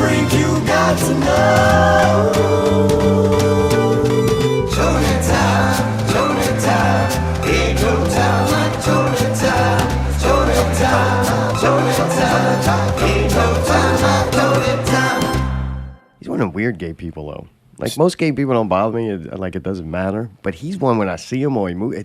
freak you got to know. Joni time, ain't no time like Joni time. Joni time, ain't no time like Joni time. He's one of the weird gay people, though. Like, most gay people don't bother me. Like, it doesn't matter. But he's one when I see him or he moves.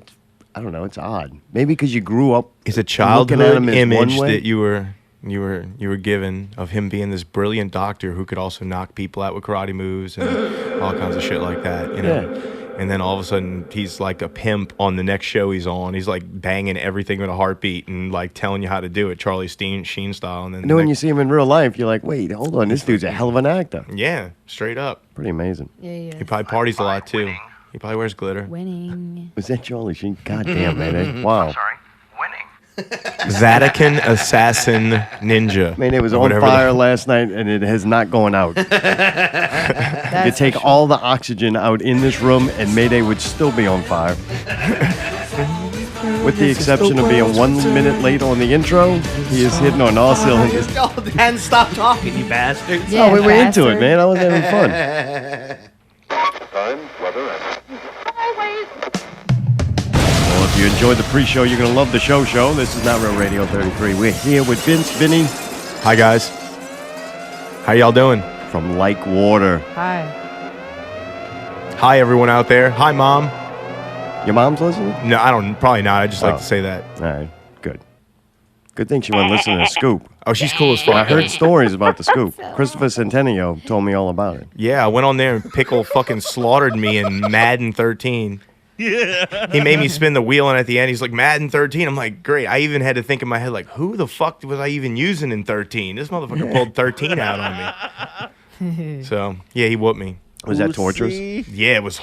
I don't know. It's odd. Maybe because you grew up. It's a childhood image that you were given of him being this brilliant doctor who could also knock people out with karate moves and all kinds of shit like that. You know. Yeah. And then all of a sudden, he's like a pimp on the next show he's on. He's like banging everything with a heartbeat and like telling you how to do it, Charlie Sheen style. And then when you see him in real life, you're like, wait, hold on, this dude's a hell of an actor. Yeah, straight up. Pretty amazing. Yeah. He probably parties a lot too. He probably wears glitter. Winning. Was that Charlie Sheen? God damn, man. Wow. I'm sorry. Winning. Vatican Assassin Ninja. Man, it was on fire last night, and it has not gone out. You could take all the oxygen out in this room, and Mayday would still be on fire. With the exception of being 1 minute late on the intro, he is hitting on all cylinders. And stop talking, you bastards. Yeah, we were into it, man. I was having fun. Time, weather, and... Well, if you enjoyed the pre-show, you're going to love the show. This is Not Real Radio 33. We're here with Vinny. Hi, guys. How y'all doing? From Like Water. Hi. Hi, everyone out there. Hi, Mom. Your mom's listening? No, probably not. I just like to say that. All right, good. Good thing she wasn't listening to Scoop. Oh, she's cool as fuck. I heard stories about the Scoop. Christopher Centennial told me all about it. Yeah, I went on there and Pickle fucking slaughtered me in Madden 13. Yeah. He made me spin the wheel, and at the end, he's like, Madden 13. I'm like, great. I even had to think in my head, like, who the fuck was I even using in 13? This motherfucker pulled 13 out on me. So, yeah, he whooped me. Was that torturous? Yeah, it was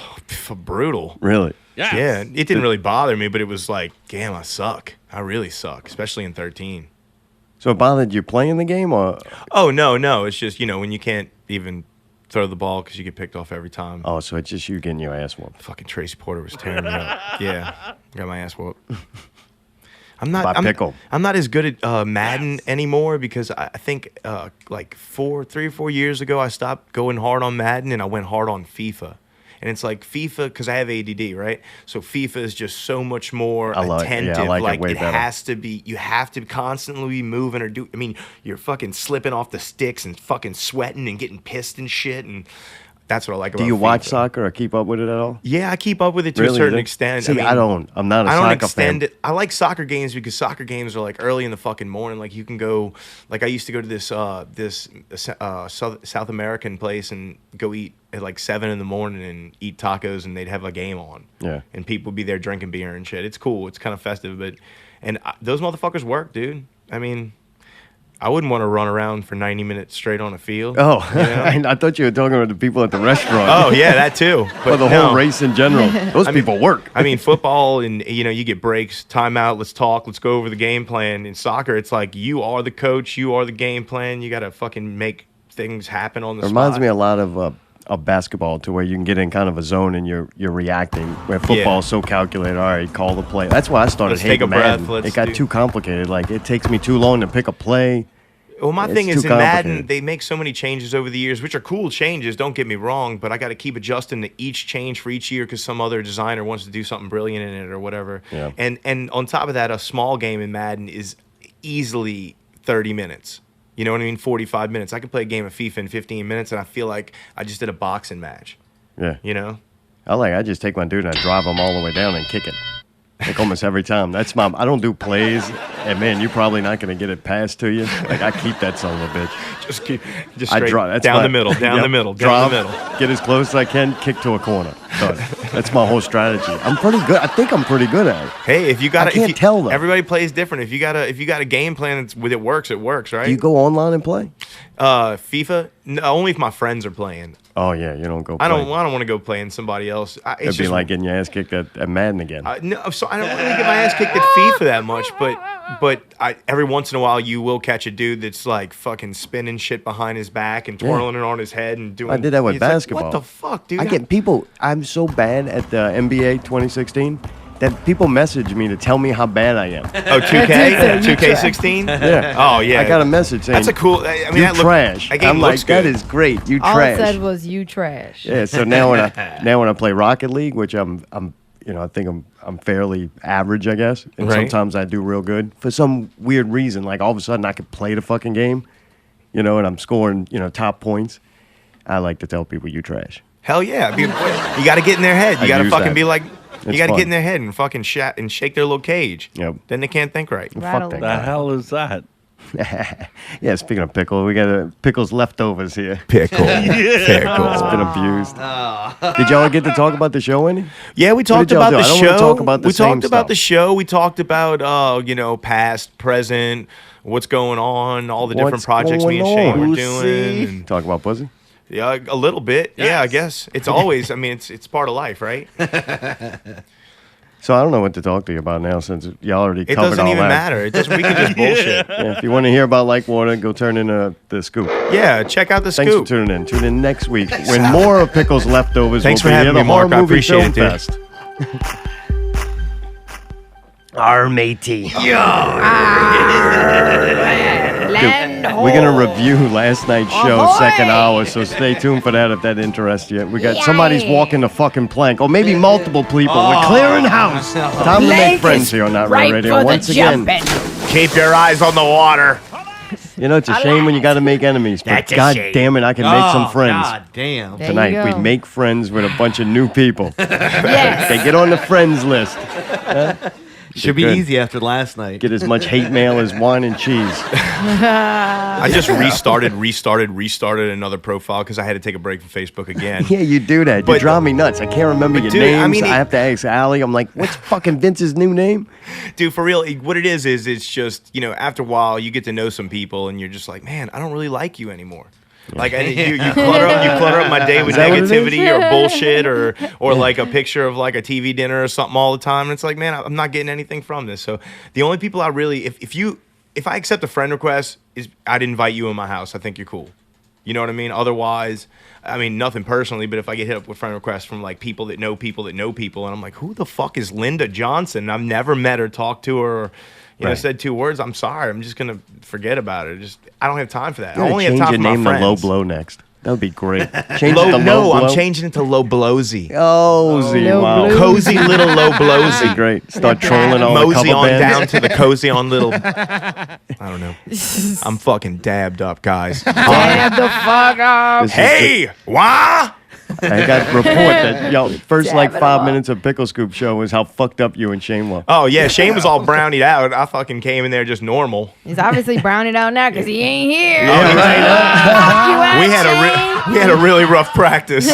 brutal. Really? Yes. Yeah, it didn't really bother me, but it was like, damn, I suck. I really suck, especially in 13. So it bothered you playing the game, or? Oh, no. It's just, when you can't even throw the ball because you get picked off every time. Oh, so it's just you getting your ass whooped. Fucking Tracy Porter was tearing me up. Yeah, got my ass whooped. I'm Pickle. I'm not as good at Madden anymore because I think like 3 or 4 years ago I stopped going hard on Madden and I went hard on FIFA. And it's like FIFA, because I have ADD, right? So FIFA is just so much more attentive. I like it way better. Has to be, you have to constantly be moving or do. I mean, you're fucking slipping off the sticks and fucking sweating and getting pissed and shit. And that's what I like about FIFA. Do you watch soccer or keep up with it at all? Yeah, I keep up with it to a certain extent. See, I don't. I'm not a soccer fan. I like soccer games because soccer games are like early in the fucking morning. Like you can go, like I used to go to this South American place and go eat at like 7 in the morning and eat tacos, and they'd have a game on. Yeah. And people would be there drinking beer and shit. It's cool. It's kind of festive, and those motherfuckers work, dude. I mean, I wouldn't want to run around for 90 minutes straight on a field. Oh, I thought you were talking about the people at the restaurant. Oh, yeah, that too. But the whole race in general. Those people work. I mean, football and, you get breaks, timeout, let's talk, let's go over the game plan. In soccer, it's like you are the coach, you are the game plan. You got to fucking make things happen on the spot. It reminds me a lot of basketball, to where you can get in kind of a zone and you're reacting, where football is so calculated. All right, call the play. That's why I started hating Madden. It got too complicated. Like, it takes me too long to pick a play. Well, my thing is, in Madden, they make so many changes over the years, which are cool changes, don't get me wrong, but I got to keep adjusting to each change for each year because some other designer wants to do something brilliant in it or whatever. Yeah. And on top of that, a small game in Madden is easily 30 minutes. You know what I mean? 45 minutes. I can play a game of FIFA in 15 minutes, and I feel like I just did a boxing match. Yeah. You know? I just take my dude and I drive him all the way down and kick it. Like almost every time. I don't do plays, and man, you're probably not going to get it passed to you. Like, I keep that son of a bitch. Just straight down the middle, down the middle. Get as close as I can, kick to a corner. Done. That's my whole strategy. I'm pretty good. I think I'm pretty good at it. Hey, if you got, I can't tell them. Everybody plays different. If you got a game plan that it works, right? Do you go online and play? FIFA? No, only if my friends are playing. Oh yeah, you don't go play. I don't want to go playing somebody else. It'd be like getting your ass kicked at Madden again. No, so I don't really get my ass kicked at FIFA that much, but every once in a while you will catch a dude that's like fucking spinning shit behind his back and twirling it on his head and doing. I did that with basketball. Like, what the fuck, dude? I'm so bad at the NBA 2016 that people message me to tell me how bad I am. Oh, 2K? 2K16? Yeah. Oh, yeah. I got a message saying, that's a cool, I mean, you trash. I'm like, that is great. You All trash. it said was you trash. Yeah, so now when I play Rocket League, which I'm I think I'm fairly average, I guess. And sometimes I do real good. For some weird reason, like all of a sudden I could play the fucking game, and I'm scoring, top points. I like to tell people you trash. Hell yeah. You got to get in their head. You got to fucking be like, you got to fun. get in their head and fucking shake their little cage. Yep. Then they can't think right. Fuck that The guy. hell is that? Yeah, speaking of pickle, we got pickles leftovers here. Pickle. Pickle. It's been abused. Did y'all get to talk about the show any? Yeah, we talked y'all about do? the I don't show. wanna talk about the we same talked about stuff. the show. We talked about, past, present, what's going on, all the different What's projects me and going Shane were on? doing. And, Talk about pussy? yeah, a little bit. Yeah, I guess. It's always, I mean, it's part of life, right? So I don't know what to talk to you about now since y'all already It covered doesn't all even that. matter. We can just bullshit. Yeah, if you want to hear about Like Water, go turn in the scoop. Yeah, check out the Thanks scoop. for tuning in. Tune in next week when more of Pickles Leftovers Thanks will for be having here. me, The Horror Mark. I Movie appreciate Film it, dude. Fest. Our matey. We're going to review last night's show, Ahoy! second hour, so stay tuned for that if that interests you. We got somebody's walking the fucking plank, or maybe multiple people. We're clearing house. Time to make friends here on Not Real Radio. Once again, Keep your eyes on the water. it's a shame when you got to make enemies, but That's a God shame. damn it, I can make some friends. God damn. There you Tonight, go. we make friends with a bunch of new people. Yes. They get on the friends list. Should be Good. easy after last night. Get as much hate mail as wine and cheese. I just restarted another profile because I had to take a break from Facebook again. Yeah, you do that. You But- drive me nuts. I can't remember your dude, names. I mean, I have to ask Allie. I'm like, what's fucking Vince's new name? Dude, for real, what it is it's just, after a while you get to know some people and you're just like, man, I don't really like you anymore. Like you clutter up my day with that what it negativity or bullshit or like a picture of like a TV dinner or something all the time. And it's like, man, I'm not getting anything from this. So the only people I really, if I accept a friend request, is I'd invite you in my house. I think you're cool. You know what I mean? Otherwise, I mean, nothing personally, but if I get hit up with friend requests from like people that know people that know people, and I'm like, who the fuck is Linda Johnson? I've never met her, talked to her, or said 2 words. I'm sorry. I'm just gonna forget about it. I don't have time for that. I only have change time your for my name friends. to Low Blow next. That would be great. Change it to No, Low Blow. I'm changing it to Low Blowsy. Oh, Low wow. Blow. Cozy little Low That'd be Blowsy. great. Start trolling all the Mosey cover on bands. down to the cozy on little. I don't know. I'm fucking dabbed up, guys. Damn the fuck up. This is Hey, why? I got a report that first Dab like it 5 up. minutes of Pickle Scoop show was how fucked up you and Shane were. Oh yeah, Shane was all brownied out. I fucking came in there just normal. He's obviously browning out now because he ain't here. Yeah, Fuck you, we had a really rough practice. We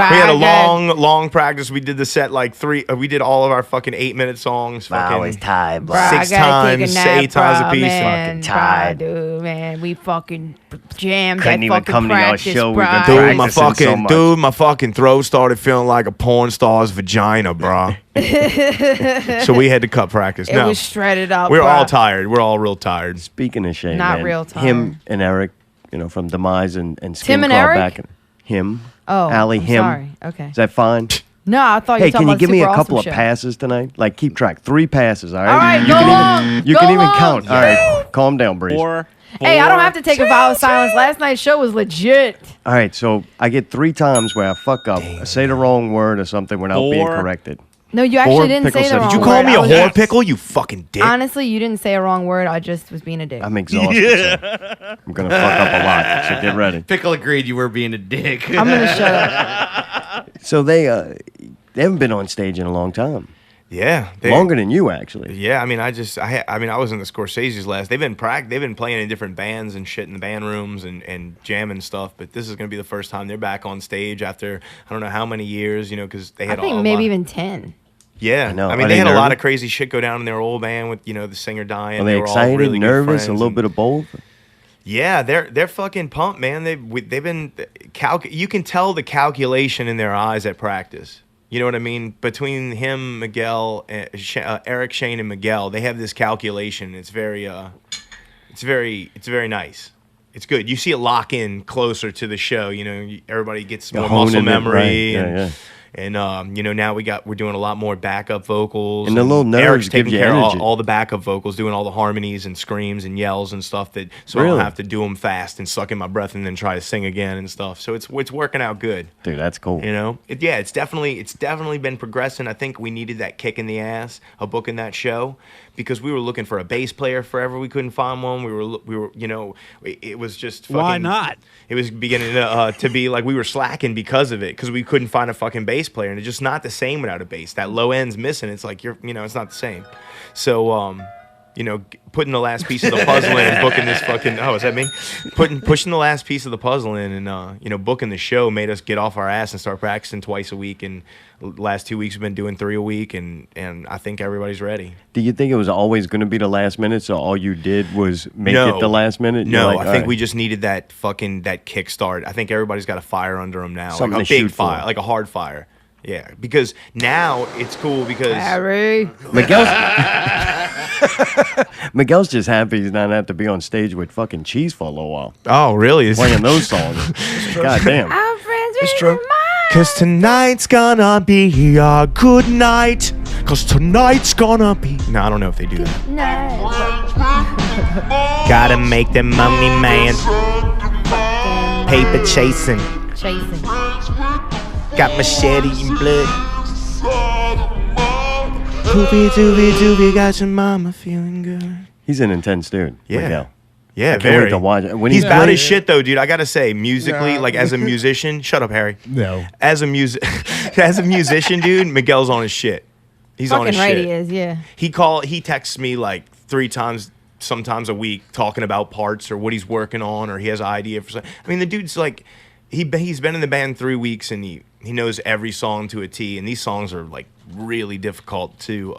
had a long practice. We did the set like we did all of our fucking 8-minute songs. I was Fucking tired, bro. 6 times, 8 times a piece. Fucking tired. Dude, man, we fucking jammed Couldn't that even fucking come to your practice, show. We've been bruh. practicing so much. my fucking throat started feeling like a porn star's vagina, bro. So we had to cut practice. It No, was shredded up. we're all bruh. tired. We're all real tired. Speaking of Shane, Not man, real tired. him and Eric, from Demise and Skin Tim and Crawl Eric? back. Him. Oh, Allie, I'm him. sorry. Okay. Is that fine? No, I thought you were Hey, talking can you about give me a Super couple Awesome of Show. passes tonight? Like, keep track. 3 passes, all right? All right, you go can long. even, you Go can even long. count. All right, calm down, Breeze. Hey, I don't have to take a vow of silence. Last night's show was legit. All right, so I get 3 times where I fuck up, I say the wrong word or something without being corrected. No, you 4 actually didn't pickle say the sets. wrong Did you word. call me I a was- whore pickle? You fucking dick. Honestly, you didn't say a wrong word. I just was being a dick. I'm exhausted. So I'm going to fuck up a lot, so get ready. Pickle agreed you were being a dick. I'm going to shut up. So they haven't been on stage in a long time. Yeah, Longer than you, actually. Yeah, I mean, I was in the Scorsese's last. They've been playing in different bands and shit in the band rooms and jamming stuff. But this is gonna be the first time they're back on stage after I don't know how many years. Because they I had think maybe even 10. Yeah, I know. I Are mean, they they had a lot nervous? of crazy shit go down in their old band with the singer dying. Are they were all excited, really good nervous, a friends little and- bit of both? Yeah, they're fucking pumped, man. They've been you can tell the calculation in their eyes at practice. You know what I mean? Between him, Miguel, Eric, Shane, and Miguel, they have this calculation. It's very nice. It's good. You see it lock in closer to the show. Everybody gets more honing muscle it, memory, right. and Yeah. And now we're doing a lot more backup vocals. And the little nerves Eric's give taking you care energy. of all the backup vocals, doing all the harmonies and screams and yells and stuff I Really? don't have to do them fast and suck in my breath and then try to sing again and stuff. So it's working out good. Dude, that's cool. It's definitely been progressing. I think we needed that kick in the ass of booking that show because we were looking for a bass player forever. We couldn't find one. We were it was just fucking, Why not? It was beginning to be like we were slacking because of it because we couldn't find a fucking bass player, and it's just not the same without a bass. That low end's missing. It's like it's not the same. So putting the last piece of the puzzle in and booking this fucking is that me? Pushing the last piece of the puzzle in and booking the show made us get off our ass and start practicing twice a week. And last 2 weeks we've been doing 3 a week, and I think everybody's ready. Do you think it was always going to be the last minute, so all you did was make it the last minute? No, I think we just needed that kickstart. I think everybody's got a fire under them now, Something like a to big shoot for. fire, like a hard fire. Yeah, because now it's cool because Harry. Miguel's just happy he's not have to be on stage with fucking Cheese for a little while. Oh, really? Playing those songs. God damn. Our friends It's true. Cause tonight's gonna be a good night. Cause tonight's gonna be. No, I don't know if they do that. Gotta make them money, man. Paper chasing. Chasing. Got machete and blood. Doobie doobie doobie, got your mama feeling good. He's an intense dude, Yeah. Miguel. Yeah, I can't wait very. to watch it. When He's bad playing- as shit though, dude. I gotta say, musically, like as a musician, shut up, Harry. No. As a musician, dude, Miguel's on his shit. He's on his Fucking right shit. he is, yeah. He texts me like 3 times, sometimes a week, talking about parts or what he's working on, or he has an idea for something. I mean, the dude's like, he's been in the band 3 weeks and he knows every song to a T. And these songs are like really difficult to,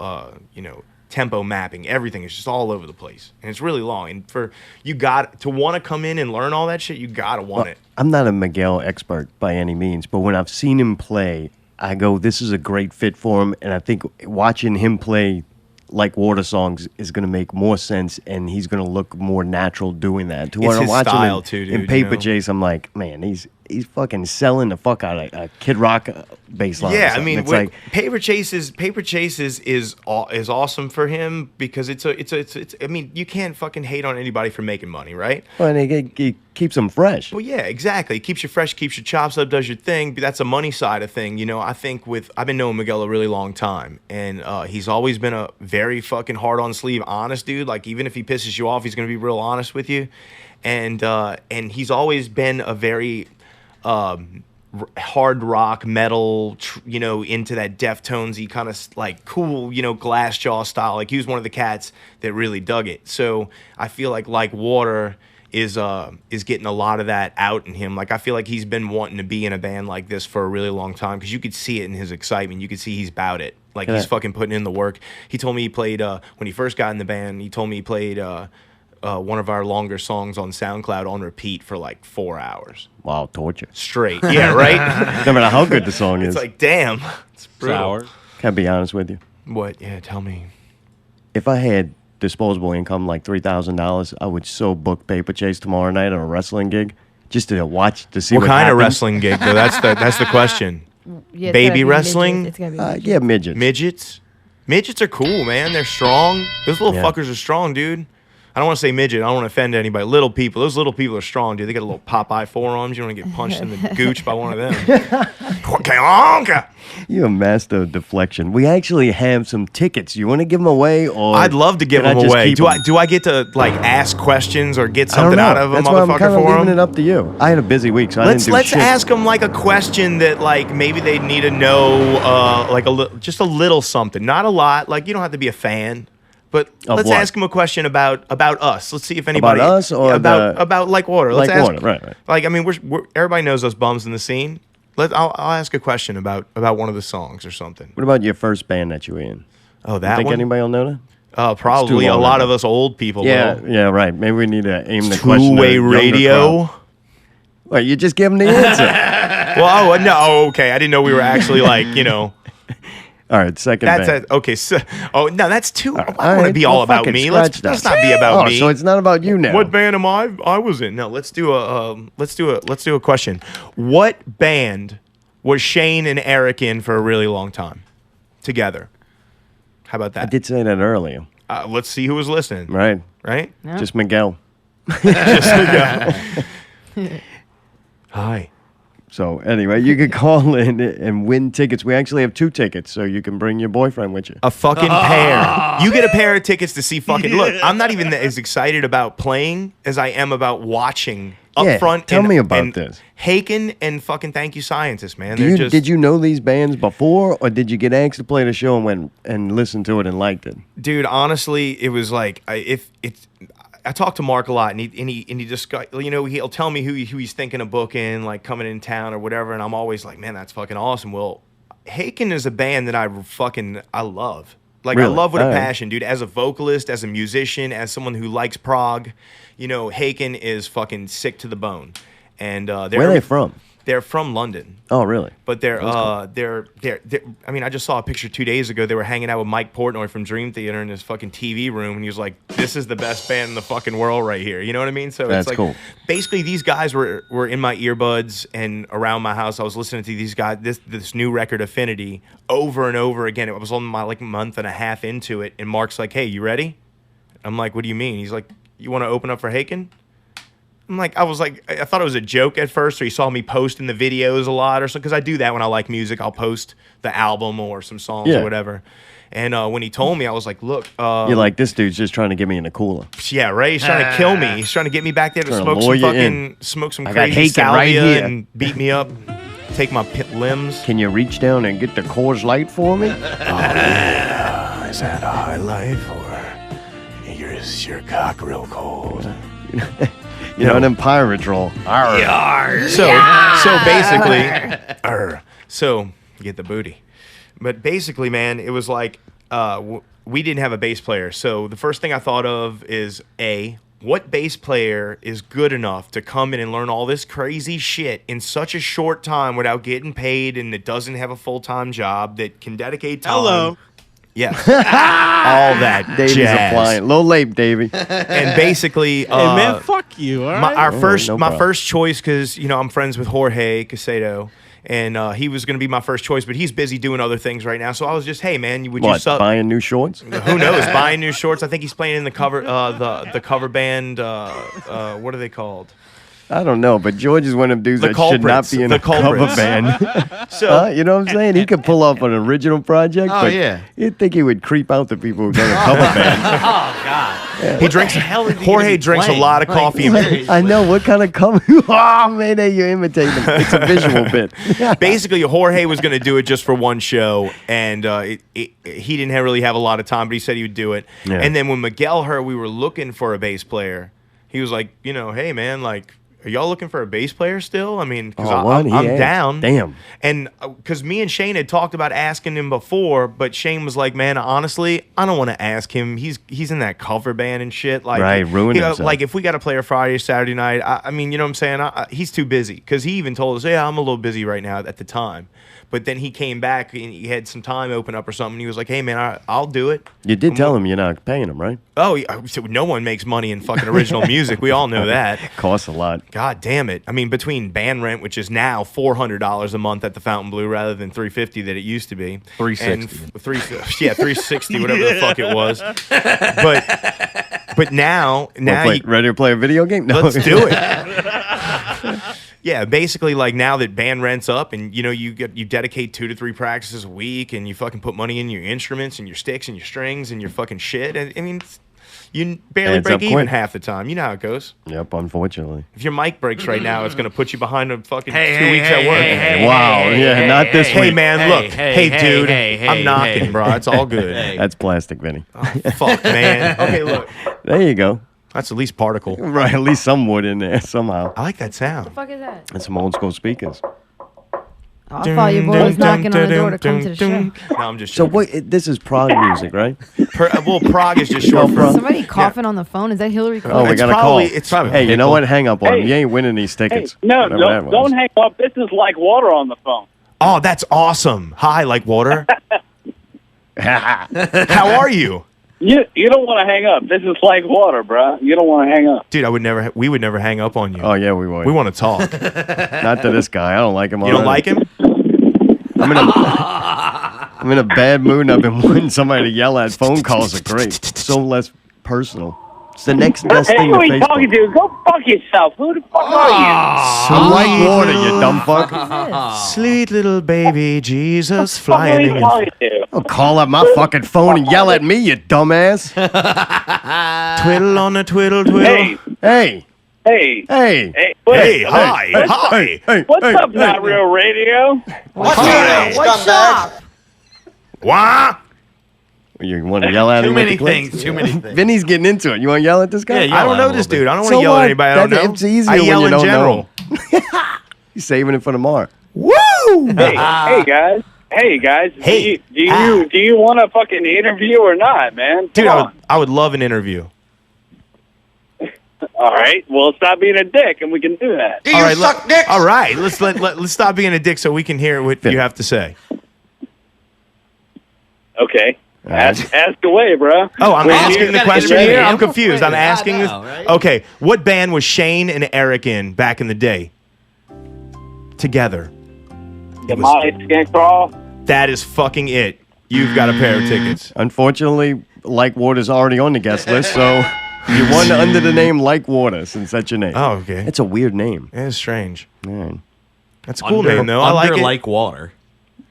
tempo mapping. Everything is just all over the place, and it's really long. And for you got to want to come in and learn all that shit, you gotta want it. I'm not a Miguel expert by any means, but when I've seen him play, I go, this is a great fit for him. And I think watching him play Like Water songs is going to make more sense, and he's going to look more natural doing that. To It's when I'm his watching style him too, dude, in Paper you know? Chase, I'm like, man, he's fucking selling the fuck out of a Kid Rock bass line. or Yeah, I something. mean, it's like, Paper Chases is awesome for him because it's I mean, you can't fucking hate on anybody for making money, right? well, and it keeps him fresh. Well, yeah, exactly. It keeps you fresh, keeps your chops up, does your thing. But that's a money side of thing. I think I've been knowing Miguel a really long time, and he's always been a very fucking hard on sleeve, honest dude. Like even if he pisses you off, he's gonna be real honest with you, and he's always been a very hard rock metal, into that Deftonesy kind of like cool, Glassjaw style. Like he was one of the cats that really dug it. So I feel like Water is getting a lot of that out in him. Like I feel like he's been wanting to be in a band like this for a really long time because you could see it in his excitement. You could see he's about it. Like he's fucking putting in the work. He told me he played when he first got in the band. He told me he played one of our longer songs on SoundCloud on repeat for like 4 hours Wow, torture. straight. Yeah, right. No matter how good the song is. It's like damn. It's brutal. Sour. Can I be honest with you? What? Yeah, tell me. If I had disposable income like $3,000, I would so book Paper Chase tomorrow night on a wrestling gig just to watch to see What kind of happens. wrestling gig though? That's the question. Yeah, it's Baby gotta be wrestling? midgets. It's gotta be Yeah, midgets. Midgets are cool, man. They're strong. Those little Yeah. fuckers are strong, dude. I don't want to say midget. I don't want to offend anybody. Little people. Those little people are strong, dude. They got a little Popeye forearms. You don't want to get punched in the gooch by one of them. You're a master of deflection. We actually have some tickets. You want to give them away, or I'd love to give can I them just away. keep Do 'em? I get to like ask questions or get I don't something know. out of a That's why I'm motherfucker kind of for leaving them? it up to you. I had a busy week, so I didn't do Let's shit. ask them like a question that like maybe they need to know like just a little something, not a lot. Like you don't have to be a fan, but Of let's what? ask them a question about us. Let's see if anybody us or Yeah, about Like Water. Let's Like ask, Water, right. Like I mean, we're everybody knows us bums in the scene. I'll ask a question about one of the songs or something. What about your first band that you were in? Oh, You that think one. anybody will know that? Probably a long lot ago. of us old people. Yeah, will. yeah, right. Maybe we need to aim the question. Two-way at a younger radio. crowd. Wait, you just give them the answer. Well, no, okay. I didn't know we were actually like, All right, second That's band. okay. So, no, that's too. I All want to right, be all well, about fucking me. Let's scratch that. not be about me. So it's not about you now. What band am I was in? No, let's do a question. What band was Shane and Eric in for a really long time together. How about that? I did say that earlier. Let's see who was listening. Right. Right? Yeah. Just Miguel. Just Miguel. Hi. So anyway, you could call in and win tickets. We actually have 2 tickets, so you can bring your boyfriend with you. A fucking pair. You get a pair of tickets to see fucking... Look, I'm not even as excited about playing as I am about watching up front. Tell me about this. Haken and fucking Thank You Scientist, man. Did you know these bands before, or did you get asked to play the show and went and listened to it and liked it? Dude, honestly, it was like... I talk to Mark a lot, and he just got, he'll tell me who he's thinking of booking, like coming in town or whatever, and I'm always like, man, that's fucking awesome. Well, Haken is a band that I love. Like, really? I love with a passion, dude. As a vocalist, as a musician, as someone who likes prog, Haken is fucking sick to the bone. And where are they from? They're from London. Oh, really? But they're I mean, I just saw a picture 2 days ago. They were hanging out with Mike Portnoy from Dream Theater in his fucking TV room, and he was like, "This is the best band in the fucking world right here." You know what I mean? So that's it's like, cool. Basically, these guys were in my earbuds and around my house. I was listening to these guys, this new record, Affinity, over and over again. It was on my month and a half into it, and Mark's like, "Hey, you ready?" I'm like, "What do you mean?" He's like, "You want to open up for Haken?" I thought it was a joke at first, or he saw me posting the videos a lot or something, because I do that when I like music. I'll post the album or some songs or whatever. And when he told me, I was like, look. You're like, this dude's just trying to get me in the cooler. Yeah, right? He's trying to kill me. He's trying to get me back there to smoke some crazy salvia and beat me up, take my limbs. Can you reach down and get the Coors Light for me? Oh, yeah. Is that a High Life, or is your cock real cold? Them pirates roll. So basically, so get the booty. But basically, man, it was like we didn't have a bass player. So the first thing I thought of is what bass player is good enough to come in and learn all this crazy shit in such a short time without getting paid, and that doesn't have a full-time job, that can dedicate time. Hello. Yeah, all that Davy's jazz. applying. Low late, Davy. And basically, hey man, fuck you. All right? My first choice, because I'm friends with Jorge Casado, and he was going to be my first choice, but he's busy doing other things right now. So I was just, hey man, would you sub? Buying new shorts? Who knows? Buying new shorts. I think he's playing in the cover the cover band. What are they called? I don't know, but George is one of them dudes that should not be in a cover band. So you know what I'm saying? He could pull off an original project, but you'd think he would creep out the people who done a cover band. Oh, God. Yeah. He drinks. Jorge drinks a lot of coffee. I know what kind of cover. Oh, man, you imitate him. It's a visual bit. Basically, Jorge was going to do it just for one show, and he didn't really have a lot of time, but he said he would do it. Yeah. And then when Miguel heard we were looking for a bass player, he was like, hey, man, like, are y'all looking for a bass player still? I mean, because I'm down. Damn. And because me and Shane had talked about asking him before, but Shane was like, man, honestly, I don't want to ask him. He's in that cover band and shit. Like, right, ruin himself. Like, if we got to play a Friday or Saturday night, I mean, you know what I'm saying? He's too busy. Because he even told us, yeah, I'm a little busy right now at the time. But then he came back and he had some time open up or something. He was like, hey, man, I'll do it. You did tell him you're not paying him, right? Oh, so no one makes money in fucking original music. We all know that. Costs a lot. God damn it. I mean, between band rent, which is now $400 a month at the Fountain Blue rather than $350 that it used to be. $360. Yeah, $360, whatever the fuck it was. But now ready to play a video game? No. Let's do it. Yeah, basically, like, now that band rent's up and, you dedicate 2 to 3 practices a week and you fucking put money in your instruments and your sticks and your strings and your fucking shit. And, I mean, you barely break even half the time. You know how it goes. Yep, unfortunately. If your mic breaks right now, it's going to put you behind a fucking 2 weeks at work. Wow, not this week. Hey, man, look. Hey, dude, I'm knocking, bro. It's all good. That's plastic, Vinny. Oh, fuck, man. Okay, look. There you go. That's at least particle. Right, at least some wood in there somehow. I like that sound. What the fuck is that? That's some old school speakers. I thought your boy was knocking on the door to come to the show. No, I'm just So joking. this is prog music, right? Prog is just short for... Somebody coughing on the phone. Is that Hillary Clinton? Oh, we got a call. Hey, you know what? Hang up on him. Hey. You ain't winning these tickets. Hey, no, don't hang up. This is like water on the phone. Oh, that's awesome. Hi, like water. How are you? You don't want to hang up. This is like water, bro. You don't want to hang up. Dude, we would never hang up on you. Oh, yeah, we would. We want to talk. Not to this guy. I don't like him. You don't like him? I'm in a bad mood, and I've been wanting somebody to yell at. Phone calls are great. So less personal. It's the next best Hey, thing who to are you Facebook. talking to? Go fuck yourself. Who the fuck are I'm like water, you dumb fuck. Sweet little baby Jesus you? Who are flying you in. talking to? Don't call up my fucking phone and yell at me, you dumbass. Twiddle on a twiddle twiddle. Hey, Hey, hey, hey. hey, Hey, hi. Hey, What's hey, up, hey. Not Real Radio? What's up, What's up? Wah! You want to yell at Too him? many with the clips? things. Too many things. Vinny's getting into it. You want to yell at this guy? Yeah, I don't know this dude. I don't want to yell at anybody I don't know. It's easier I when yell you in don't general. know. You're saving it for tomorrow. Woo! Hey, hey guys. Hey guys. Hey. Do you want a fucking interview or not, man? Dude, Come on. I would love an interview. All right. Well, stop being a dick, and we can do that. Do you suck dicks? All right, let's stop being a dick so we can hear what you have to say. Okay. right. Ask away, bro. Oh, I'm asking the gotta question interview here. him. I'm confused. I'm asking this. I know, right? Okay, what band was Shane and Eric in back in the day? Together. It was- My skin crawl. that is fucking it. You've got a pair of tickets. Unfortunately, Like Water's already on the guest list, so you won under the name Like Water since that's your name. Oh, okay. It's a weird name. It's strange. Man. That's a cool name, though. I Under like it. like water.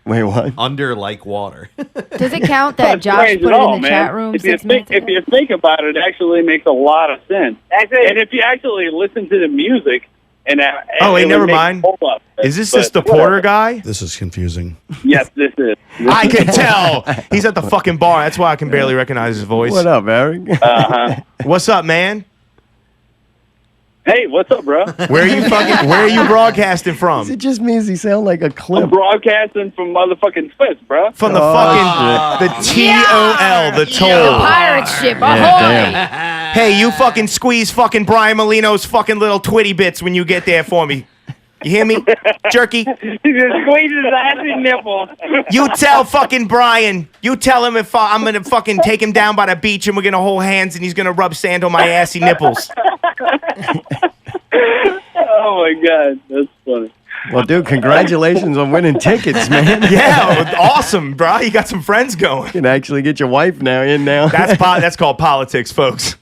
Wait, what? Under like water. Does it count that That's Josh strange put at it all, in the man. chat room If you 6 think minutes ago? about it, it actually makes a lot of sense. And if you actually listen to the music, and Oh, wait, it would never make mind. a whole lot of sense. Is this just the But whatever. Porter guy? This is confusing. Yes, this is. I can tell. He's at the fucking bar. That's why I can barely recognize his voice. What up, Eric? What's up, man? Hey, what's up, bro? Where are you broadcasting from? It just means he sound like a I'm clip. broadcasting from motherfucking Swiss, bro. From the fucking the TOL, the The toll. pirate ship, ahoy! damn. Hey, you fucking squeeze fucking Brian Molino's fucking little twitty bits when you get there for me. You hear me? Jerky. He just squeezes his assy nipples. You tell fucking Brian. You tell him if I'm gonna fucking take him down by the beach and we're gonna hold hands and he's gonna rub sand on my assy nipples. Oh my god, that's funny. Well, dude, congratulations on winning tickets, man. Yeah, awesome, bro. You got some friends going. You can actually get your wife in now. That's called politics, folks.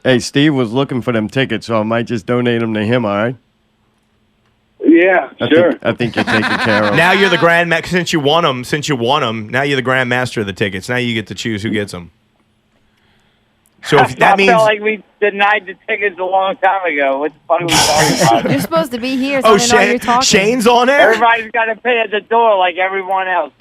Hey, Steve was looking for them tickets, so I might just donate them to him, all right? Yeah, sure. I think you're taken care of. Now you're the grandmaster. Since you won them, now you're the grandmaster of the tickets. Now you get to choose who gets them. So if that means, I felt like we denied the tickets a long time ago. What the fuck are we talking about? You're supposed to be here, so I didn't know you're talking. Shane's on there. Everybody's got to pay at the door like everyone else.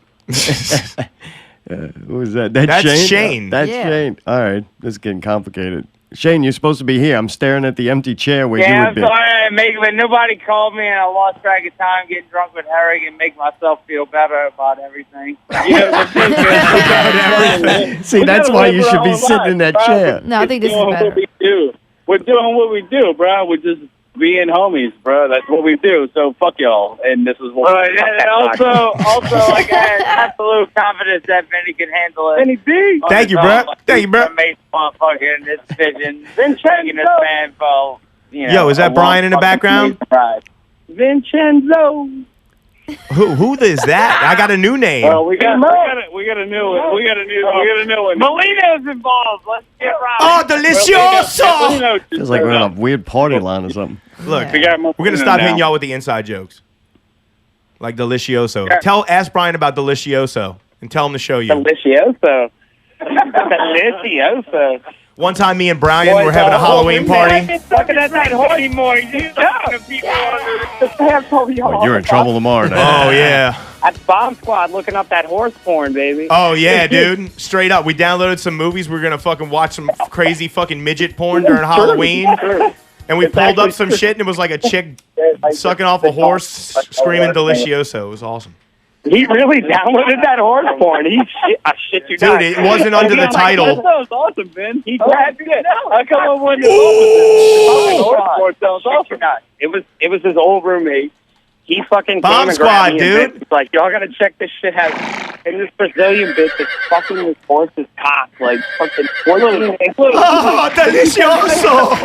Who was that? That's Shane? Shane. That's Yeah. Shane. All right. This is getting complicated. Shane, you're supposed to be here. I'm staring at the empty chair where you Yeah, would I'm be. sorry, but nobody called me, and I lost track of time getting drunk with Eric and make myself feel better about everything. See, that's why you should be sitting in that chair. No, I think this is better. What we do. We're doing what we do, bro. We're just being homies, bro. That's what we do. So fuck y'all. And this is what. And also, like I had absolute confidence that Vinny can handle it. Vinny B. Thank you, bro. Thank you, bro. Amazing motherfucker in this vision. Taking this man for. Yo, is that Brian in the background? Vincenzo. Who is that? I got a new name. Well, we got a new one. We got a new one. Molino's involved. Let's get right. Oh, delicioso! Feels like we're on a weird party line or something. Look, Yeah. we're gonna stop hitting y'all with the inside jokes, like delicioso. Ask Brian about delicioso and tell him to show you. Delicioso. Delicioso. One time, me and Brian were having a Halloween party. Looking at that horny more. You talking to people Well, you're in trouble tomorrow now. Oh yeah. That's Bomb Squad looking up that horse porn, baby. Oh yeah, dude. Straight up, we downloaded some movies. We were gonna fucking watch some crazy fucking midget porn during Halloween. And we pulled up some shit, and it was like a chick sucking off a horse, screaming delicioso. It was awesome. He really downloaded that horse porn. I shit you not. Dude, it wasn't under the title. That was awesome, Ben. He grabbed it. I come up with the horse porn sounds awesome. It was his old roommate. he fucking Bomb came and Squad, grabbed me dude. and he's like, y'all gotta check this shit out. And this Brazilian bitch is fucking this horse's cock, like fucking. Oh, delicioso!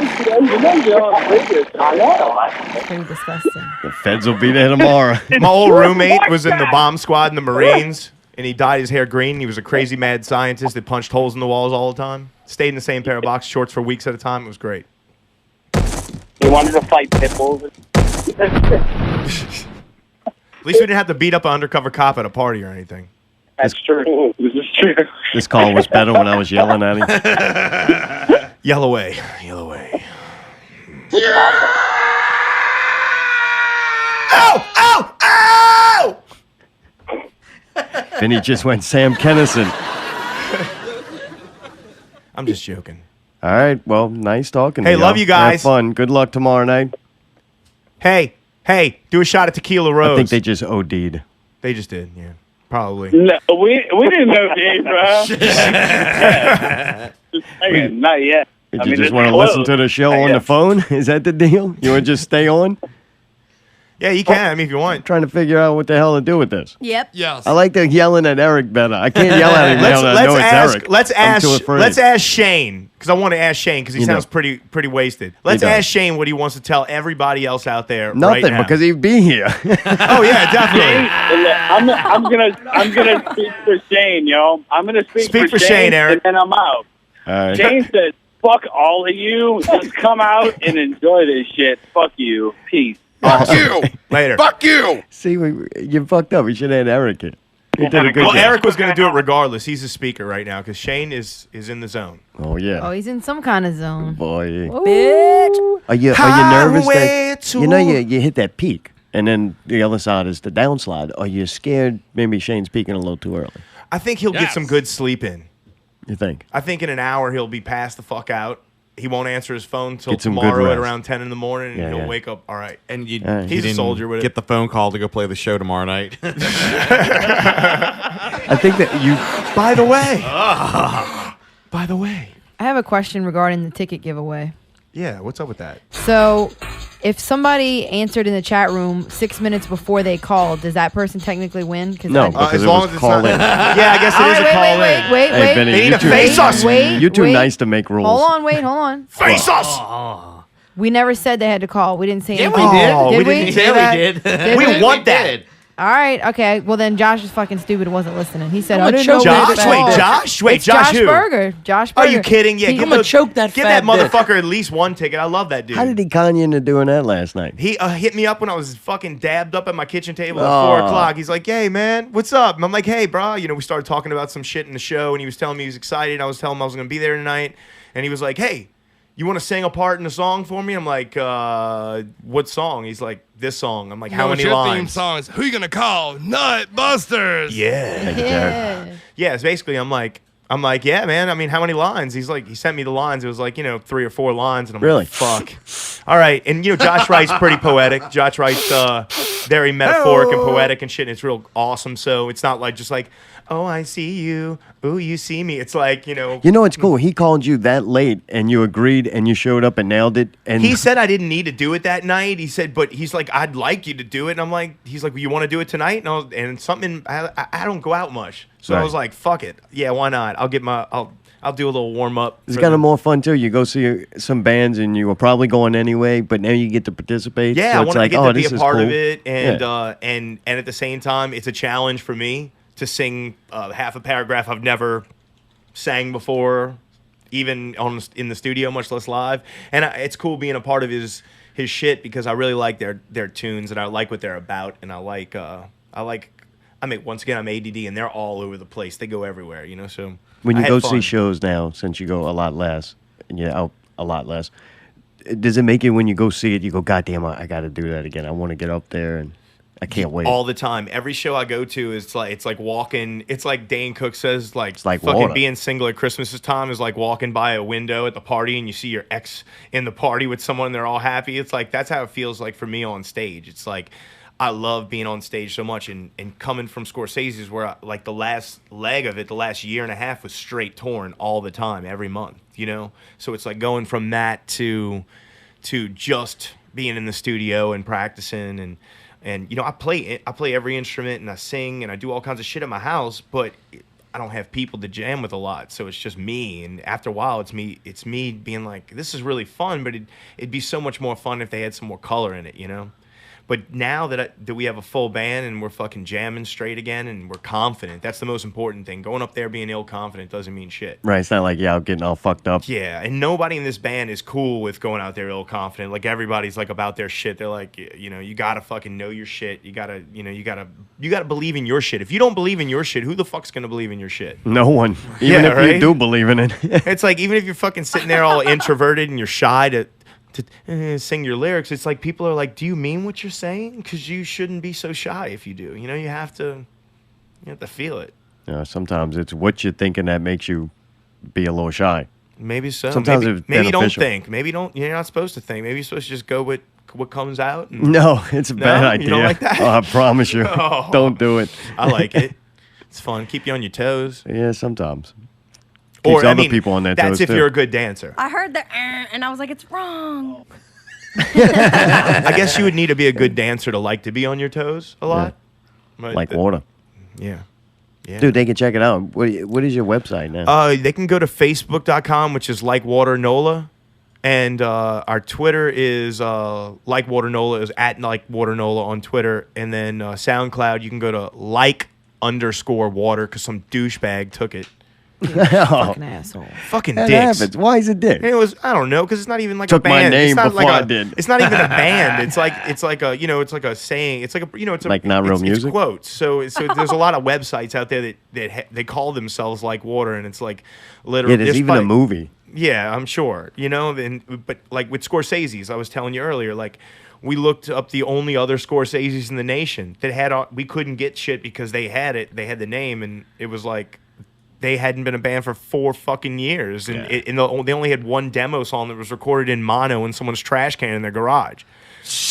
Pretty disgusting. The feds will be there tomorrow. My old roommate was in the bomb squad in the Marines, and he dyed his hair green. He was a crazy mad scientist that punched holes in the walls all the time. Stayed in the same pair of box shorts for weeks at a time. It was great. He wanted to fight pit bulls. At least we didn't have to beat up an undercover cop at a party or anything. That's true. This is true. This call was better when I was yelling at him. Yell away. Yell away. Ow! Ow! Ow! Vinny just went Sam Kennison. I'm just joking. All right. Well, nice talking to Hey, you. love you guys. Have fun. Good luck tomorrow night. Hey, do a shot of Tequila Rose. I think they just OD'd. They just did, yeah. Probably. No, we didn't know Dave, bro. Just saying, not yet. Did you just want to listen to the show on the phone? Is that the deal? You want to just stay on? Yeah, you can. I mean, if you want. Trying to figure out what the hell to do with this. Yep. Yes. I like the yelling at Eric better. I can't yell at him now that I know it's Eric. Let's I'm too afraid. ask Shane, because I want to ask Shane, because he sounds pretty wasted. Let's does. ask Shane what he wants to tell everybody else out there Nothing, right now. because he'd be here. Oh, yeah, definitely. I'm gonna speak for Shane, yo. I'm gonna speak for Shane, Eric. and then I'm out. All right. Shane said, "Fuck all of you. Just come out and enjoy this shit. Fuck you. Peace." Fuck you. Later. Fuck you. See, you fucked up. We should have had Eric here. He did a good Well, job. Eric was going to do it regardless. He's a speaker right now, because Shane is in the zone. Oh, yeah. Oh, he's in some kind of zone. Boy. Bitch. Are you nervous Highway that to- you hit that peak and then the other side is the downslide? Are you scared maybe Shane's peaking a little too early? I think he'll get some good sleep in. You think? I think in an hour he'll be passed the fuck out. He won't answer his phone until Get some good tomorrow at rest. around 10 in the morning, and Yeah, he'll yeah. wake up all right. And All right. He's a didn't soldier with it. Get the phone call to go play the show tomorrow night. I think that you. By the way. By the way. I have a question regarding the ticket giveaway. Yeah, what's up with that? So, if somebody answered in the chat room 6 minutes before they called, does that person technically win? No, because as it long was as it's call not. in. Yeah, I guess it is a call in. Wait. Hey, Benny, They need you to too, face us. You're too nice to make rules. Hold on, hold on. Face us! We never said they had to call. We didn't say anything. we did. Oh, Did we we? didn't say that. did. We want that. All right, okay. Well, then Josh is fucking stupid and wasn't listening. He said, I didn't choke know that we Josh? had to Wait, call. Josh? Wait, It's Josh who? Berger. Josh Berger. Are you kidding? Yeah, I'ma choke that give fat that motherfucker at least one ticket. I love that dude. How did he con you into doing that last night? He hit me up when I was fucking dabbed up at my kitchen table at Oh. 4 o'clock. He's like, hey, man, what's up? And I'm like, hey, bro. You know, we started talking about some shit in the show, and he was telling me he was excited. I was telling him I was going to be there tonight. And he was like, hey, you want to sing a part in a song for me? I'm like, what song? He's like, this song. I'm like, how many your lines? theme song is Who You Gonna Call? Nutbusters. Yeah. Yeah. Yeah, it's basically, I'm like, yeah, man. I mean, how many lines? He's like, he sent me the lines. It was like, 3 or 4 lines. And I'm Really? like, fuck. All right. And, Josh writes pretty poetic. Josh writes very metaphoric and poetic and shit. And it's real awesome. So it's not like just like, oh, I see you. Ooh, you see me. It's like, You know what's cool? He called you that late, and you agreed, and you showed up and nailed it. And he said I didn't need to do it that night. He said, but he's like, I'd like you to do it. And I'm like, he's like, well, you want to do it tonight? And something, I don't go out much. So I Right. was like, fuck it. Yeah, why not? I'll do a little warm up. It's kind of more fun too. You go see some bands, and you were probably going anyway, but now you get to participate. Yeah, so I it's want to like, get oh, to be this a is part cool. of it, and Yeah. and at the same time, it's a challenge for me to sing half a paragraph I've never sang before, even in the studio, much less live. And it's cool being a part of his shit because I really like their tunes and I like what they're about, and once again, I'm ADD and they're all over the place. They go everywhere, So When I you had go fun. see shows now, since you go a lot less, and you're out a lot less, does it make you when you go see it, you go, God damn, I got to do that again. I want to get up there, and I can't wait. all the time. Every show I go to is it's like walking. It's like Dane Cook says, like like fucking water. being single at Christmas time is like walking by a window at the party and you see your ex in the party with someone and they're all happy. It's like that's how it feels like for me on stage. It's like I love being on stage so much, and coming from Scorsese's where like the last leg of it, the last year and a half was straight touring all the time, every month. So it's like going from that to just being in the studio and practicing and And I play every instrument and I sing and I do all kinds of shit at my house, but I don't have people to jam with a lot, so it's just me. And after a while, it's me being like, this is really fun, but it'd be so much more fun if they had some more color in it, But now that we have a full band and we're fucking jamming straight again and we're confident, that's the most important thing. Going up there being ill-confident doesn't mean shit. Right, it's not like I'm getting all fucked up. Yeah, and nobody in this band is cool with going out there ill-confident. Like, everybody's like about their shit. They're like, you gotta fucking know your shit. You gotta believe in your shit. If you don't believe in your shit, who the fuck's gonna believe in your shit? No one. Even if you do believe in it. It's like, even if you're fucking sitting there all introverted and you're shy to sing your lyrics, it's like people are like, do you mean what you're saying? Because you shouldn't be so shy if you do. You have to feel it. Sometimes it's what you're thinking that makes you be a little shy. Maybe so. Sometimes maybe don't think. Maybe don't. You're not supposed to think. Maybe you're supposed to just go with what comes out. No, it's a bad idea. You don't like that? I promise you. Oh. Don't do it. I like it. It's fun. Keep you on your toes. Yeah, sometimes. Or other people on their toes. That's if you're a good dancer. I heard the and I was like, it's wrong. I guess you would need to be a good dancer to like to be on your toes a lot. Yeah. Like water. Yeah. Yeah. Dude, they can check it out. What is your website now? They can go to facebook.com, which is Like Water NOLA. And our Twitter is Like Water NOLA, is at Like Water NOLA on Twitter. And then SoundCloud, you can go to like_water because some douchebag took it. Fucking asshole. Fucking that dicks. happens. Why is it dick? It was, I don't know, because it's not even like Took a band. my name it's not before like I did. It's not even a band. It's like a, it's like a saying. It's like a, it's a, like not real music. It's quotes. So there's a lot of websites out there that they call themselves Like Water, and it's like literally. Yeah, there's even a movie. Yeah, I'm sure. But like with Scorsese's, I was telling you earlier, like, we looked up the only other Scorsese's in the nation that had. We couldn't get shit because they had it. They had the name, and it was like. They hadn't been a band for 4 fucking years, and they only had one demo song that was recorded in mono in someone's trash can in their garage.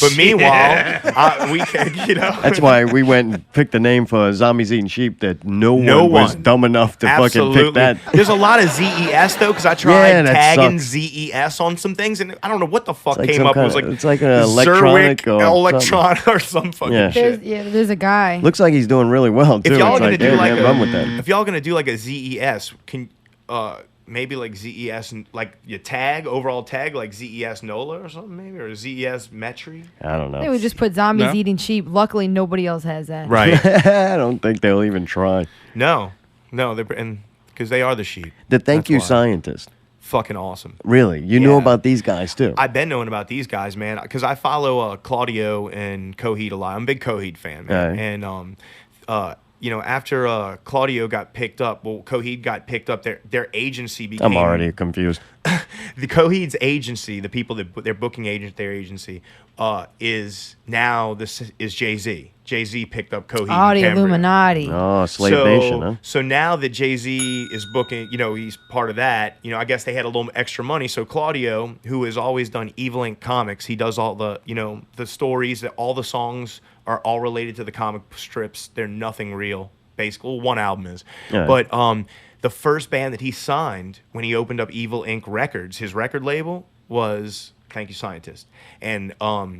But meanwhile, we That's why we went and picked the name for Zombies Eating Sheep that no one was dumb enough to fucking pick that. There's a lot of ZES, though, because I tried tagging ZES on some things, and I don't know what the fuck came up. It was like, it's like an electronic or some fucking shit. There's a guy. Looks like he's doing really well, too. If y'all going to run with that. If y'all going to do like a ZES, can maybe like ZES and like your overall tag, like ZES NOLA or something, maybe, or ZES Metri. I don't know. They would just put Zombies Eating Sheep. Luckily, nobody else has that. Right. I don't think they'll even try. No, because they are the sheep. The Thank You Scientist. Fucking awesome. Really? You knew about these guys, too? I've been knowing about these guys, man, because I follow Claudio and Coheed a lot. I'm a big Coheed fan, man. Right. And after Claudio got picked up, Coheed got picked up. Their agency became. I'm already confused. The Coheed's agency, the people that their booking agent, their agency, is now is Jay-Z. Jay-Z picked up Coheed. Oh, the Illuminati. Oh, Slave Nation, huh? So now that Jay-Z is booking, he's part of that. I guess they had a little extra money. So Claudio, who has always done Evil Inc. comics, he does all the, the stories, that all the songs are all related to the comic strips. They're nothing real, basically. Well, one album is. Yeah. But the first band that he signed when he opened up Evil Inc. Records, his record label, was Thank You Scientist. And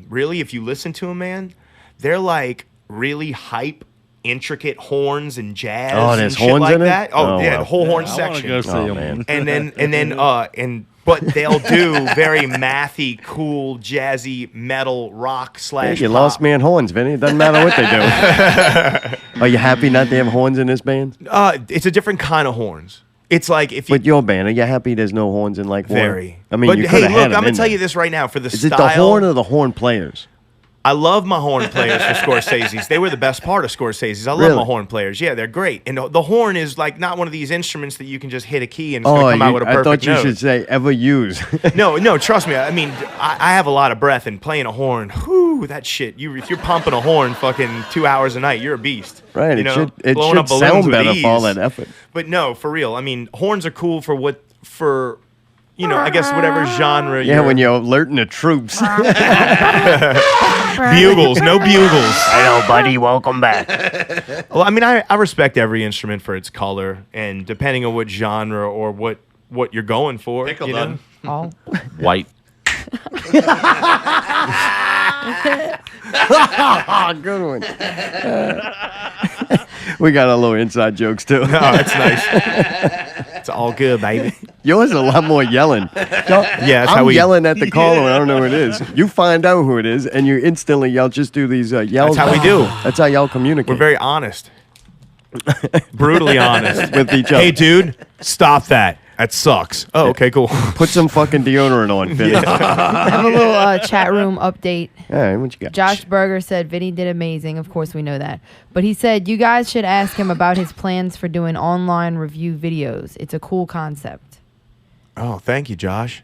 really, if you listen to them, man, they're like really hype, intricate horns and jazz and shit horns like in it? that. Oh, yeah, wow. the whole horn section. Man. But they'll do very mathy, cool, jazzy, metal, rock / Hey, you pop. lost me in horns, Vinny. It doesn't matter what they do. Are you happy not to have horns in this band? It's a different kind of horns. It's like if you... With your band, are you happy there's no horns in Like Water? Very. I mean, but you hey, could have look, had them I'm going in to tell there. you this right now. For the Is style... it the horn or the horn players? I love my horn players for Scorsese's. They were the best part of Scorsese's. I love Really? my horn players. Yeah, they're great. And the horn is like not one of these instruments that you can just hit a key and it's going to come out with a perfect I thought you note. should say ever use. No, trust me. I mean, I have a lot of breath, and playing a horn, whew, that shit. If you're pumping a horn fucking 2 hours a night, you're a beast. Right, it should Blowing up balloons sound with better ease. for all that effort. But no, for real. I mean, horns are cool for I guess whatever genre. Yeah, when you're alerting the troops. Bugles, no bugles. Hello, buddy. Welcome back. Well, I mean, I respect every instrument for its color, and depending on what genre or what you're going for. Pickle you know? done. Oh. White. Good one. We got a little inside jokes too. Oh, that's nice. It's all good, baby. Yours is a lot more yelling. I'm yelling at the caller and I don't know who it is. You find out who it is and you instantly yell. Just do these yells. That's how we do. That's how y'all communicate. We're very honest. Brutally honest. With each other. Hey, dude, stop that. That sucks. Oh, okay, cool. Put some fucking deodorant on, Vinny. I have a little chat room update. All right, what you got? Josh Berger said Vinny did amazing. Of course, we know that. But he said you guys should ask him about his plans for doing online review videos. It's a cool concept. Oh, thank you, Josh.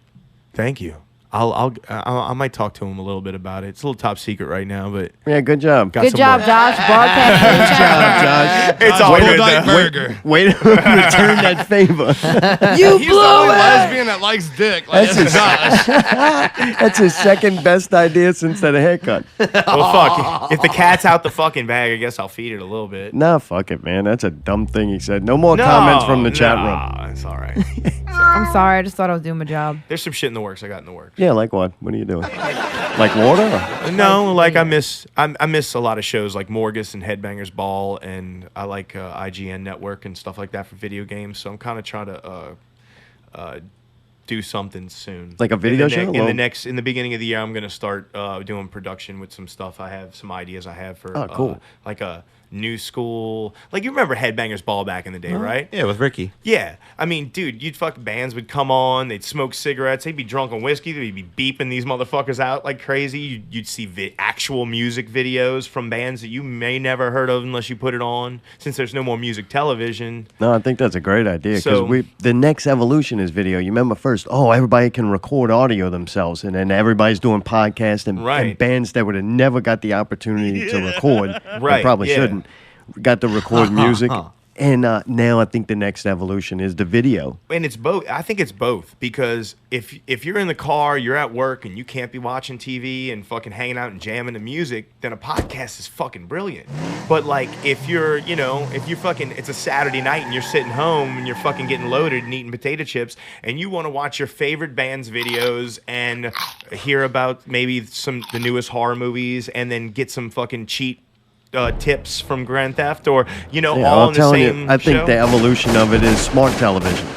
Thank you. I might talk to him a little bit about it. It's a little top secret right now, but yeah, good job. Good job, Josh. Broadcasting. Good job, Josh. It's all good. Wait to return that favor. You He's blew the only it. lesbian that likes dick. Like, That's his second best idea since that haircut. Well, fuck. If the cat's out the fucking bag, I guess I'll feed it a little bit. Nah, fuck it, man. That's a dumb thing he said. No more comments from the chat room. It's all right. I'm sorry. I just thought I was doing my job. There's some shit in the works I got in the works. Yeah, like what? What are you doing? Like water? Or? No, like I miss a lot of shows like Morgus and Headbangers Ball, and I like IGN Network and stuff like that for video games. So I'm kind of trying to do something soon. Like a video show? In the beginning of the year, I'm gonna start doing production with some stuff. I have some ideas I have for cool. Like a new school. Like, you remember Headbangers Ball back in the day, right? Yeah, with Ricky. Yeah. I mean, dude, bands would come on, they'd smoke cigarettes, they'd be drunk on whiskey, they'd be beeping these motherfuckers out like crazy. You'd see actual music videos from bands that you may never heard of unless you put it on, since there's no more music television. No, I think that's a great idea, because the next evolution is video. You remember first, everybody can record audio themselves, and then everybody's doing podcasts and bands that would have never got the opportunity to record, probably shouldn't, got to record music. And now I think the next evolution is the video. And it's both. I think it's both, because if you're in the car, you're at work, and you can't be watching TV and fucking hanging out and jamming to music, then a podcast is fucking brilliant. But like, if you're fucking, it's a Saturday night and you're sitting home and you're fucking getting loaded and eating potato chips, and you want to watch your favorite band's videos and hear about maybe the newest horror movies, and then get some fucking cheat tips from Grand Theft, or all in the same I think show. the evolution of it is smart television.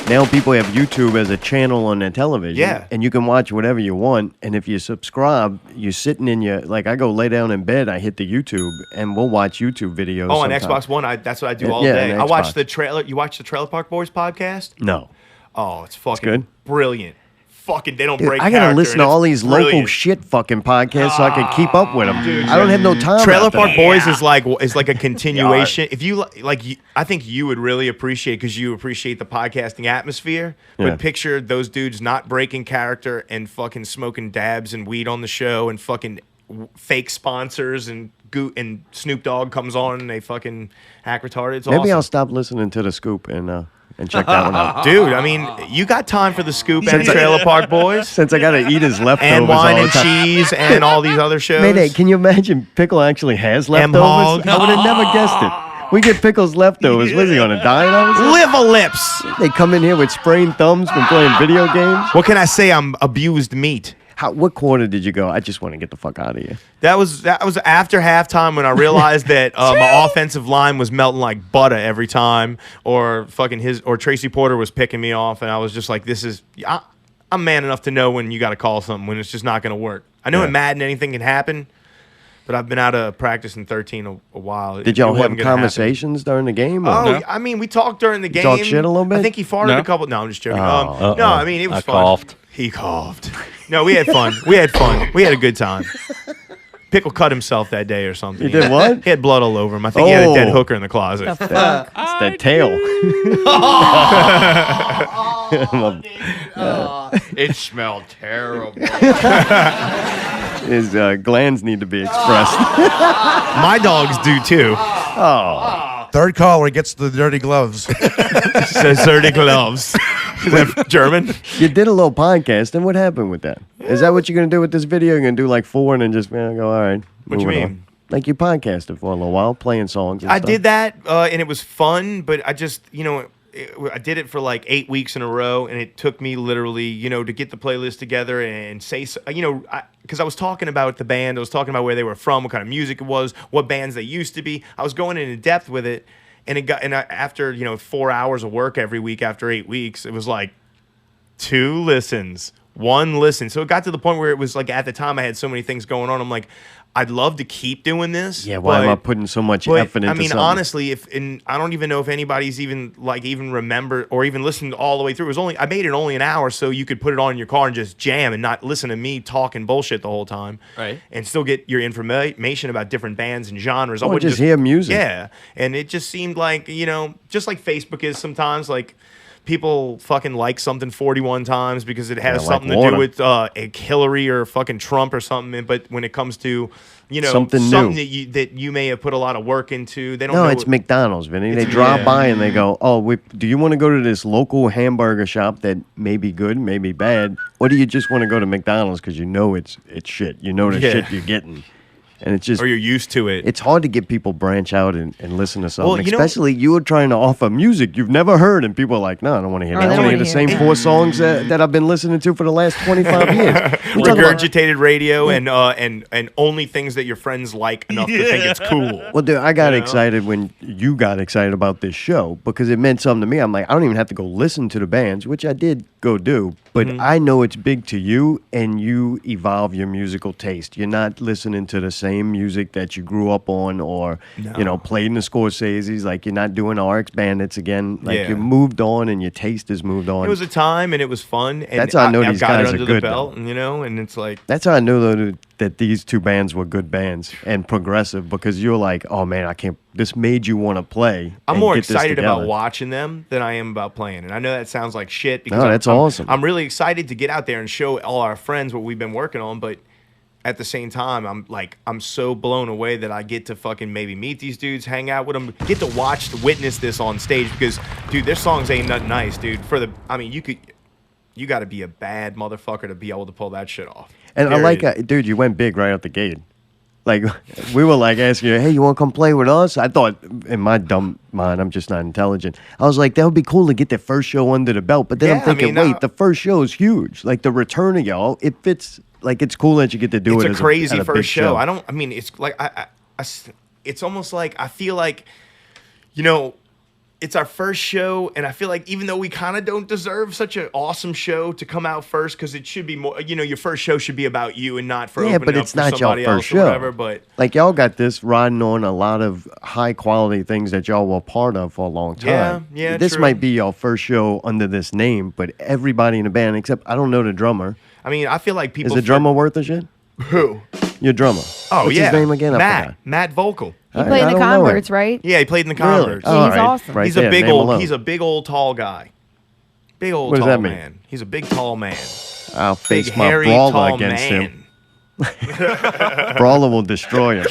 Now people have YouTube as a channel on their television, and you can watch whatever you want. And if you subscribe, you're sitting in I go lay down in bed, I hit the YouTube, and we'll watch YouTube videos. On Xbox One, that's what I do all day. I watch the trailer. You watch the Trailer Park Boys podcast? No. Oh, it's fucking brilliant. Fucking, they don't break I gotta listen to all these local shit fucking podcasts so I can keep up with them. Dude, I don't have no time. Trailer Park Boys is like a continuation. If you I think you would really appreciate, because you appreciate the podcasting atmosphere. But picture those dudes not breaking character and fucking smoking dabs and weed on the show, and fucking fake sponsors, and Snoop Dogg comes on and they fucking act retarded. It's Maybe awesome. I'll stop listening to the Scoop and check that one out. Dude, I mean, you got time for the Scoop and Trailer Park Boys? Since I got to eat his leftovers and Wine all and the time. Cheese and all these other shows. Mayday, can you imagine Pickle actually has leftovers? I would have never guessed it. We get Pickle's leftovers. Was he on a diet? Liver lips. They come in here with sprained thumbs from playing video games. What can I say? I'm abused meat. What quarter did you go? I just want to get the fuck out of here. That was after halftime, when I realized that my offensive line was melting like butter every time, or Tracy Porter was picking me off, and I was just like, I'm man enough to know when you got to call something, when it's just not going to work. I know in Madden anything can happen, but I've been out of practice in 13 a while. Did y'all have conversations during the game? Or? Oh, I mean, we talked during the game. Talk shit a little bit? I think he farted a couple. No, I'm just joking. No, I mean, it was fun. Coughed. He coughed. No, we had fun. We had a good time. Pickle cut himself that day or something. He did what? He had blood all over him. I think he had a dead hooker in the closet. The fuck? It's that tail. It smelled terrible. His glands need to be expressed. My dogs do too. Oh. Third caller gets the dirty gloves. Says dirty gloves. Is that German? You did a little podcast, and what happened with that? Is that what you're going to do with this video? You're going to do like 4 and then just go, all right. What you mean? On. Like you podcasted for a little while, playing songs and I stuff. did that, and it was fun, but I just, I did it for like 8 weeks in a row, and it took me literally, you know, to get the playlist together and say, you know, because I was talking about the band, I was talking about where they were from, what kind of music it was, what bands they used to be. I was going into depth with it, and after, you know, 4 hours of work every week after 8 weeks, it was like 2 listens, 1 listen. So it got to the point where it was like, at the time I had so many things going on, I'm like, I'd love to keep doing this. Yeah, why am I putting so much effort into I mean, something? honestly, I don't even know if anybody's even remember or even listened all the way through. I made it only an hour, so you could put it on in your car and just jam and not listen to me talking bullshit the whole time. Right. And still get your information about different bands and genres. Or just hear music. Yeah. And it just seemed like, you know, just like Facebook is sometimes, like, people fucking like something 41 times because it has something to do with Hillary or fucking Trump or something. But when it comes to, you know, something that you may have put a lot of work into, they don't know. No, it's McDonald's, Vinny. They drive by and they go, oh, do you want to go to this local hamburger shop that may be good, may be bad, or do you just want to go to McDonald's because you know it's shit? You know the shit you're getting. And it's just, or you're used to it. It's hard to get people branch out and listen to something. Well, especially you were trying to offer music you've never heard, and people are like, no, I don't want to hear that. I want to hear the same 4 songs that I've been listening to for the last 25 years. Regurgitated radio and only things that your friends like enough to think it's cool. Well, dude, I got excited when you got excited about this show because it meant something to me. I'm like, I don't even have to go listen to the bands, which I did go do, but I know it's big to you, and you evolve your musical taste. You're not listening to the same music that you grew up on, or you know, played in the Scorsese's. Like, you're not doing RX Bandits again. Like, you moved on, and your taste has moved on. It was a time, and it was fun. And that's how I know these guys are good. The belt, and, you know, and it's like, that's how I know though that these 2 bands were good bands and progressive, because you're like, oh man, I can't. This made you want to play. I'm more excited about watching them than I am about playing, and I know that sounds like shit. Because that's awesome. I'm really excited to get out there and show all our friends what we've been working on, but at the same time, I'm so blown away that I get to fucking maybe meet these dudes, hang out with them, get to witness this on stage, because, dude, their songs ain't nothing nice, dude. You got to be a bad motherfucker to be able to pull that shit off. And period. I like, dude, you went big right out the gate. Like, we were like asking you, hey, you want to come play with us? I thought, in my dumb mind, I'm just not intelligent. I was like, that would be cool to get the first show under the belt. But then I'm thinking, wait, the first show is huge. Like, the return of y'all, it fits. Like, it's cool that you get to do it. It's a crazy first show. It's like, it's almost like, I feel like, you know, it's our first show, and I feel like even though we kind of don't deserve such an awesome show to come out first, because it should be more, you know, your first show should be about you and not for opening up for somebody else or whatever. But like, y'all got this riding on a lot of high quality things that y'all were part of for a long time. Yeah, this might be your first show under this name, but everybody in the band, except I don't know the drummer. I mean, I feel like people. Is the drummer worth a shit? Who? Your drummer. Oh, What's his name again? Matt Vocal. He played in the Converts, right? Yeah, he played in the Converts. Really? Yeah, he's awesome. Right he's a big old tall guy. Big old tall man. He's a big tall man. I'll face big, my hairy, brawler tall against man. him. Brawler will destroy him.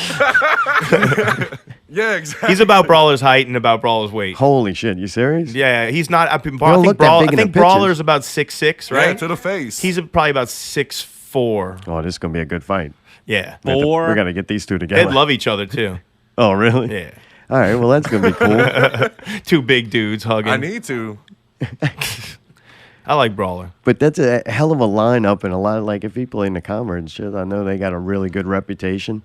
Yeah, exactly. He's about Brawler's height and about Brawler's weight. Holy shit, you serious? Yeah, he's not. I think big Brawler's about 6'6", right? Yeah, to the face. He's probably about 6'4". Oh, this is gonna be a good fight. Yeah, We gotta get these 2 together. They'd love each other too. Oh, really? Yeah. All right, well, that's gonna be cool. 2 big dudes hugging. I need to. I like Brawler. But that's a hell of a lineup, and a lot of, like, if he played in the Commerce and shit, I know they got a really good reputation.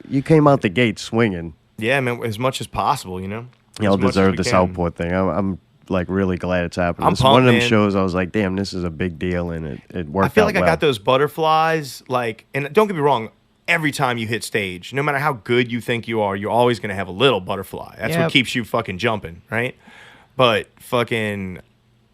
You came out the gate swinging. Yeah, man, as much as possible, you know. Y'all deserve the Southport thing. I'm like really glad it's happening. I'm This is one of them pumped, man. shows I was like, damn, this is a big deal, and it worked out. I feel like well. I got those butterflies, like, and don't get me wrong, every time you hit stage, no matter how good you think you are, you're always going to have a little butterfly. That's what keeps you fucking jumping, right? But fucking,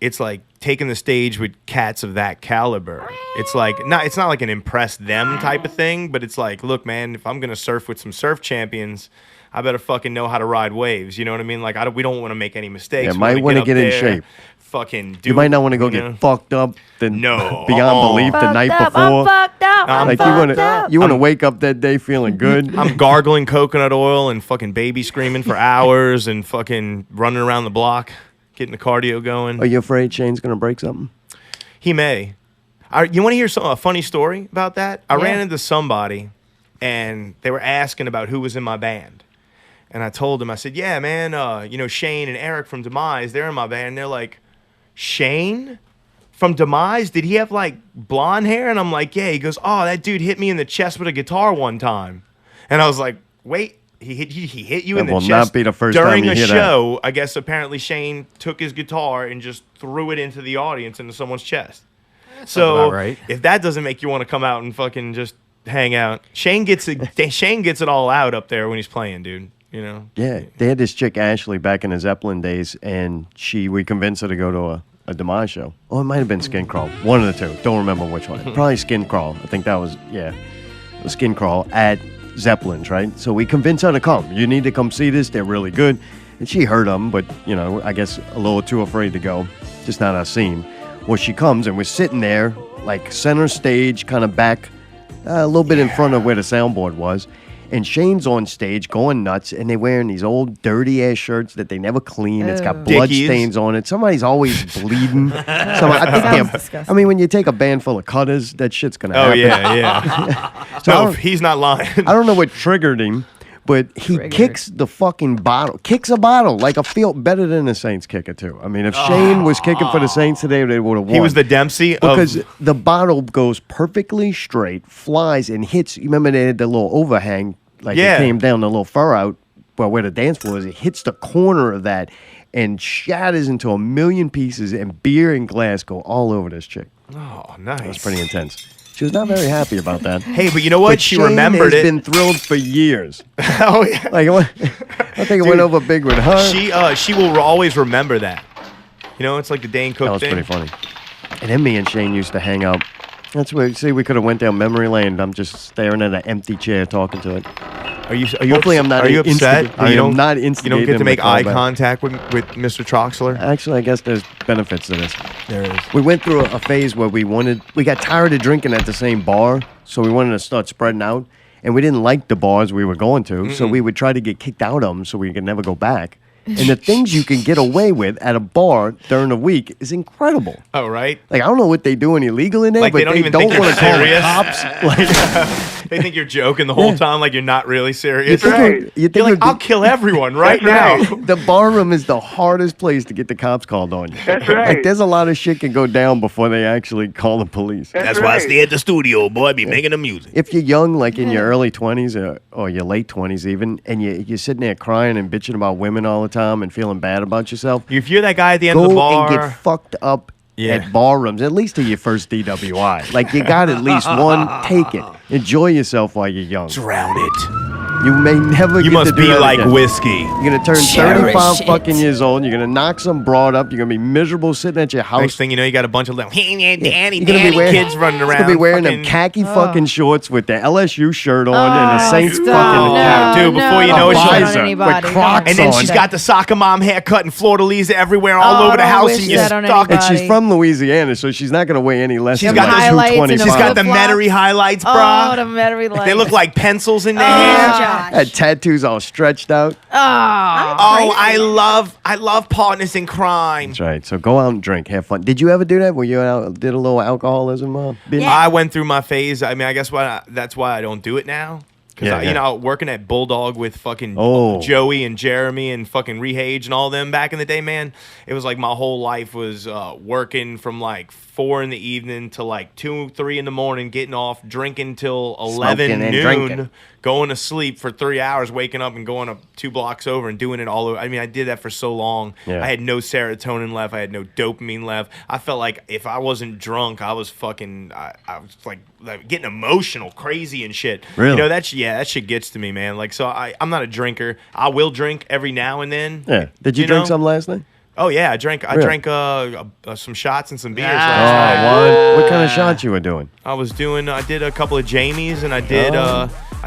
it's like taking the stage with cats of that caliber. It's like, it's not like an impress them type of thing, but it's like, look, man, if I'm going to surf with some surf champions, I better fucking know how to ride waves. You know what I mean? Like, we don't want to make any mistakes. Yeah, might want to get in shape. Fucking do. You might not want to go get fucked up beyond belief the night Fucked up, before. I'm fucked up. I'm Like, fucked you want to wake up that day feeling good. I'm gargling coconut oil and fucking baby screaming for hours and fucking running around the block, getting the cardio going. Are you afraid Shane's gonna break something? He may. You want to hear a funny story about that? I ran into somebody, and they were asking about who was in my band. And I told him, I said, yeah, man, Shane and Eric from Demise, they're in my band. And they're like, Shane from Demise? Did he have like blonde hair? And I'm like, yeah. He goes, oh, that dude hit me in the chest with a guitar one time. And I was like, wait, he hit you in the chest not be the first during time you a hear show. that. I guess apparently Shane took his guitar and just threw it into the audience, into someone's chest. So right. if that doesn't make you want to come out and fucking just hang out, Shane gets it all out up there when he's playing, dude. You know? Yeah, they had this chick Ashley back in the Zeppelin days, and we convinced her to go to a Demise show. Oh, it might have been Skin Crawl, one of the two. Don't remember which one. Probably Skin Crawl. I think that was the Skin Crawl at Zeppelin's, right? So we convinced her to come. You need to come see this. They're really good. And she heard them, but I guess a little too afraid to go. Just not our scene. Well, she comes, and we're sitting there, like center stage, kind of back, a little bit in front of where the soundboard was. And Shane's on stage going nuts, and they're wearing these old dirty-ass shirts that they never clean. It's got blood stains on it. Somebody's always bleeding. I mean, when you take a band full of cutters, that shit's going to happen. Oh, yeah. So he's not lying. I don't know what triggered him, but he kicks the fucking bottle. Kicks a bottle like a field better than the Saints kicker, too. I mean, if Shane was kicking for the Saints today, they would have won. He was the Dempsey because the bottle goes perfectly straight, flies, and hits. You remember they had the little overhang, like it came down the little fur out where the dance floor is. It hits the corner of that and shatters into a million pieces, and beer and glass go all over this chick. Oh, nice. It was pretty intense. She was not very happy about that. Hey, but you know what? But She Shane remembered has it. been thrilled for years. Oh, yeah. Like, I think it went over big with her. She will always remember that. It's like the Dane Cook That was thing. pretty funny. And then me and Shane used to hang out. That's where, see, we could have went down memory lane. I'm just staring at an empty chair talking to it. Are you Hopefully I'm not Are you upset? I am not You instigating. don't get to him make call eye back. contact with Mr. Troxler? Actually, I guess there's benefits to this. There is. We went through a phase where we got tired of drinking at the same bar, so we wanted to start spreading out. And we didn't like the bars we were going to, so we would try to get kicked out of them so we could never go back. And the things you can get away with at a bar during the week is incredible. Oh, right? Like, I don't know what they're doing illegal in there, Like, but they don't even think want you're to call the serious. cops. Like, They think you're joking the whole time, like you're not really serious. you're You're like, I'll kill everyone right now. The bar room is the hardest place to get the cops called on you. That's right. Like, there's a lot of shit can go down before they actually call the police. That's why I stay at the studio, boy. Be making the music. If you're young, like in your early 20s or your late 20s even, and you're sitting there crying and bitching about women all the time and feeling bad about yourself, If you're that guy at the end of the go bar, and get fucked up at bar rooms, at least to your first DWI. Like, you got at least one, take it. Enjoy yourself while you're young. drown it. You may never You get must to do be that like again. whiskey. You're going to turn Cherish 35 it. fucking years old. You're going to knock some broad up. You're going to be miserable sitting at your house. Next thing you know, you got a bunch of little Danny, You're gonna be wearing, kids running around. You're going to be wearing them fucking- khaki fucking shorts with the LSU shirt on and the Saints stop. fucking No, Dude, before you no, know it, don't she's- shit on visor anybody. with Crocs And then on. she's got the soccer mom haircut and fleur-de-lis everywhere all Oh, over the don't house, wish and you're that on stuck. And she's anybody. from Louisiana, so she's not going to weigh any less She's than got like the highlights and 225. She's got the flip-flop. Metairie highlights, Oh, bra. the Metairie lights. They look like pencils in there. Josh. Had tattoos all stretched out. Oh, I love partners in crime. That's right. So go out and drink, have fun. Did you ever do that? Were you out, did a little alcoholism? Binge? I went through my phase. I mean, I guess that's why I don't do it now. Because, you know, working at Bulldog with fucking Joey and Jeremy and fucking Rehage and all them back in the day, man, it was like my whole life was working from like 4 in the evening to like 2, 3 in the morning, getting off, drinking till 11 Smoking and noon, drinking. going to sleep for 3 hours, waking up and going up 2 blocks over and doing it all over. I mean, I did that for so long. Yeah. I had no serotonin left. I had no dopamine left. I felt like if I wasn't drunk, I was fucking, I was like getting emotional, crazy and shit. Really? You know, that shit gets to me, man. Like, so I'm not a drinker. I will drink every now and then. Yeah. Did you drink some last night? Oh yeah, I drank some shots and some beers last night. Oh, what kind of shots you were doing? I did a couple of Jamies and I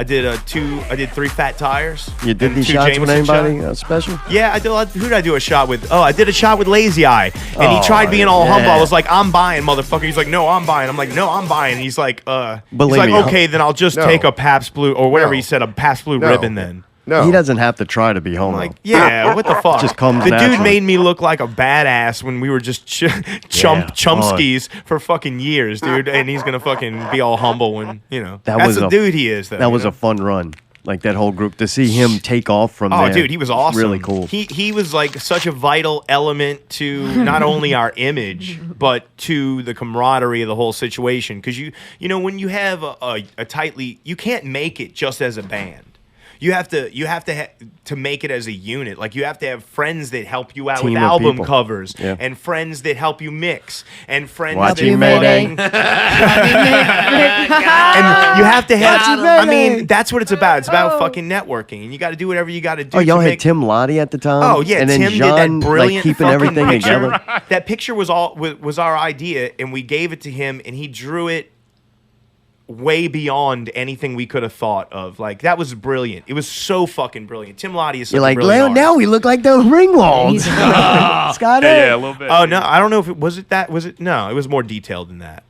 did 3 fat tires. You did and these 2 shots with Jameson anybody shots. special? Yeah, who did I do a shot with? Oh, I did a shot with Lazy Eye. And he tried being all humble. I was like, I'm buying, motherfucker. He's like, no, I'm buying. I'm like, no, I'm buying. And he's like, Believe me, okay, then I'll just take a Pabst Blue, or whatever he said, a Pabst Blue Ribbon then. No. He doesn't have to try to be homo. Like, yeah, what the fuck? Just comes the dude naturally. made me look like a badass when we were just chumskis for fucking years, dude. And he's gonna fucking be all humble when, you know. That That's was the a- dude he is, though. that you was know? a fun run. like that whole group, to see him take off from there. Oh, dude, he was awesome. Really cool. He was like such a vital element to not only our image, but to the camaraderie of the whole situation. Because you know, when you have a tightly, you can't make it just as a band. You have to make it as a unit. Like, you have to have friends that help you out Team with of album people. covers, Yeah. and friends that help you mix, and friends Watching that Mayday. and you have to have. I mean, that's what it's about. It's about fucking networking, and you got to do whatever you got to do. Oh, y'all to had make, Tim Lottie at the time? Oh yeah, and then Tim John, did that brilliant like, keeping fucking everything picture. together. That picture was our idea, and we gave it to him, and he drew it way beyond anything we could have thought of. Like, that was brilliant. It was so fucking brilliant. Tim Lottie is such You're a like, brilliant now we look like the Ringwalds. Scotty. Yeah, a little bit. Oh no, I don't know if it was it that was it. No, it was more detailed than that.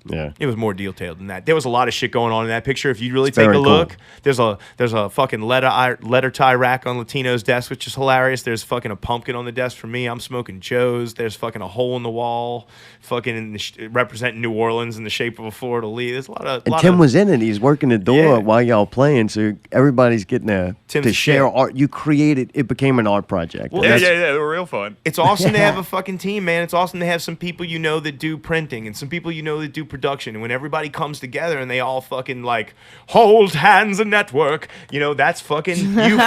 Yeah. It was more detailed than that. There was a lot of shit going on in that picture. If you really It's take a very look, cool. there's a fucking letter tie rack on Latino's desk, which is hilarious. There's fucking a pumpkin on the desk for me. I'm smoking Joe's. There's fucking a hole in the wall, fucking representing New Orleans in the shape of a fleur-de-lis. There's a lot of. And Tim was in it. He's working the door Yeah. while y'all playing, so everybody's getting to Tim's share shit. art. You created it became an art project. Well, And Yeah, that's- they were real fun. It's awesome to have a fucking team, man. It's awesome to have some people you know that do printing and some people you know that do production. And when everybody comes together and they all fucking like hold hands and network, you know, that's fucking you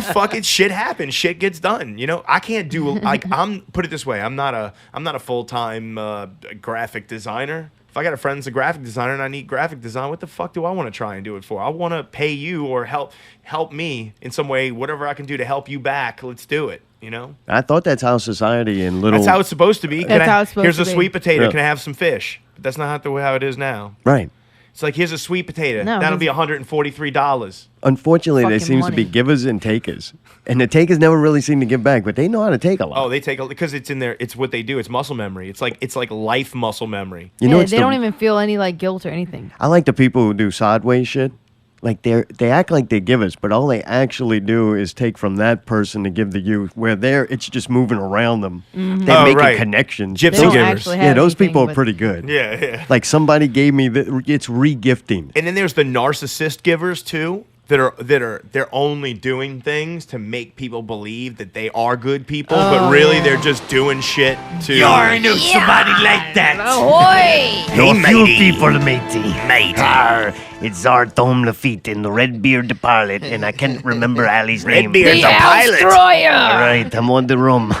fucking shit happens. Shit gets done. You know, I can't do like put it this way. I'm not a full-time graphic designer. If I got a friend that's a graphic designer and I need graphic design, what the fuck do I want to try and do it for? I want to pay you or help me in some way, whatever I can do to help you back. Let's do it. You know, I thought that's how society and little that's how it's supposed to be. That's how it's supposed Here's to a be. sweet potato. Yeah. Can I have some fish? But that's not how it is now. right. It's like, here's a sweet potato. No, That'll it's- be $143. Unfortunately, there Fucking seems to be money. givers and takers, and the takers never really seem to give back, but they know how to take a lot. Oh, they take because it's in there. It's what they do. It's muscle memory. It's like life muscle memory. you know, Yeah, it's they the- don't even feel any like guilt or anything. I like the people who do sideways shit. Like they act like they're givers, but all they actually do is take from that person to give to you. Where it's just moving around them. They're Oh, making right. connections. Gypsy They don't givers. actually have Yeah, those anything, people are but- pretty good. Yeah. Like somebody gave me it's re-gifting. And then there's the narcissist givers too. They're only doing things to make people believe that they are good people, but really they're just doing shit to. know somebody like that. Ahoy! Hey, matey. matey. Mate. Arr, it's Zartom Lafitte and the Redbeard the pilot, and I can't remember Ali's name. Redbeard's The a pilot. Destroyer! All right, I'm on the room.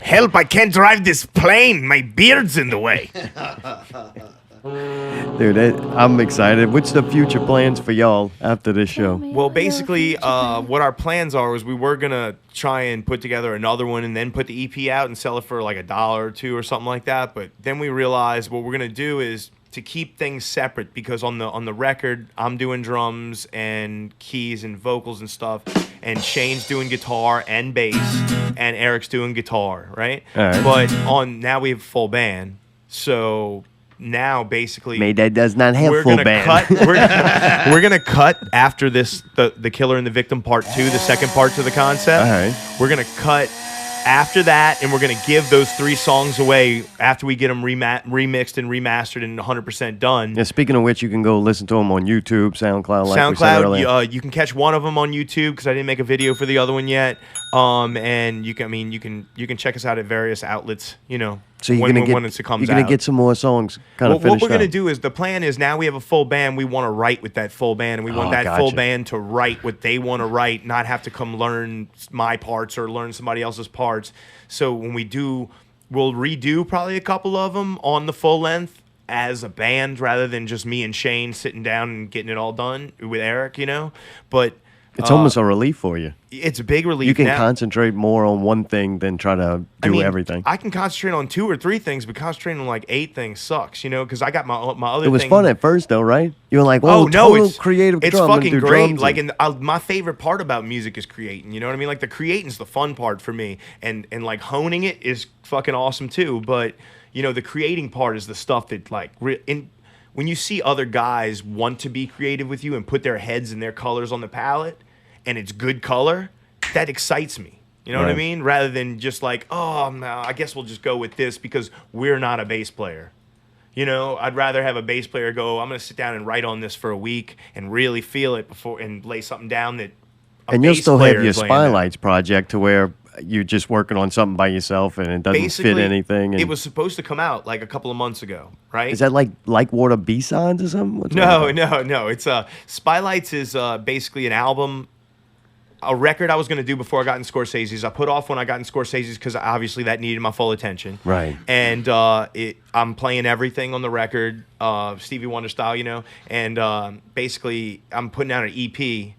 Help, I can't drive this plane. My beard's in the way. Dude, I'm excited. What's the future plans for y'all after this show? Well, basically, what our plans are is we were gonna try and put together another one and then put the EP out and sell it for like $1 or $2 or something like that. But then we realized what we're gonna do is to keep things separate, because on the record I'm doing drums and keys and vocals and stuff, and Shane's doing guitar and bass, and Eric's doing guitar, right? All right. But now we have a full band, so. Now, basically, Mayday does not have we're full gonna band. cut. We're gonna cut after this, the Killer and the Victim Part 2, the second part to the concept. All right. We're gonna cut after that, and we're gonna give those 3 songs away after we get them remixed and remastered and 100% done. Yeah, speaking of which, you can go listen to them on YouTube, SoundCloud, like we said earlier. SoundCloud, you can catch one of them on YouTube because I didn't make a video for the other one yet. And you can check us out at various outlets. You know, So you're when gonna it get comes you're gonna out. get some more songs kind Well, of finished what we're going to out. do is, the plan is, now we have a full band. We want to write with that full band, and we want that full gotcha. band to write what they want to write, not have to come learn my parts or learn somebody else's parts. So when we do, we'll redo probably a couple of them on the full length as a band, rather than just me and Shane sitting down and getting it all done with Eric, you know? But It's almost a relief for you. it's a big relief. You can now. concentrate more on one thing than try to do everything. I can concentrate on 2 or 3 things, but concentrating on like 8 things sucks, you know? Because I got my other. It was thing. fun at first, though, right? You were like, Oh "Oh, no, total it's creative It's drum and fucking do great. drums Like, and- my favorite part about music is creating. You know what I mean? Like, the creating's the fun part for me, and like honing it is fucking awesome too. But you know, the creating part is the stuff that like when you see other guys want to be creative with you and put their heads and their colors on the palette, and it's good color, that excites me. You know what I Right. mean? Rather than just like, oh no, I guess we'll just go with this because we're not a bass player. You know, I'd rather have a bass player go, I'm going to sit down and write on this for a week and really feel it before and lay something down that and you'll still have your Spylights project to where you're just working on something by yourself and it doesn't basically, fit anything. And it was supposed to come out like a couple of months ago, right? Is that like Water B-Sides or something? What's no. It's Spylights is basically an album, a record I was going to do before I got in Scorsese's. I put off when I got in Scorsese's because obviously that needed my full attention. Right. And I'm playing everything on the record, Stevie Wonder style, you know. And basically I'm putting out an EP.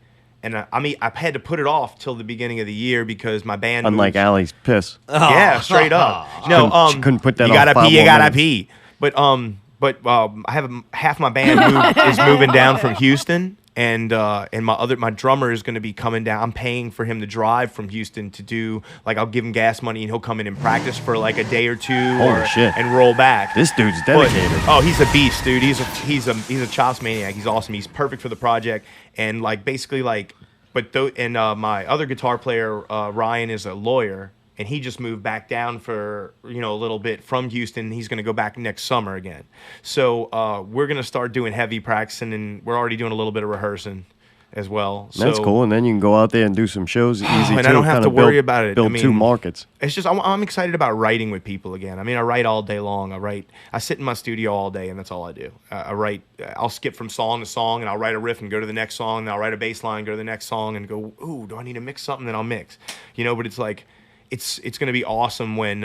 And I had to put it off till the begining of the year because my band. Unlike Allie's piss. Yeah, straight up. No, she couldn't put that. You gotta pee. But I have half my band is moving down from Houston, and my drummer is going to be coming down. I'm paying for him to drive from Houston to do like I'll give him gas money and he'll come in and practice for like a day or two. Holy shit! And roll back. This dude's dedicated. He's a beast, dude. He's a chops maniac. He's awesome. He's perfect for the project. And like basically like, my other guitar player Ryan is a lawyer, and he just moved back down for a little bit from Houston. He's going to go back next summer again. So we're going to start doing heavy practicing, and we're already doing a little bit of rehearsing as well. That's cool, and then you can go out there and do some shows easy too. And I don't have to worry about it. Build two markets. It's just I'm excited about writing with people again. I mean, I write all day long. I sit in my studio all day, and that's all I do. I write. I'll skip from song to song, and I'll write a riff and go to the next song, and I'll write a bass line, go to the next song, and go, ooh, do I need to mix something? Then I'll mix. But it's like, it's going to be awesome when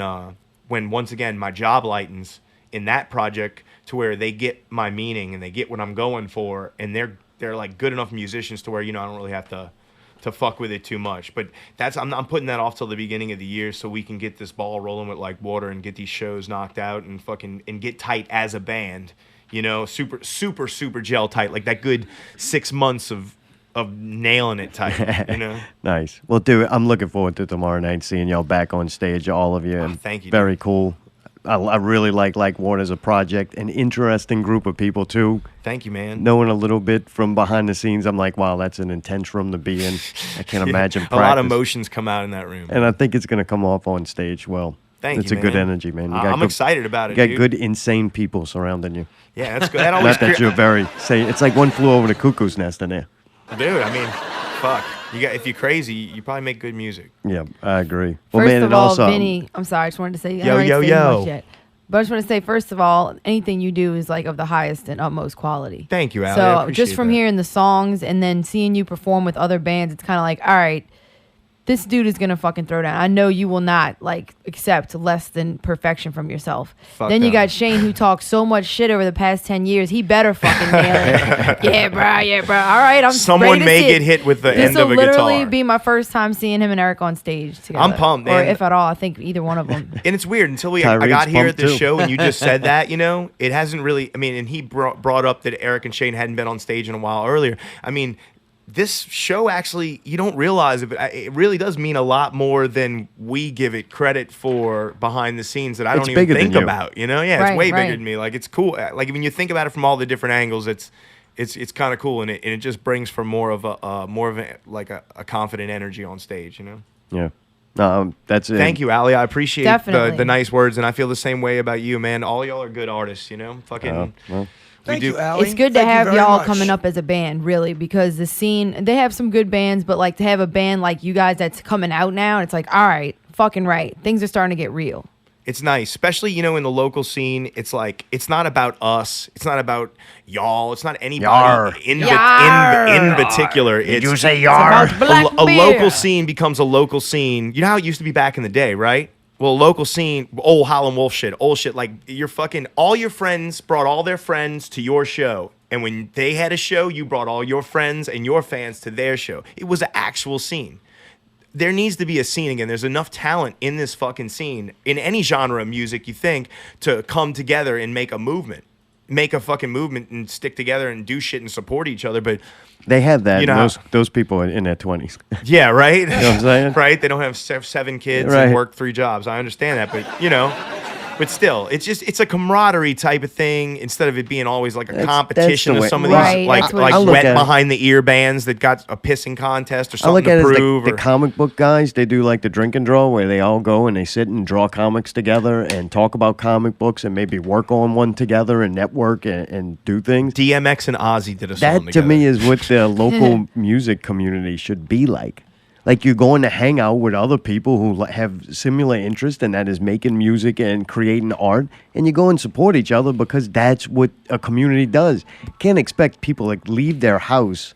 once again my job lightens in that project to where they get my meaning and they get what I'm going for, and they're like good enough musicians to where I don't really have to fuck with it too much. But I'm putting that off till the beginning of the year so we can get this ball rolling with like water and get these shows knocked out and get tight as a band. Super super super gel tight, like that good 6 months of nailing it tight. Nice. Well, dude, I'm looking forward to tomorrow night seeing y'all back on stage, all of you. Thank you. Very cool. I really like Water as a project, an interesting group of people too. Thank you, man. Knowing a little bit from behind the scenes, I'm like, wow, that's an intense room to be in. I can't imagine practice. A lot of emotions come out in that room. And I think it's going to come off on stage well. Thank it's you, a good energy, man. I'm excited about it, You got good, insane people surrounding you. Yeah, that's good. That always Not that you're very sane. It's like one flew over the cuckoo's nest in there. Dude, I mean, fuck. If you're crazy, you probably make good music. Yeah, I agree. Well, first of all, Vinny, I'm sorry, I just wanted to say, yo. But I just want to say, first of all, anything you do is like of the highest and utmost quality. Thank you, Allie. So just from hearing the songs and then seeing you perform with other bands, it's kind of like, all right, this dude is going to fucking throw down. I know you will not like accept less than perfection from yourself. Then you got Shane, who talks so much shit over the past 10 years. He better fucking nail it. Yeah, bro. All right, I'm Someone may get hit with the end of a guitar. This will literally be my first time seeing him and Eric on stage together. I'm pumped, man. Or if at all, I think either one of them. And it's weird until I got here at this show and you just said that, it hasn't really, and he brought up that Eric and Shane hadn't been on stage in a while earlier. This show actually, you don't realize it, but it really does mean a lot more than we give it credit for behind the scenes that I don't even think about. Yeah, it's way bigger than me. Like, it's cool. Like, when you think about it from all the different angles, it's kind of cool, and it just brings for more of a confident energy on stage. Yeah. That's it. Thank you, Allie. I appreciate the nice words, and I feel the same way about you, man. All y'all are good artists. Fucking. Thank you, Allie. It's good to have y'all coming up as a band, really, because the scene, they have some good bands, but like to have a band like you guys that's coming out now, it's like, all right, fucking right. Things are starting to get real. It's nice, especially, in the local scene. It's like, it's not about us. It's not about y'all. It's not anybody in particular. Did you say yar? A local scene becomes a local scene. You know how it used to be back in the day, right? Well, local scene, old Howlin' Wolf shit, old shit. Like, all your friends brought all their friends to your show. And when they had a show, you brought all your friends and your fans to their show. It was an actual scene. There needs to be a scene again. There's enough talent in this fucking scene, in any genre of music, you think, to come together and make a movement. Make a fucking movement and stick together and do shit and support each other. But they have that. Those people in their 20s. Yeah, right? You know what I'm saying? Right? They don't have 7 kids and work 3 jobs. I understand that. But, But still, it's a camaraderie type of thing instead of it being always like a competition the of way- some of Right, these like that's what- wet behind the ear bands that got a pissing contest or I look something at to it as prove. the comic book guys. They do like the drink and draw where they all go and they sit and draw comics together and talk about comic books and maybe work on one together and network and do things. DMX and Ozzy did a song That together. to me is what the local music community should be like. Like you're going to hang out with other people who have similar interest, and that is making music and creating art, and you go and support each other because that's what a community does. Can't expect people to leave their house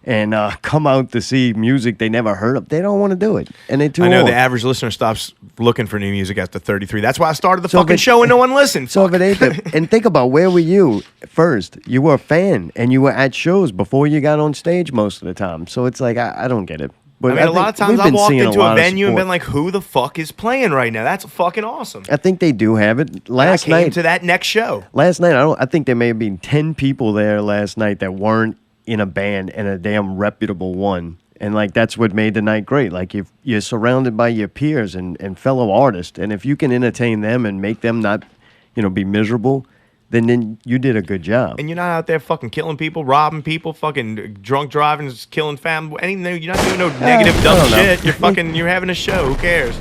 and come out to see music they never heard of. They don't want to do it, and they too I know old. the average listener stops looking for new music after 33. That's why I started the So if fucking it- show and no one listened. So if it ain't and think about where were you first? You were a fan, and you were at shows before you got on stage most of the time. So it's like I don't get it. But I mean, a lot of times we've I been walked seeing into a lot of venue and support. been like, who the fuck is playing right now? That's fucking awesome. I think they do have it. I Last came night, to that next show. last night, I think there may have been 10 people there last night that weren't in a band and a damn reputable one. And like that's what made the night great. Like you're surrounded by your peers and fellow artists, and if you can entertain them and make them not, be miserable, then you did a good job. And you're not out there fucking killing people, robbing people, fucking drunk driving, just killing family. Anything. You're not doing no negative dumb I don't know. shit. You're having a show. Who cares?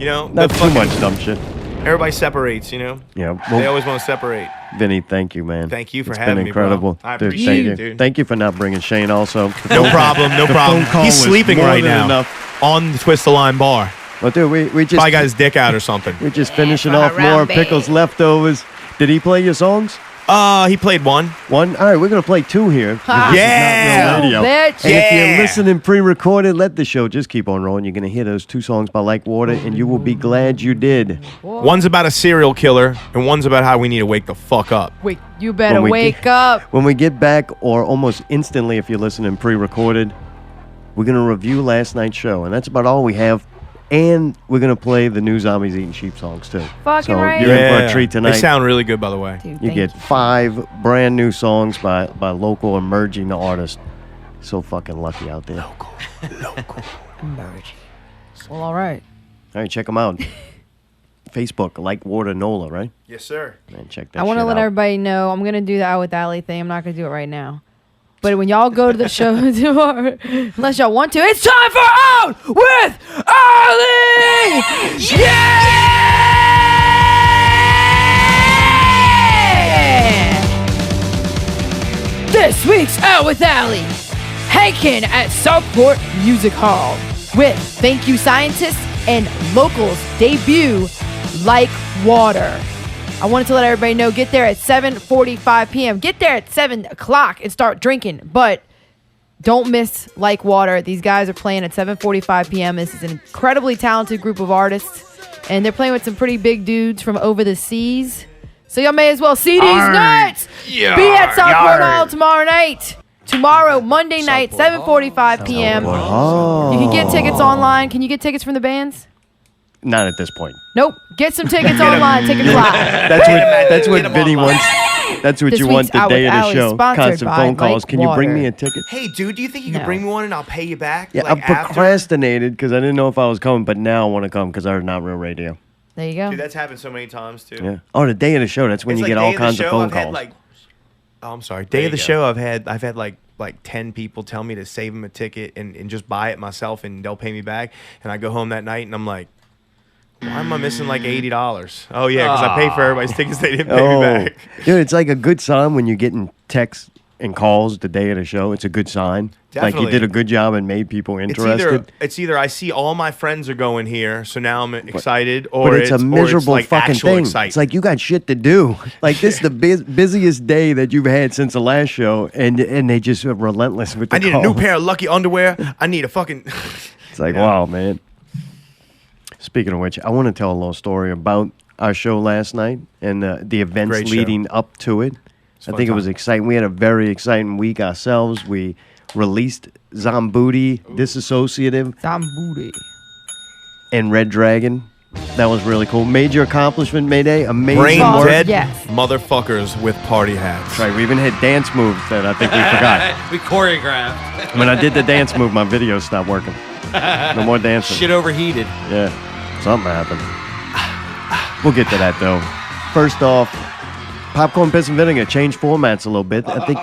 Not too much dumb shit. Everybody separates. Yeah. They always want to separate. Vinny, thank you, man. Thank you for It's having been me, bro. incredible. I Dude, appreciate thank it, you. dude. Thank you for not bringing Shane also. No problem. No The problem. phone call He's was sleeping more right than now enough. on the Twist the Line bar. Well, dude, we just Probably got his dick out or something. we're just finishing for off her more round Pickles bed. leftovers. Did he play your songs? He played one. One? All right, we're going to play two here. Ha. This is Yeah. not real radio. Bitch. And if Yeah. you're listening pre-recorded, let the show just keep on rolling. You're going to hear those two songs by Like Water, and you will be glad you did. One's about a serial killer, and one's about how we need to wake the fuck up. Wait, you better When we wake up. When we get back, or almost instantly if you're listening pre-recorded, we're going to review last night's show, and that's about all we have. And we're going to play the new Zombies Eating Sheep songs, too. Fucking so right. you're in for a treat tonight. They sound really good, by the way. Dude, You thank get 5 brand new songs by local emerging artists. So fucking lucky out there. Local. Emerging. Well, all right. All right, check them out. Facebook, Like Water Nola, right? Yes, sir. Man, check that I want to shit let out. everybody know I'm gonna do the Out with Ali thing. I'm not gonna do it right now. But when y'all go to the show tomorrow, unless y'all want to, it's time for Out with Ali! Yeah! This week's Out with Ali, Haken at Southport Music Hall with Thank You Scientist and Locals debut Like Water. I wanted to let everybody know, get there at 7:45 p.m. Get there at 7 o'clock and start drinking. But don't miss Like Water. These guys are playing at 7:45 p.m. This is an incredibly talented group of artists. And they're playing with some pretty big dudes from over the seas. So y'all may as well see these nuts. Be at Southport Hall tomorrow night. Tomorrow, Monday night, 7:45 p.m. Oh. You can get tickets online. Can you get tickets from the bands? Not at this point. Nope. Get some tickets online. Take a fly. That's what Vinny wants. That's what This you want week's the Out day with of the Ali, show. sponsored Constant by phone calls. Like Can you bring Water. me a ticket? Hey, dude, do you think you No. could bring me one and I'll pay you back? Yeah, like I after? procrastinated because I didn't know if I was coming, but now I want to come because I heard Not Real Radio. There you go. Dude, that's happened so many times, too. Yeah. Oh, the day of the show. That's when It's you like get day all of the kinds of show, phone I've had, calls. I'm sorry. Day of the show, I've had like 10 people tell me to save them a ticket and just buy it myself and they'll pay me back. And I go home that night and I'm like, why am I missing like $80? Oh, yeah, because I paid for everybody's tickets. They didn't pay me back. Dude, it's like a good sign when you're getting texts and calls the day of the show. It's a good sign. Like you Definitely. did a good job and made people interested. It's either I see all my friends are going here, so now I'm excited, or But it's a miserable like fucking actual thing. excitement. It's like you got shit to do. Like this is the busiest day that you've had since the last show, and they just are relentless with the I need a new calls. pair of Lucky underwear. I need a fucking... It's like, wow, man. Speaking of which, I want to tell a little story about our show last night and the events Great show. leading up to it. I fun think it was time. exciting. We had a very exciting week ourselves. We released Zombuti, Disassociative, Zambooty. and Red Dragon. That was really cool. Major accomplishment, Mayday. Amazing Brain Oh, work. dead yes. motherfuckers with party hats. That's right. We even had dance moves that I think we forgot. We choreographed. When I did the dance move, my video stopped working. No more dancing. Shit overheated. Yeah. Something happened. We'll get to that, though. First off, Popcorn, Piss, and Vinegar changed formats a little bit. I think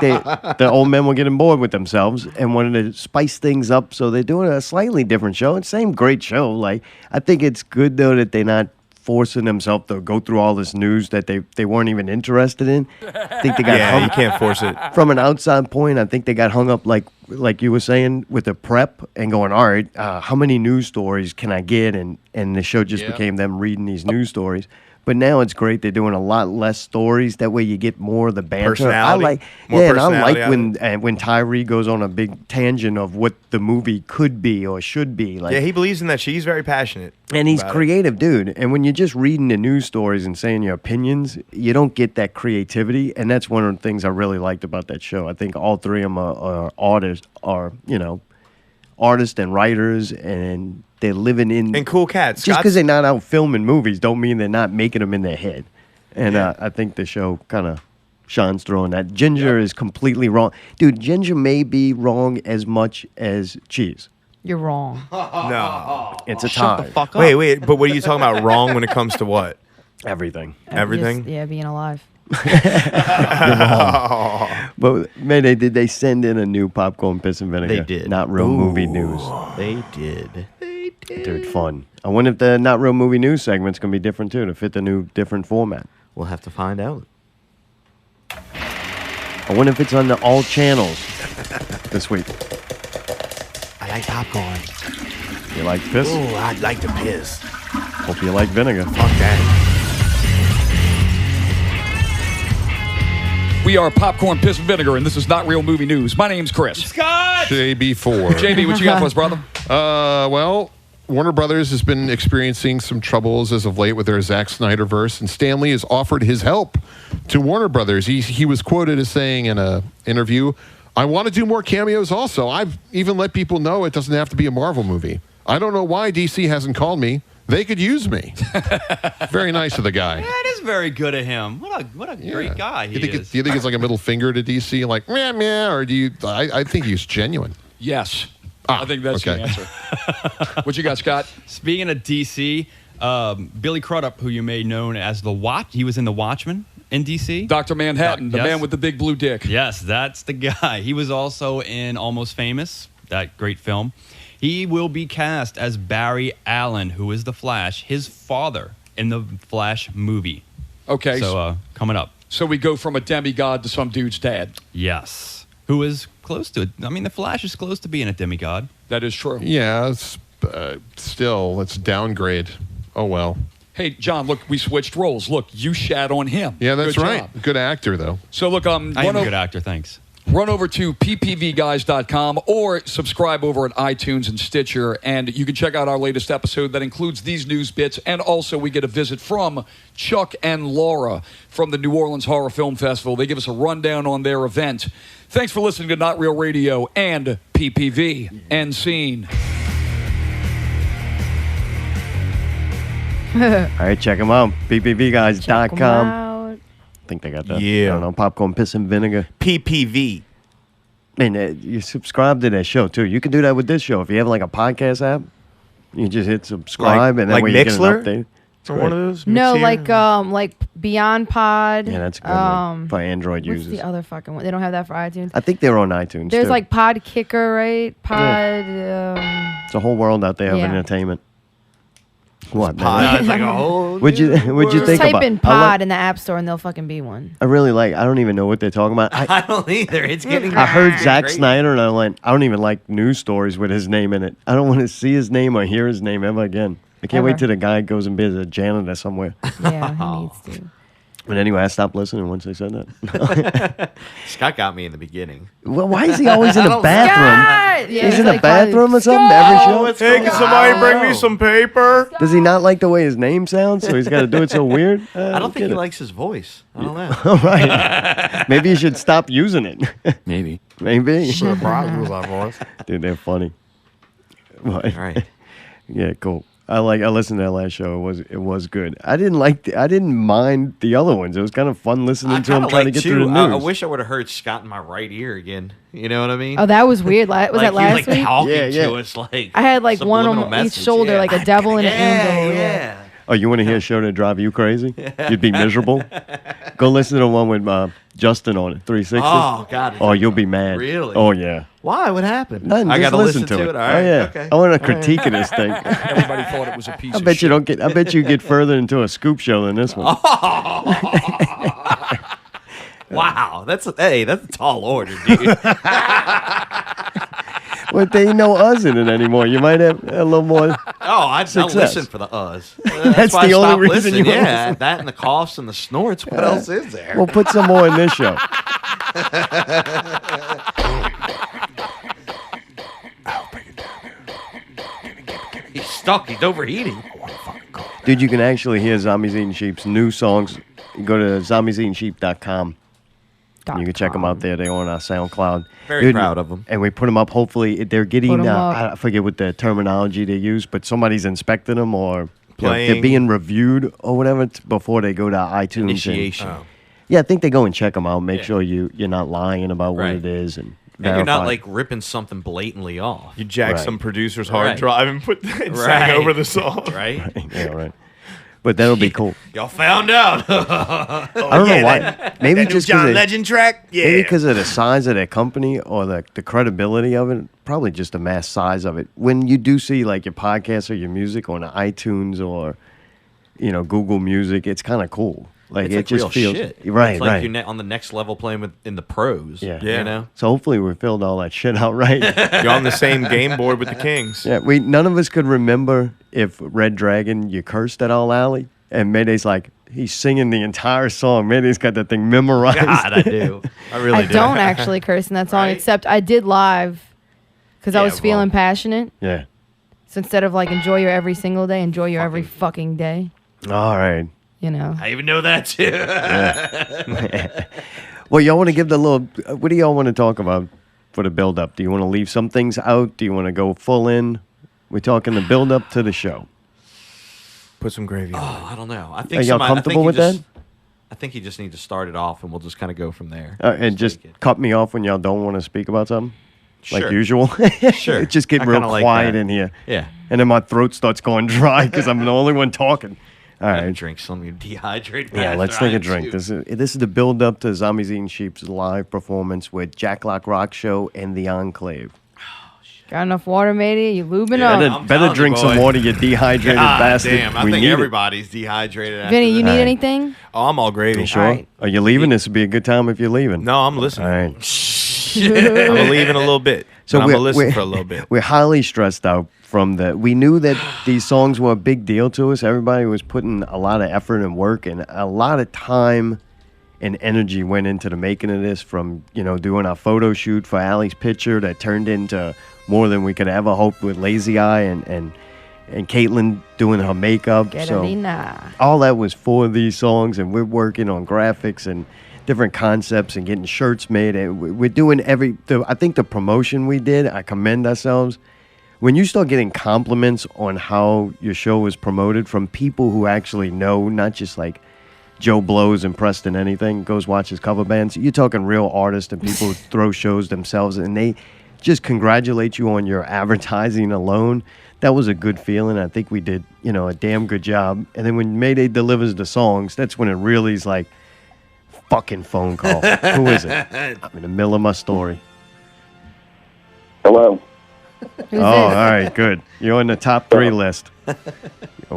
the old men were getting bored with themselves and wanted to spice things up, so they're doing a slightly different show. It's the same great show. Like, I think it's good, though, that they're not forcing themselves to go through all this news that they weren't even interested in. I think they got hung. You can't force it. From an outside point, I think they got hung up, like you were saying, with the prep and going, all right, how many news stories can I get? And the show just became them reading these news stories. But now it's great. They're doing a lot less stories. That way you get more of the banter. Personality. And I like when Tyree goes on a big tangent of what the movie could be or should be. Like, yeah, he believes in that shit. He's very passionate. And he's creative, dude. And when you're just reading the news stories and saying your opinions, you don't get that creativity. And that's one of the things I really liked about that show. I think all three of them are artists, artists and writers, and they're living in... And cool cats. Just because they're not out filming movies don't mean they're not making them in their head. And I think the show kind of shines through on that. Ginger is completely wrong. Dude, Ginger may be wrong as much as cheese. You're wrong. No. It's a Shut tie. the fuck up. Wait, but what are you talking about wrong when it comes to what? Everything. Everything? Just, being alive. But Mayday, did they send in a new Popcorn, Piss, and Vinegar? They did. Not Real Movie News. They did. Dude, fun. I wonder if the Not Real Movie News segment's going to be different, too, to fit the new, different format. We'll have to find out. I wonder if it's on all channels this week. I like popcorn. You like piss? Oh, I'd like to piss. Hope you like vinegar. Fuck that. We are Popcorn, Piss, and Vinegar, and this is Not Real Movie News. My name's Chris. Scott! JB4. JB, what you got for us, brother? Well, Warner Brothers has been experiencing some troubles as of late with their Zack Snyderverse, and Stan Lee has offered his help to Warner Brothers. He was quoted as saying in an interview, "I want to do more cameos also. I've even let people know it doesn't have to be a Marvel movie. I don't know why DC hasn't called me. They could use me." Very nice of the guy. Yeah, it is very good of him. What a great guy he is. Do you think it's like a middle finger to DC, like meh meh, or do you? I think he's genuine. Yes, I think that's the answer. What you got, Scott? Speaking of DC, Billy Crudup, who you may know as the Watch, he was in The Watchmen in DC. Dr. Manhattan, the man with the big blue dick. Yes, that's the guy. He was also in Almost Famous, that great film. He will be cast as Barry Allen, who is the Flash, his father in the Flash movie. Okay. So, coming up. So we go from a demigod to some dude's dad. Yes. Who is close to it. I mean, the Flash is close to being a demigod. That is true. Yeah, still, let's downgrade. Oh, well. Hey, John, look, we switched roles. Look, you shat on him. Yeah, that's Good right. job. Good actor, though. So, look, I am a good actor, thanks. Run over to PPVGuys.com or subscribe over at iTunes and Stitcher, and you can check out our latest episode that includes these news bits, and also we get a visit from Chuck and Laura from the New Orleans Horror Film Festival. They give us a rundown on their event. Thanks for listening to Not Real Radio and PPV. End scene. All right, check them out. PPVGuys.com. I think they got that. Yeah. I don't know, Popcorn, Piss, and Vinegar. PPV. Man, you subscribe to that show, too. You can do that with this show. If you have, like, a podcast app, you just hit subscribe, and then when you get an update. Or one of those? No, like Beyond Pod. Yeah, that's a good one for Android what's users. the other fucking one? They don't have that for iTunes. I think they're on iTunes, There's too. like Pod Kicker, right? Pod. It's a whole world out there of yeah. entertainment. What? Pod. It's like a whole. What'd you think type about? in Pod in the App Store and there'll fucking be one. I really like. I don't even know what they're talking about. I don't either. It's getting. I heard Zack great. Snyder, and I went. I don't even like news stories with his name in it. I don't want to see his name or hear his name ever again. I can't wait till the guy goes and be a janitor somewhere. Yeah, he needs to. But anyway, I stopped listening once they said that. Scott got me in the beginning. Well, why is he always in the bathroom? Yeah, he's in the like, bathroom or something every show? Hey, can somebody bring me some paper? Does he not like the way his name sounds, so he's got to do it so weird? I don't think he likes his voice. I don't know. All right. Maybe you should stop using it. Maybe. Maybe. voice. Dude, they're funny. What? All right. Yeah, cool. I listened to that last show. It was good. I didn't mind the other ones. It was kind of fun listening to them trying to get through the news. I wish I would have heard Scott in my right ear again. You know what I mean? Oh, that was weird. Was that last he was, week? talking Yeah. to us like I had like one on subliminal each message, shoulder, yeah. like a devil and an angel. Yeah. Oh, you want to hear a show that drive you crazy? You'd be miserable. Go listen to the one with Justin on it, 360. Oh, God. Oh, you'll be mad. Really? Oh, yeah. Why? What happened? Nothing, I just got to listen to it. All right. Oh, yeah. Okay. I want a critique of this thing. Everybody thought it was a piece I of bet shit. you don't get. I bet you get further into a scoop show than this one. Wow, that's a tall order, dude. But they ain't no us in it anymore. You might have a little more. I'd success. listen for the us. That's why the I only stopped reason listening. you Yeah, listen. that and the coughs and the snorts. What else is there? We'll put some more in this show. He's stuck. He's overheating. Dude, you can actually hear Zombies Eating Sheep's new songs. You go to zombieseatingsheep.com. You can check them out there. They're on our SoundCloud. Very proud of them. And we put them up. Hopefully, they're getting, Put 'em up. I forget what the terminology they use, but somebody's inspecting them or they're Playing. being reviewed or whatever before they go to iTunes. and- Initiation. Yeah, I think they go and check them out. Make sure you're not lying about what Right. it is. And And you're not verify. like ripping something blatantly off. You jack Right. some producer's hard Right. drive and put and sang Right. over the song. Right? Yeah, right. But that'll be cool. Y'all found out. I don't know why. Maybe That new just John because Legend track? Yeah. maybe because of the size of their company or the credibility of it. Probably just the mass size of it. When you do see like your podcast or your music on iTunes or Google Music, it's kind of cool. Like It's it like just real feels shit. right, It's like right. you're on the next level playing in the pros. Yeah. You know? So hopefully we filled all that shit out right. You're on the same game board with the Kings. Yeah, none of us could remember if Red Dragon you cursed at all, Alley. And Mayday's like, he's singing the entire song. Mayday's got that thing memorized. God, I do. I really do. I don't actually curse in that song, Right? except I did live because I Yeah, was feeling well. passionate. Yeah. So instead of like enjoy your every single day, enjoy your every fucking day. All right. You know. I even know that too. Well, y'all want to give the little. What do y'all want to talk about for the build up? Do you want to leave some things out? Do you want to go full in? We're talking the build up to the show. Put some gravy on. I don't know. I think Are y'all comfortable with that? I think you just need to start it off, and we'll just kind of go from there. And just cut me off when y'all don't want to speak about something, like Sure. usual. Sure. It just get I real kinda like quiet that. in here. Yeah. And then my throat starts going dry because I'm the only one talking. All right. Drink some. You're dehydrated. Yeah, let's After take I a drink. too. This is the build up to Zombies Eating Sheep's live performance with Jack Lock Rock Show and the Enclave. Got enough water, matey? You lubing Yeah, up? Better drink some water, you dehydrated God bastard. damn, I We think need it. everybody's dehydrated. after Vinny, you that. need anything? Oh, I'm all gravy. You sure? All right. Are you leaving? This would be a good time if you're leaving. No, I'm listening. All right. I'm leaving a little bit. So I'm gonna listen for a little bit. We're highly stressed out from the. We knew that these songs were a big deal to us. Everybody was putting a lot of effort and work, and a lot of time and energy went into the making of this. From doing our photo shoot for Allie's picture that turned into more than we could ever hope with Lazy Eye, and Caitlin doing her makeup. So Catalina. all that was for these songs, and we're working on graphics and different concepts and getting shirts made, and we're doing I think the promotion we did, I commend ourselves. When you start getting compliments on how your show is promoted from people who actually know, not just like Joe Blows and Preston anything goes watches cover bands, you're talking real artists and people who throw shows themselves, and they just congratulate you on your advertising alone. That was a good feeling. I think we did a damn good job. And then when Mayday delivers the songs, that's when it really is like, fucking phone call. Who is it? I'm in the middle of my story. Hello. Who's All this? right, good. You're on the top 3 list. You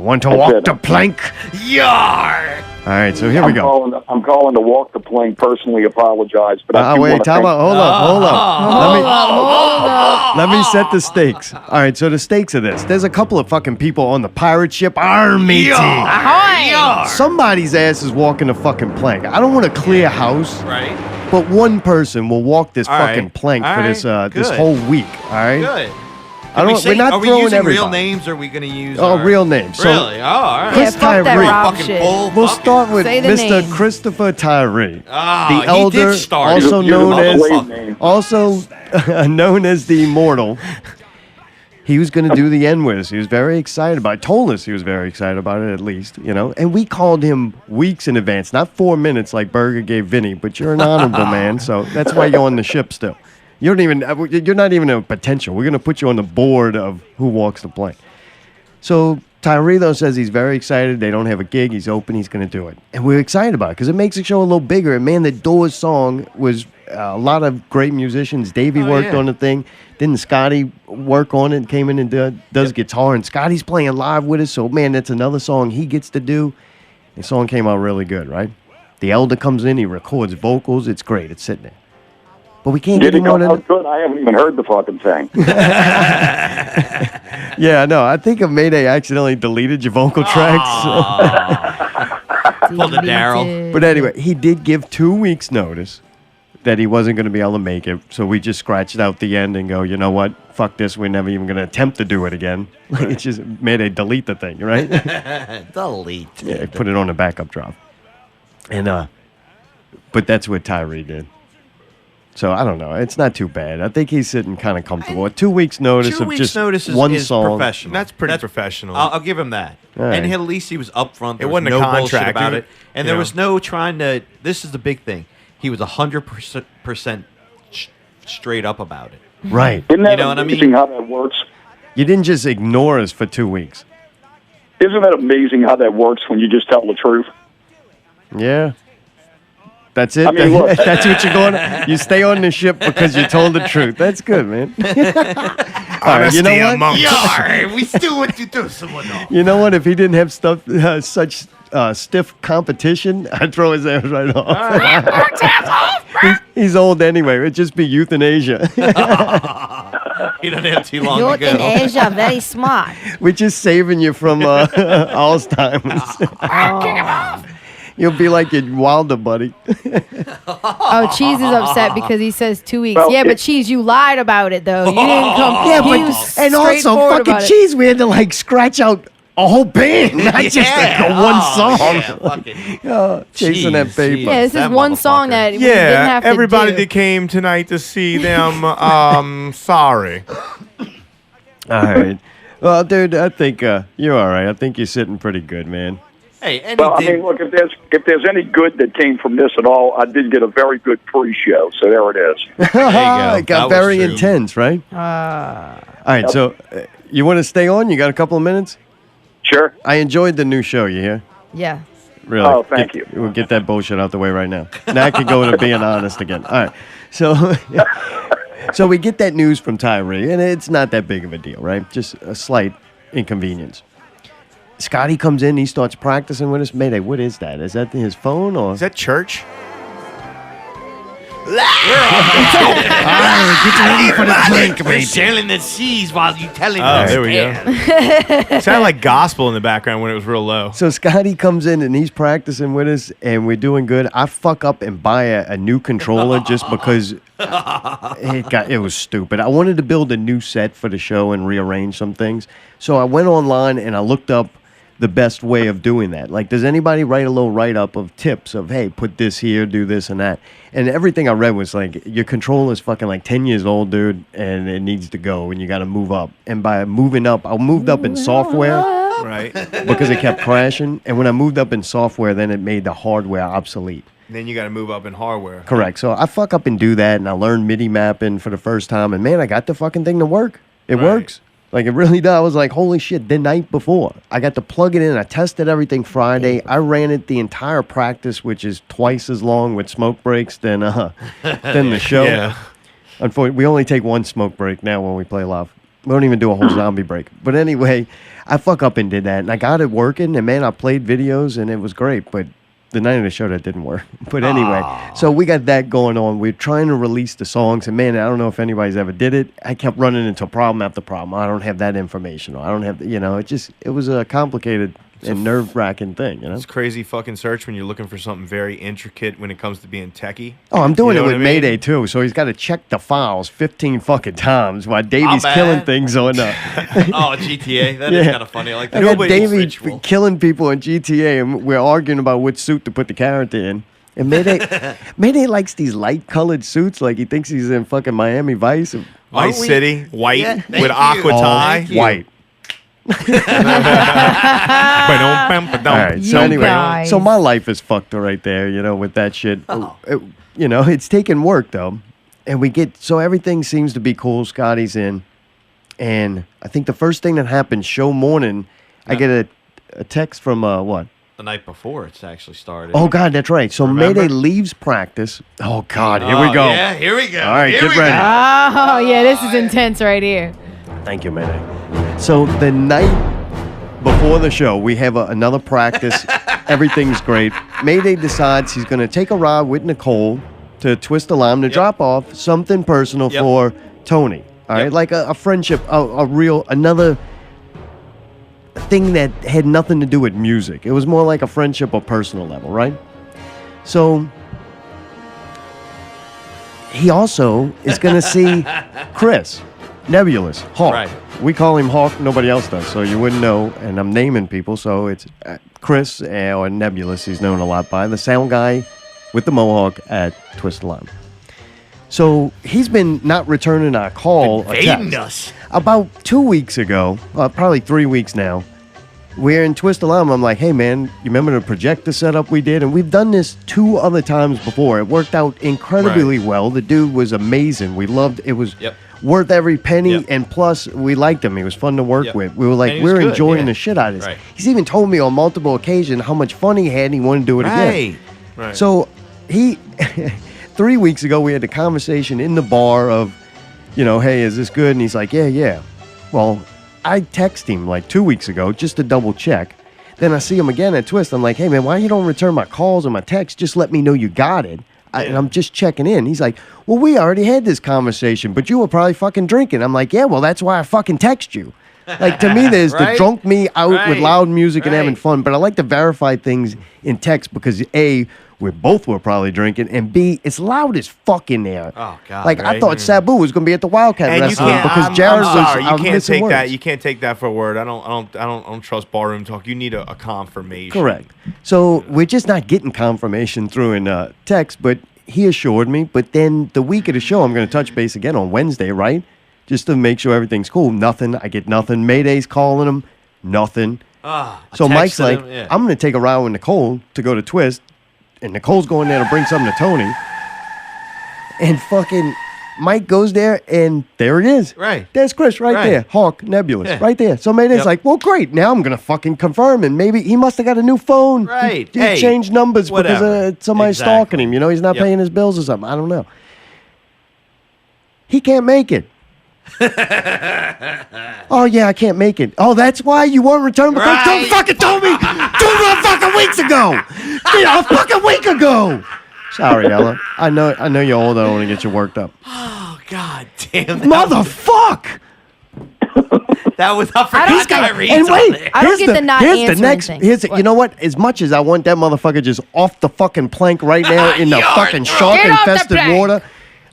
want to That's walk it. the plank? Yar! All right, so here we go. I'm calling to walk the plank. Personally, apologize, but I do Wait, wanna time thank- out. Hold up. Let me set the stakes. All right, so the stakes of this. There's a couple of fucking people on the pirate ship Army team. Ahoy! Somebody's ass is walking the fucking plank. I don't want to clear house, Right? but one person will walk this All right. fucking plank All for right. this Good. whole week. All right. Good. I don't. We're not are we throwing using everybody. real names, or are we going to use? Oh, our- real names. So- Really? Oh, all right. Yeah, Chris fuck that Tyree. Rob Fucking shit. bull. We'll fucking- start with Say the Mr. name. Christopher Tyree, Ah, the he elder, did start. also You're known not as slave name. known as the Immortal. He was going to do the N with us. He was very excited about it. Told us he was very excited about it, at least, And we called him weeks in advance, not 4 minutes like Berger gave Vinny, but you're an honorable man, so that's why you're on the ship still. You're not even a potential. We're going to put you on the board of who walks the plank. So Tyree, though, says he's very excited. They don't have a gig. He's open. He's going to do it. And we're excited about it because it makes the show a little bigger. And, man, the Doors song was a lot of great musicians. Davey worked on the thing. Didn't Scotty work on it and came in and does guitar? And Scotty's playing live with us. So, man, that's another song he gets to do. The song came out really good, right? The Elder comes in. He records vocals. It's great. It's sitting there. But we can't get him on it. Good. I haven't even heard the fucking thing. Yeah, no, I think Mayday accidentally deleted your vocal tracks. Pulled a Daryl. But anyway, he did give 2 weeks' notice that he wasn't going to be able to make it. So we just scratched out the end and go, you know what? Fuck this. We're never even going to attempt to do it again. It's just Mayday delete the thing, right? Delete. Yeah, put it on a backup drop. And but that's what Tyree did. So I don't know. It's not too bad. I think he's sitting kind of comfortable. 2 weeks' notice of just one song. Professional. That's pretty professional. I'll give him that. Right. And at least he was upfront. There It was wasn't no a bullshit contract about it. And there know. was no trying to. This is the big thing. He was 100% straight up about it. Right. Isn't that You know what I amazing mean? how that works? You didn't just ignore us for 2 weeks. Isn't that amazing how that works when you just tell the truth? Yeah. That's it? I mean, look. That's what you're going. You stay on the ship because you told the truth. That's good, man. All right, you know what? Yar, we still want to do someone else. You know what? If he didn't have such stiff competition, I'd throw his ass right off. He's old anyway. It'd just be euthanasia. He doesn't have too long to Youth in go. Asia, very smart. We're just saving you from Alzheimer's. You'll be like your Wilder buddy. Oh, Cheese is upset because he says 2 weeks. Well, Yeah, but Cheese, you lied about it, though. You didn't come. Yeah, he but was and also straightforward fucking about it. Cheese, we had to like scratch out a whole band, not just like a one song. Yeah, fucking Chasing that paper. Yeah, this is That one song motherfucker. that we didn't Yeah, have to everybody do. that came tonight to see them, sorry. All right. Well, dude, I think you're all right. I think you're sitting pretty good, man. Hey, and Well, I he did. mean, look, if there's any good that came from this at all, I did get a very good pre-show, so there it is. It That got was very true. intense, right? All right, so you want to stay on? You got a couple of minutes? Sure. I enjoyed the new show. You hear? Yeah. Really? Oh, thank you. We'll get that bullshit out the way right now. Now I can go to being honest again. All right. So, so we get that news from Tyree, and it's not that big of a deal, right? Just a slight inconvenience. Scotty comes in. He starts practicing with us. Mayday, what is that? Is that his phone or? Is that church? Get ready for the drink, We're sailing the seas while you telling Oh, us. there we go. It sounded like gospel in the background when it was real low. So Scotty comes in and he's practicing with us, and we're doing good. I fuck up and buy a new controller just because it was stupid. I wanted to build a new set for the show and rearrange some things. So I went online and I looked up the best way of doing that. Like, does anybody write a little write-up of tips of, hey, put this here, do this and that? And everything I read was like, your controller's fucking like 10 years old, dude, and it needs to go, and you got to move up. And by moving up, I moved up in software. Right. Because it kept crashing. And when I moved up in software, then it made the hardware obsolete. Then you got to move up in hardware. Correct. So I fuck up and do that, and I learned MIDI mapping for the first time. And, man, I got the fucking thing to work. It works. Like, it really does. I was like, holy shit, the night before. I got to plug it in. I tested everything Friday. I ran it the entire practice, which is twice as long with smoke breaks than the show. Yeah. Unfortunately, we only take one smoke break now when we play live. We don't even do a whole zombie break. But anyway, I fuck up and did that. And I got it working. And, man, I played videos, and it was great. But the night of the show, that didn't work. But anyway, so we got that going on. We're trying to release the songs. And, man, I don't know if anybody's ever did it. I kept running into problem after problem. I don't have that information. Or I don't have, it was a complicated and nerve-wracking thing, It's crazy fucking search when you're looking for something very intricate when it comes to being techie. Oh, I'm doing You know it with what I mean? Mayday, too. So he's got to check the files 15 fucking times while Davey's bad. killing things on Oh, GTA. That is kind of funny. I like I that. got Davey killing people in GTA, and we're arguing about which suit to put the character in. And Mayday likes these light-colored suits, like he thinks he's in fucking Miami Vice. Vice City, white, Yeah, thank with you. aqua tie. Thank you. White. All right. So You anyway, guys. so my life is fucked right there, with that shit. It's taking work though, and so everything seems to be cool. Scotty's in, and I think the first thing that happened show morning, I get a text from what? The night before it's actually started. Oh, God, that's right. So Remember? Mayday leaves practice. Oh, God, here we go. Yeah, here we go. All right, Here get we ready. Oh, yeah, this is intense right here. Thank you, Mayday. So the night before the show, we have another practice. Everything's great. Mayday decides he's going to take a ride with Nicole to Twist Alarm to drop off something personal for Tony. All right, like a friendship, another thing that had nothing to do with music. It was more like a friendship or personal level, right? So he also is going to see Chris, Nebulous, Hawk. Right. We call him Hawk, nobody else does, so you wouldn't know, and I'm naming people, so it's Chris, or Nebulous, he's known a lot by, the sound guy with the mohawk at Twist Alarm. So he's been not returning our call or Invading text. us. About 2 weeks ago, probably 3 weeks now, we're in Twist Alarm. I'm like, hey, man, you remember the projector setup we did? And we've done this 2 other times before. It worked out incredibly well. The dude was amazing. We loved it. It was worth every penny, and plus, we liked him. He was fun to work with. We were like, we're enjoying the shit out of this. Right. He's even told me on multiple occasions how much fun he had and he wanted to do it again. Right. So he... 3 weeks ago, we had a conversation in the bar of, hey, is this good? And he's like, yeah. Well, I text him like 2 weeks ago just to double check. Then I see him again at Twist. I'm like, hey, man, why you don't return my calls or my texts? Just let me know you got it. And I'm just checking in. He's like, well, we already had this conversation, but you were probably fucking drinking. I'm like, yeah, well, that's why I fucking text you. Like, to me, there's the drunk me out with loud music and having fun. But I like to verify things in text because, A, we both were probably drinking, and B, it's loud as fuck in there. Oh God! Like I thought Sabu was gonna be at the Wildcat And Wrestling because Jared was. I'm sorry, you can't missing take words. that. You can't take that for a word. I don't trust barroom talk. You need a confirmation. Correct. So we're just not getting confirmation through in text, but he assured me. But then the week of the show, I'm going to touch base again on Wednesday, right? Just to make sure everything's cool. Nothing. I get nothing. Mayday's calling him. Nothing. So Mike's like, I'm going to take a ride with Nicole to go to Twist. And Nicole's going there to bring something to Tony. And fucking Mike goes there, and there it is. Right. There's Chris right there. Hawk, Nebulous, right there. So Mayday's like, well, great. Now I'm going to fucking confirm. And maybe he must have got a new phone. Right. He changed numbers because somebody's stalking him. He's not Yep. paying his bills or something. I don't know. He can't make it. Oh, yeah, I can't make it. Oh, that's why you weren't returning because you fucking told me 2 fucking weeks ago. A fucking week ago. Sorry, Ella. I know you're old. I don't want to get you worked up. Oh God damn! Motherfuck! That was up for I don't And wait, I don't get the not here's the answering next. thing. Here's the, you know what? As much as I want that motherfucker just off the fucking plank right now in the fucking shark-infested water,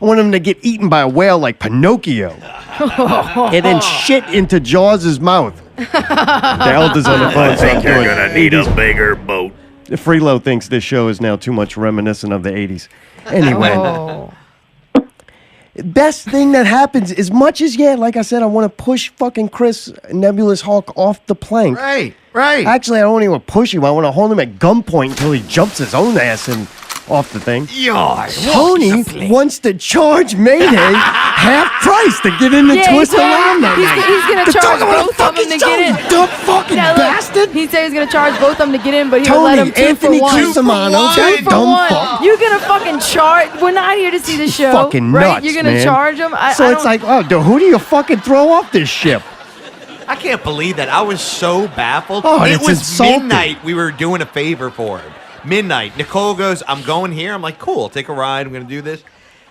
I want him to get eaten by a whale like Pinocchio, and then shit into Jaws' mouth. The elders on the phone. I think you're gonna need a bigger boat. Freelo thinks this show is now too much reminiscent of the 80s. Anyway. Best thing that happens, as much as, like I said, I want to push fucking Chris Nebulous Hawk off the plank. Right. Actually, I don't even push him. I want to hold him at gunpoint until he jumps his own ass and off the thing. Tony wants to charge Mayday half price to get in the Twist Alarm that night. He's going to charge both of them to get in. Dumb fucking bastard. He said he was going to charge both of them to get in, but he'll let him 2 Anthony for 1. Cusimano, 2 for dumb 1. fuck. You're going to fucking charge. We're not here to see the show. Fucking right? nuts, You're going to man. charge him? So it's like, oh, dude, who do you fucking throw off this ship? I can't believe that. I was so baffled. Oh, it it's was insulting. midnight. We were doing a favor for him. Midnight. Nicole goes, I'm going here. I'm like, cool. I'll take a ride. I'm going to do this.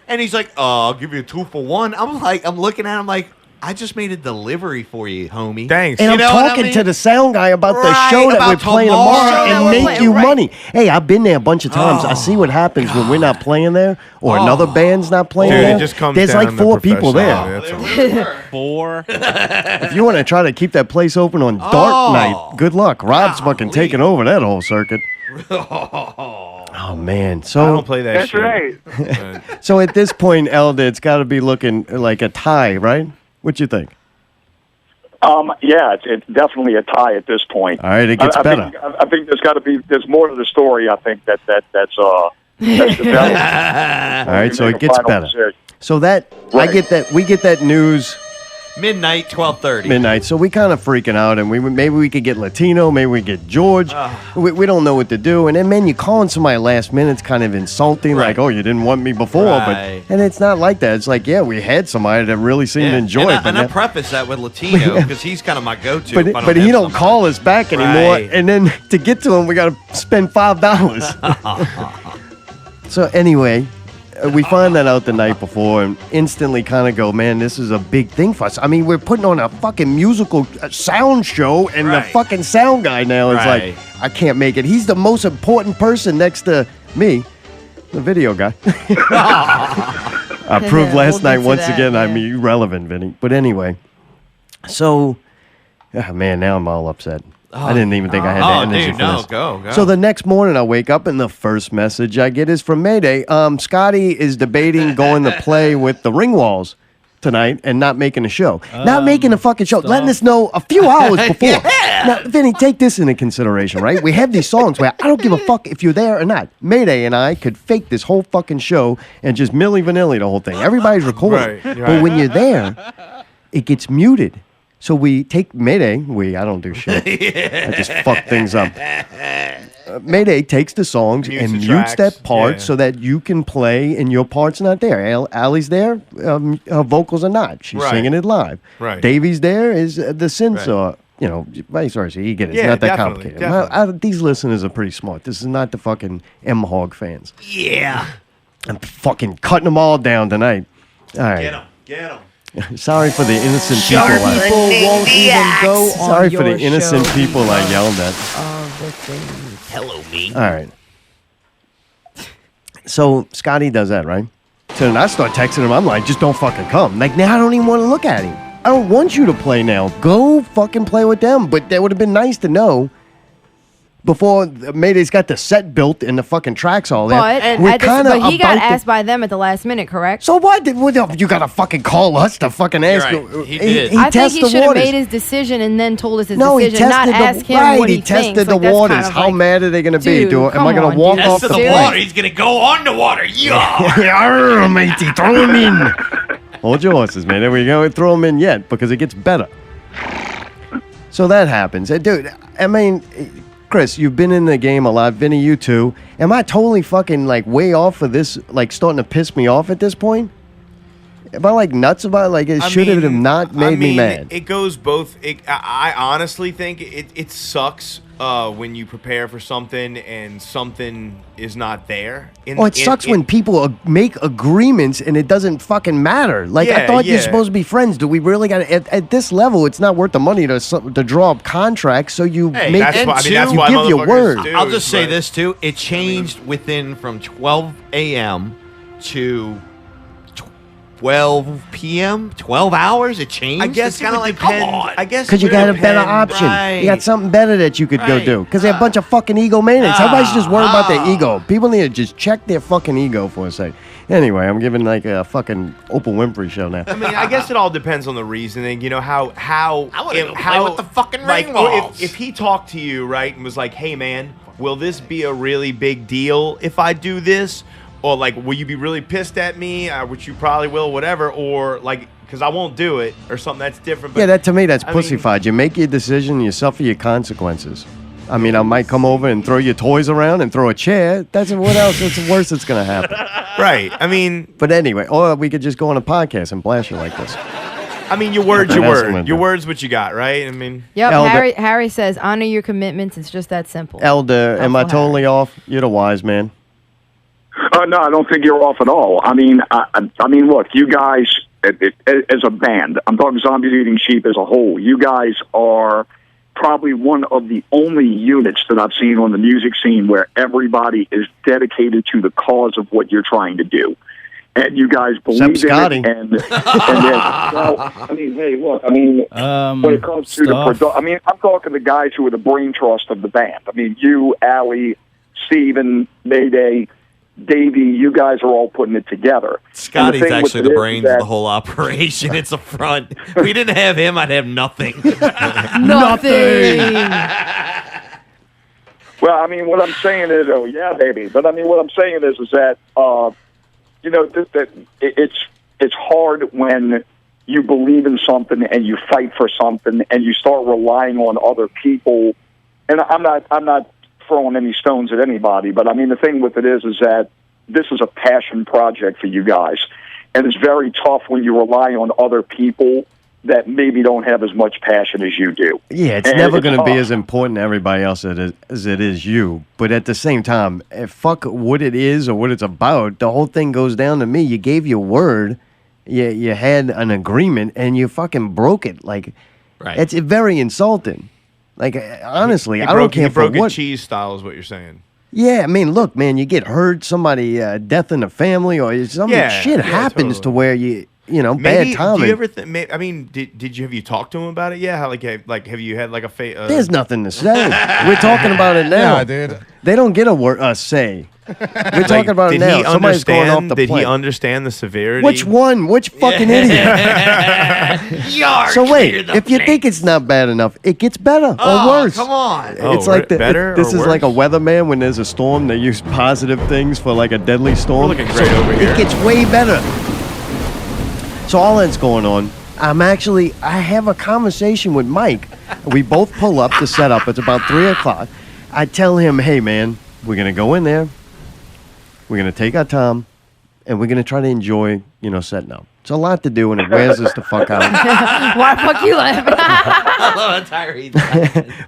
And he's like, I'll give you a 2 for 1. I'm looking at him like, I just made a delivery for you, homie. Thanks. And I'm talking to the sound guy about the show that we're playing tomorrow and make you money. Hey, I've been there a bunch of times. I see what happens when we're not playing there or another band's not playing Dude, there. it just comes There's down like to 4 people there. professionality. 4. If you want to try to keep that place open on dark night, good luck. Rob's fucking taking over that whole circuit. Oh, man. So I don't play that That's shit. right. So at this point, Elda, it's got to be looking like a tie, right? What you think? Yeah, it's definitely a tie at this point. All right, it gets better. I think there's more to the story. I think that's developed. All right, so it gets better. So that I get that we get that news Midnight, 12:30. Midnight. So we kind of freaking out, and maybe we could get Latino, maybe we get George. We don't know what to do. And then, man, you calling somebody last minute, it's kind of insulting, like, oh, you didn't want me before. Right. And it's not like that. It's like, yeah, we had somebody that really seemed to enjoy it. And I preface that with Latino because he's kind of my go-to. But he don't call us back anymore. Right. And then to get to him, we got to spend $5. So anyway, we find that out the night before and instantly kind of go, man, this is a big thing for us. I mean, we're putting on a fucking musical sound show, and the fucking sound guy now is like, I can't make it. He's the most important person next to me, the video guy. I proved last night once again I'm irrelevant, Vinny. But anyway, so, man, now I'm all upset. I didn't even think I had the energy for this. Go. So the next morning I wake up and the first message I get is from Mayday. Scotty is debating going to play with the Ringwalls tonight and not making a show. Not making a fucking show. Letting us know a few hours before. Now, Vinny, take this into consideration, right? We have these songs where I don't give a fuck if you're there or not. Mayday and I could fake this whole fucking show and just Milli Vanilli the whole thing. Everybody's recording. But when you're there, it gets muted. So we take Mayday. I don't do shit. I just fuck things up. Mayday takes the songs and mutes that part so that you can play and your part's not there. Allie's there. Her vocals are not. She's singing it live. Right. Davey's there is the synths are, vice versa. You get it. It's not that complicated. These listeners are pretty smart. This is not the fucking M-Hog fans. Yeah. I'm fucking cutting them all down tonight. All right. Get them. Sorry for the innocent people. People won't even go on Sorry for the your innocent show. people I yelled at. Hello, me. All right. So Scotty does that, right? So then I start texting him. I'm like, just don't fucking come. Like, now I don't even want to look at him. I don't want you to play now. Go fucking play with them. But that would have been nice to know before Mayday's got the set built and the fucking tracks all there. But he got asked by them at the last minute, correct? So what? You got to fucking call us to fucking ask. He did. I think he should have made his decision and then told us his decision, he tested not ask him what he tested thinks. the waters. How mad are they going to be? Am I going to walk off the water? plane? He's going to go on the water. Yeah. Arrrrh, matey, throw him in. Hold your horses, man. There we go. Throw him in yet because it gets better. So that happens. Dude, I mean, Chris, you've been in the game a lot. Vinny, you too. Am I totally fucking like way off of this, like starting to piss me off at this point? Am I like nuts about it? Like it should have not made me mad? It goes both. I honestly think it sucks when you prepare for something and something is not there. It sucks when people make agreements and it doesn't fucking matter. Like, I thought you're supposed to be friends. Do we really got to? At this level, it's not worth the money to draw up contracts. So you give your word. I'll just say this too. It changed from 12 a.m. to 12 p.m., 12 hours, it changed? I guess it's kind of like, come on. I guess because you got a better option. Right. You got something better that you could go do. Because they're a bunch of fucking egomaniacs. Everybody's just worried about their ego. People need to just check their fucking ego for a second. Anyway, I'm giving like a fucking Oprah Winfrey show now. I mean, I guess it all depends on the reasoning. You know, how I want to play with the fucking Ringwalls. If he talked to you, right, and was like, hey, man, will this be a really big deal if I do this? Or, like, will you be really pissed at me, which you probably will, whatever, or, like, because I won't do it, or something that's different. But, yeah, to me, that's pussified. You make your decision, you suffer your consequences. I mean, I might come over and throw your toys around and throw a chair. That's what else? What's the worst that's going to happen? Right. I mean. But anyway, or we could just go on a podcast and blast you like this. I mean, your word's your word. Your word's what you got, right? I mean. Yep, Harry says, honor your commitments. It's just that simple. Elder, am I totally off? You're the wise man. No, I don't think you're off at all. I mean, look, you guys, as a band, I'm talking Zombies Eating Sheep as a whole, you guys are probably one of the only units that I've seen on the music scene where everybody is dedicated to the cause of what you're trying to do. And you guys believe in it. And well, I mean, hey, look, I mean, when it comes to I'm talking the guys who are the brain trust of the band. I mean, you, Allie, Steven, Mayday, Davey, you guys are all putting it together. Scotty's actually the brains of the whole operation. It's a front. If we didn't have him, I'd have nothing. Nothing. Well, I mean, what I'm saying is, oh yeah, baby. But I mean, what I'm saying is that it's hard when you believe in something and you fight for something and you start relying on other people. And I'm not throwing any stones at anybody, but I mean, the thing with it is that this is a passion project for you guys. And it's very tough when you rely on other people that maybe don't have as much passion as you do. Yeah, it's never going to be as important to everybody else as it is you. But at the same time, fuck what it is or what it's about. The whole thing goes down to me. You gave your word. You had an agreement, and you fucking broke it. Like, it's very insulting. Like, honestly, I don't care for what. Cheese style is what you're saying. Yeah, I mean, look, man, you get hurt, somebody, death in the family, or something. Shit happens to where bad timing. Do you ever I mean, have you talked to him about it yet? How have you had like a There's nothing to say. We're talking about it now. Yeah, dude. They don't get a say. We're talking about it now. Somebody's going off the plane. Did he understand the severity? Which one? Which fucking idiot? So wait, if you think it's not bad enough, it gets better or worse. Come on. It's like this is like a weatherman when there's a storm. They use positive things for like a deadly storm. We're looking great over here. It gets way better. So all that's going on. I have a conversation with Mike. We both pull up to set up. It's about 3 o'clock. I tell him, hey, man, we're going to go in there. We're going to take our time, and we're going to try to enjoy, setting up. It's a lot to do, and it wears us the fuck out. Why the fuck you laughing? I love how Tyree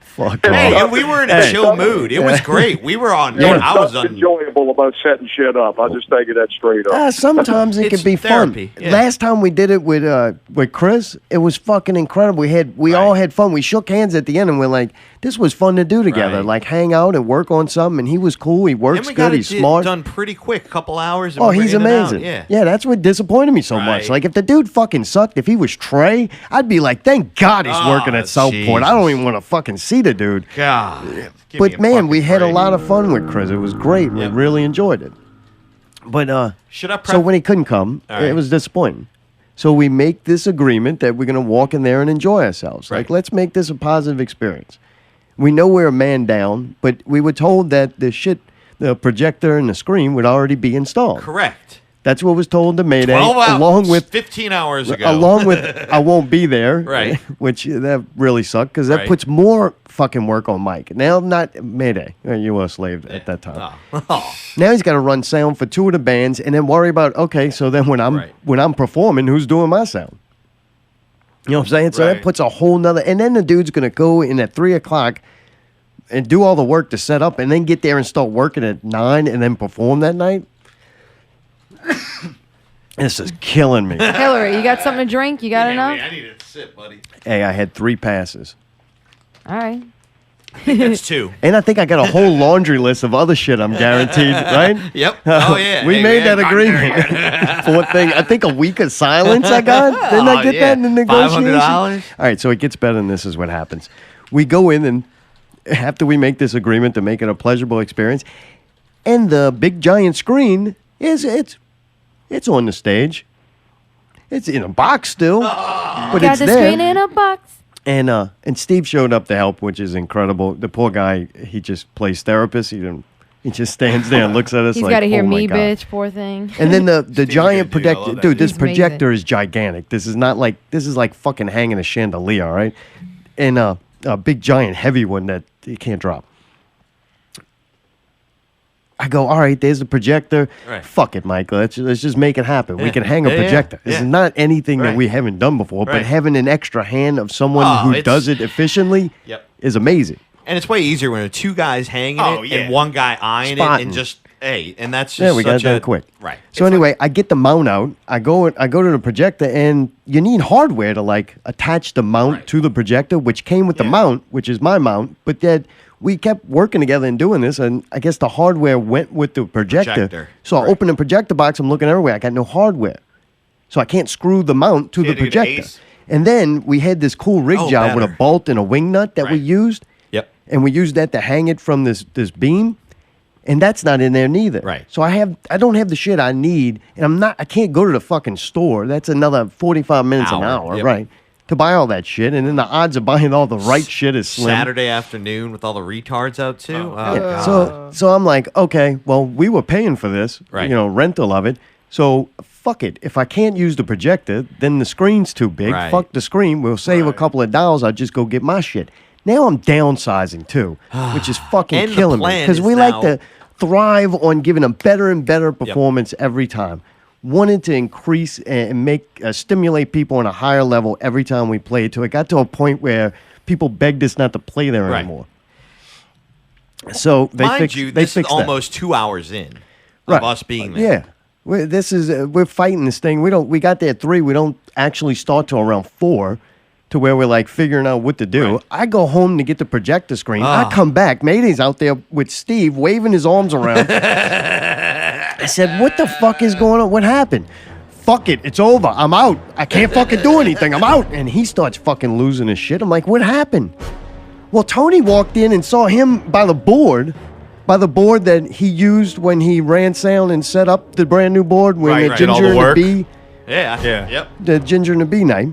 Fuck Hey, off. we were in a chill mood. It was great. We were on. I was on. Enjoyable about setting shit up. I'll just tell you that straight up. Sometimes it can be therapy. fun. Last time we did it with Chris, it was fucking incredible. We all had fun. We shook hands at the end, and we're like, this was fun to do together. Right. Like hang out and work on something. And he was cool. He works good. He's smart. Done pretty quick. A couple hours. And Oh, we were he's in and out. amazing. Yeah, that's what disappointed me so much. Like, if the dude fucking sucked, if he was Trey, I'd be like, thank God he's working at Southport. I don't even want to fucking see the dude. God. But, man, we had a lot of fun with Chris. It was great. We really enjoyed it. But, so when he couldn't come, it was disappointing. So we make this agreement that we're going to walk in there and enjoy ourselves. Like, let's make this a positive experience. We know we're a man down, but we were told that the projector and the screen would already be installed. Correct. That's what was told to Mayday. 12 hours, along with 15 hours ago. Along with I won't be there. Right. Which that really sucked because that puts more fucking work on Mike. Now, not Mayday. You were a slave at that time. Oh. Now he's got to run sound for 2 of the bands and then worry about, okay, so then when I'm performing, who's doing my sound? You know what I'm saying? So that puts a whole nother... And then the dude's going to go in at 3 o'clock and do all the work to set up and then get there and start working at 9 and then perform that night. This is killing me. Hillary, you got something to drink? You got enough? I need a sip, buddy. Hey, I had 3 passes. All right. I think that's 2. And I think I got a whole laundry list of other shit I'm guaranteed, right? Yep. Oh, yeah. We made that agreement. For thing, I think a week of silence I got. Didn't I get that in the negotiation? $500? All right, so it gets better and this is what happens. We go in and after we make this agreement to make it a pleasurable experience, and the big giant screen it's on the stage. It's in a box still, but Got it's the there. screen in a box. And Steve showed up to help, which is incredible. The poor guy, he just plays therapist. He just stands there and looks at us. He's like, got to hear oh my me, God. bitch, poor thing. And then the giant projector, dude. This He's projector is gigantic. This is like fucking hanging a chandelier, all right? And a big giant heavy one that you can't drop. I go, all right, there's the projector. Right. Fuck it, Mike. Let's just make it happen. We can hang a projector. This is not anything that we haven't done before, but having an extra hand of someone who does it efficiently is amazing. And it's way easier when there are 2 guys hanging it and one guy eyeing it and just, and that's just we got it done quick. Right. So anyway, I get the mount out. I go to the projector, and you need hardware to like attach the mount to the projector, which came with the mount, which is my mount, but that we kept working together and doing this, and I guess the hardware went with the projector. So I open the projector box, I'm looking everywhere. I got no hardware. So I can't screw the mount to the projector. And then we had this cool rig job with a bolt and a wing nut that we used. Yep. And we used that to hang it from this beam. And that's not in there neither. Right. So I don't have the shit I need, and I can't go to the fucking store. That's another 45 minutes an hour, right? To buy all that shit, and then the odds of buying all the right shit is slim. Saturday afternoon with all the retards out too. So I'm like, okay, well, we were paying for this, rental of it. So fuck it. If I can't use the projector, then the screen's too big. Right. Fuck the screen. We'll save a couple of dollars. I'll just go get my shit. Now I'm downsizing too, which is fucking And the killing me. plan Because is we like now- to thrive on giving a better and better performance every time. Wanted to increase and make stimulate people on a higher level every time we played. To it got to a point where people begged us not to play there anymore. So they Mind fixed. you, they this is fixed that. almost 2 hours in of us being there. Yeah. We're fighting this thing. We got there at 3. We don't actually start till around 4, to where we're like figuring out what to do. Right. I go home to get the projector screen. I Ah. come back. Mayday's out there with Steve waving his arms around. I said, "What the fuck is going on? What happened?" Fuck it. It's over. I'm out. I can't fucking do anything. I'm out. And he starts fucking losing his shit. I'm like, "What happened?" Well, Tony walked in and saw him by the board that he used when he ran sound and set up the brand new board with the Did all ginger the and work. the bee. Yeah. Yep. The ginger and the bee night.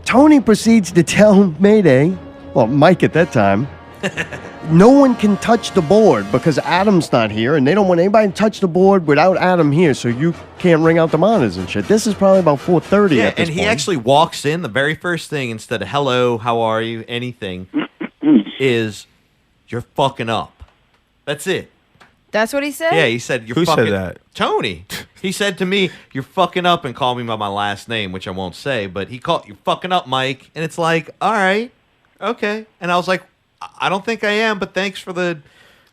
Tony proceeds to tell Mayday, well, Mike at that time, no one can touch the board because Adam's not here, and they don't want anybody to touch the board without Adam here, so you can't ring out the monitors and shit. This is probably about 4:30 Yeah, at this and point. he actually walks in. The very first thing, instead of hello, how are you, anything, is you're fucking up. That's it. That's what he said? Yeah, he said, you're Who said fucking... that? Tony. He said to me, you're fucking up, and called me by my last name, which I won't say, but he called, you're fucking up, Mike. And it's like, all right, okay. And I was like, I don't think I am, but thanks for the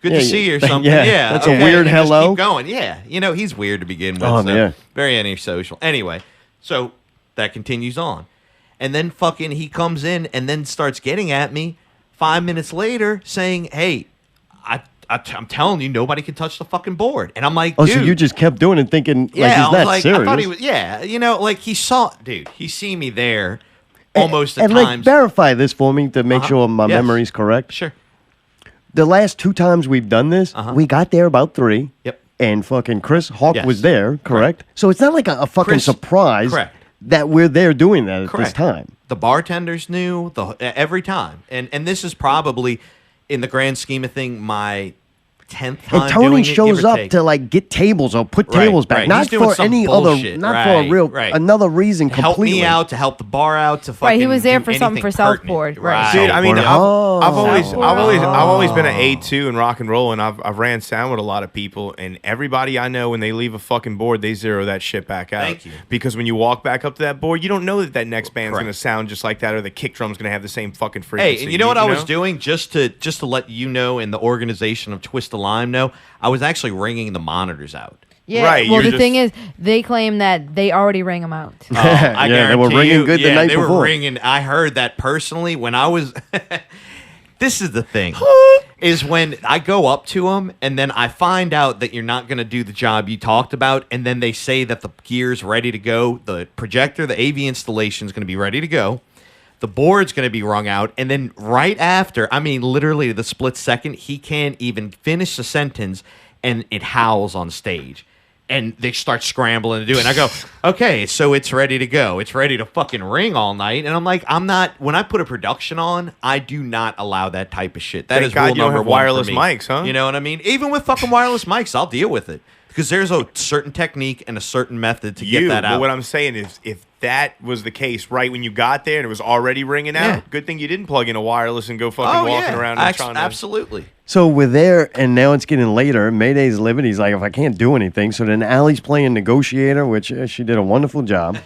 good to see you or something. Yeah, that's a okay, weird and just hello. keep going. Yeah, he's weird to begin with. Oh, so yeah. Very antisocial. Anyway, so that continues on. And then fucking he comes in and then starts getting at me 5 minutes later saying, hey, I'm telling you, nobody can touch the fucking board. And I'm like, Oh, dude. so you just kept doing it thinking Yeah, like I he's was not like, serious. I thought he was, like he saw, dude, he seen me there almost at and times. like verify this for me to make sure my Yes. memory's correct. Sure. The last 2 times we've done this, we got there about 3. Yep. And fucking Chris Hawk Yes. was there, correct? So it's not like a fucking Chris- surprise correct. that we're there doing that at this Correct. time. The bartenders knew every time, and this is probably, in the grand scheme of thing, my 10th time And Tony doing it, give shows or up take. to like get tables or put Right, tables back, right. not He's doing for some any bullshit. other, not for a real Right. another reason help completely. me out to help the bar out to fucking Right, he was there do for something anything for Southport. pertinent. Right. Dude, I mean, I've Southport. always been an A2 in rock and roll, and I've ran sound with a lot of people, and everybody I know, when they leave a fucking board, they zero that shit back out. Thank you. Because when you walk back up to that board, you don't know that next band's Correct. going to sound just like that, or the kick drum's going to have the same fucking frequency. Hey, and you know what I was doing just to let you know, and the organization of Twist the Lime know, I was actually ringing the monitors out. Yeah. Right, Well, you're the thing is, they claim that they already rang them out. I Yeah, they were guarantee ringing you, good the night they were before. ringing. I heard that personally when I was. This is the thing, is when I go up to them and then I find out that you're not going to do the job you talked about, and then they say that the gear's ready to go, the projector, the AV installation is going to be ready to go, the board's going to be rung out, and then right after, I mean literally the split second, he can't even finish the sentence, and it howls on stage. And they start scrambling to do it. And I go, okay, so it's ready to go. It's ready to fucking ring all night. And I'm like, when I put a production on, I do not allow that type of shit. That Thank is God rule you don't number have one for wireless me. mics, huh? You know what I mean? Even with fucking wireless mics, I'll deal with it. Because there's a certain technique and a certain method to get that But out. what I'm saying is, if that was the case right when you got there and it was already ringing out, Yeah. good thing you didn't plug in a wireless and go fucking walking around and trying to... Absolutely. So we're there, and now it's getting later. Mayday's living. He's like, if I can't do anything. So then Allie's playing negotiator, which she did a wonderful job.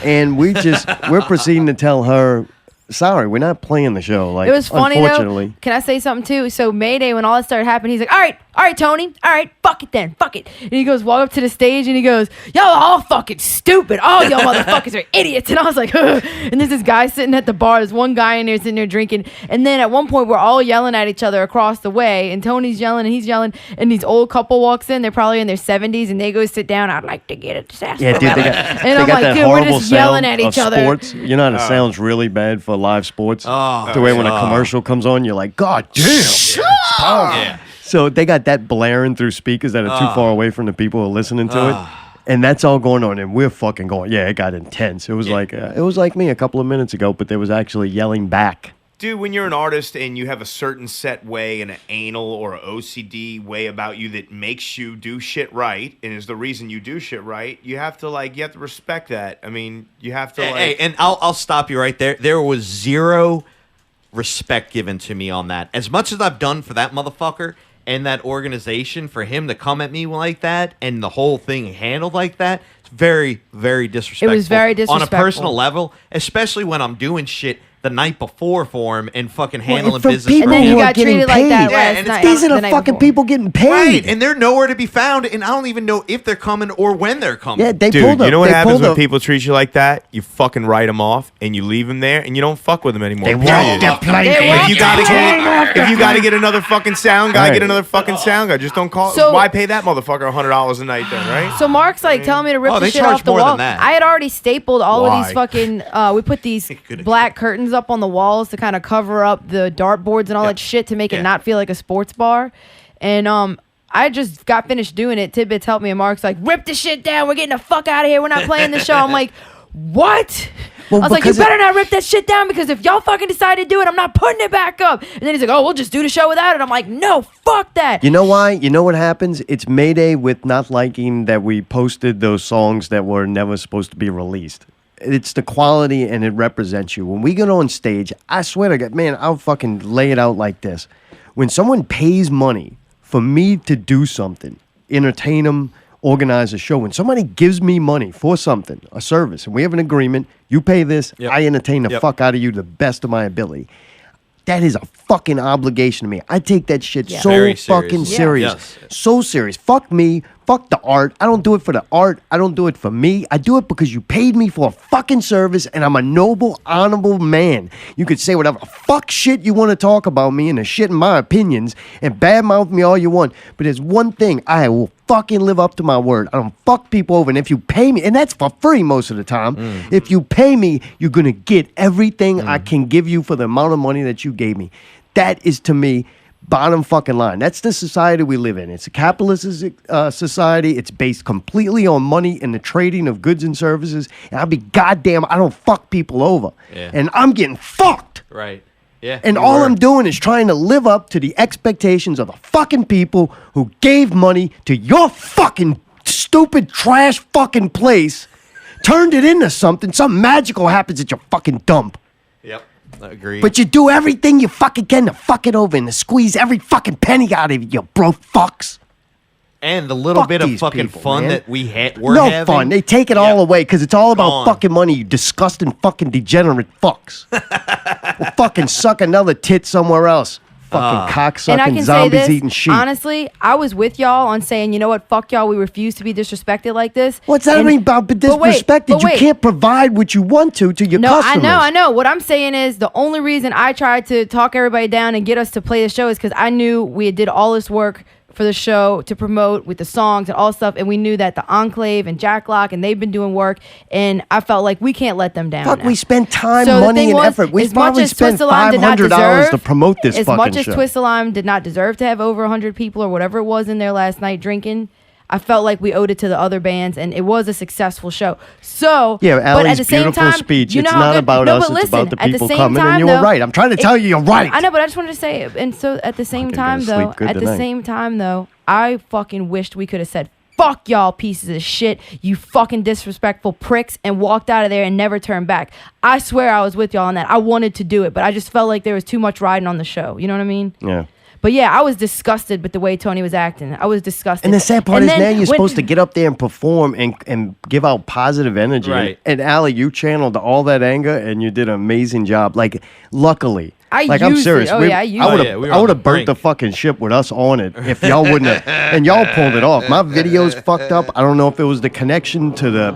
And we're proceeding to tell her, sorry, we're not playing the show. Like, It was funny unfortunately. though. Can I say something too? So Mayday, when all that started happening, he's like, all right, Tony, all right, fuck it then, fuck it. And he goes, walk up to the stage and he goes, y'all all fucking stupid. All y'all motherfuckers are idiots. And I was like, ugh. And there's this guy sitting at the bar. There's one guy in there sitting there drinking. And then at one point, we're all yelling at each other across the way. And Tony's yelling and he's yelling. And these old couple walks in. They're probably in their 70s. And they go sit down. I'd like to get a sarsaparilla. Yeah, dude, and I'm like, dude, we're just yelling at each other. Sports. You know how it sounds really bad for live sports? The way when a commercial comes on, you're like, God damn. Yeah. So they got that blaring through speakers that are too far away from the people who are listening to it. And that's all going on, and we're fucking going. Yeah, it got intense. It was like me a couple of minutes ago, but there was actually yelling back Dude, when you're an artist and you have a certain set way and an anal or OCD way about you that makes you do shit right and is the reason you do shit right, you have to respect that. I mean, you have to Hey, and I'll stop you right there. There was zero respect given to me on that. As much as I've done for that motherfucker and that organization, for him to come at me like that and the whole thing handled like that, it's very, very disrespectful. It was very disrespectful. On a personal level, especially when I'm doing shit the night before for him and fucking handling business people for him. and then you got treated like that and last night. These are the fucking people getting paid. Right, and they're nowhere to be found, and I don't even know if they're coming or when they're coming. Yeah, they Dude, pulled up. you know what they happens pulled when up. people treat you like that? You fucking write them off, and you leave them there, and you don't fuck with them anymore. They period. walked their plank. If you gotta get another fucking sound guy, get another fucking sound guy. Just don't call. So- Why pay that motherfucker $100 a night then, right? So Mark's like telling me to rip Oh, the they shit charge off the more than wall. that. I had already stapled all of Why? these fucking. We put these black curtains up on the walls to kind of cover up the dartboards and all that shit to make it not feel like a sports bar. And I just got finished doing it. Tidbits helped me, and Mark's like, "Rip the shit down. We're getting the fuck out of here. We're not playing the show." I'm like, "What?" Well, I was like, "You because better not rip that shit down because if y'all fucking decide to do it, I'm not putting it back up." And then he's like, "Oh, we'll just do the show without it." I'm like, "No, fuck that." You know why? You know what happens? It's Mayday with not liking that we posted those songs that were never supposed to be released. It's the quality and it represents you. When we get on stage, I swear to God, man, I'll fucking lay it out like this. When someone pays money for me to do something, entertain them, organize a show, when somebody gives me money for something, a service, and we have an agreement, you pay this, I entertain the fuck out of you to the best of my ability. That is a fucking obligation to me. I take that shit so Very serious. fucking Yeah. serious. Yes. So serious. Fuck me. Fuck the art. I don't do it for the art. I don't do it for me. I do it because you paid me for a fucking service and I'm a noble, honorable man. You could say whatever fuck shit you want to talk about me and the shit in my opinions and badmouth me all you want. But there's one thing. I will fucking live up to my word. I don't fuck people over. And if you pay me, and that's for free most of the time, if you pay me, you're going to get everything I can give you for the amount of money that you gave me. That is, to me, bottom fucking line. That's the society we live in. It's a capitalist society. It's based completely on money and the trading of goods and services. And I'll be goddamn, I don't fuck people over. Yeah. And I'm getting fucked. Right. Yeah. And all I'm doing is trying to live up to the expectations of the fucking people who gave money to your fucking stupid trash fucking place, turned it into something magical happens at your fucking dump. Yep. I agree. But you do everything you fucking can to fuck it over and to squeeze every fucking penny out of you broke fucks. And the little Fuck bit of these fucking people, fun man. that we're No having. fun. They take it all away because it's all about Gone. fucking money, you disgusting fucking degenerate fucks. We'll fucking suck another tit somewhere else. Fucking And I cocksucking can say zombies this, eating sheep. honestly, I was with y'all on saying, you know what, fuck y'all, we refuse to be disrespected like this. What's that And- mean about but wait, disrespected? but You wait. can't provide what you want to your No, customers. I know. What I'm saying is the only reason I tried to talk everybody down and get us to play the show is because I knew we did all this work for the show to promote with the songs and all stuff, and we knew that the Enclave and Jack Locke and they've been doing work, and I felt like we can't let them down. Fuck, now. we spent time, So the money, thing and was, effort. We as much probably as spent Twist the Lime did not $500 to deserve- promote this as fucking much as show. Twist the Lime did not deserve to have over 100 people or whatever it was in there last night drinking, I felt like we owed it to the other bands, and it was a successful show. So, Yeah, but at Allie's the same beautiful time, speech. you It's know how not good- about no, us, but it's about the listen, at people same coming, and time, you were though, right. I'm trying to tell you you're right. I know, but I just wanted to say, and so at the same time, gonna though, sleep good at the tonight. same time, though, I fucking wished we could have said, fuck y'all pieces of shit, you fucking disrespectful pricks, and walked out of there and never turned back. I swear I was with y'all on that. I wanted to do it, but I just felt like there was too much riding on the show. You know what I mean? Yeah. But yeah, I was disgusted with the way Tony was acting. I was disgusted. And the sad part And is then now you're when- supposed to get up there and perform and give out positive energy. Right. And Allie, you channeled all that anger and you did an amazing job. Like, luckily. I like, I'm used it. serious. Oh, yeah, I used I would it. have We were I on would the have burnt brink. the fucking ship with us on it if y'all wouldn't have. And y'all pulled it off. My video's fucked up. I don't know if it was the connection to the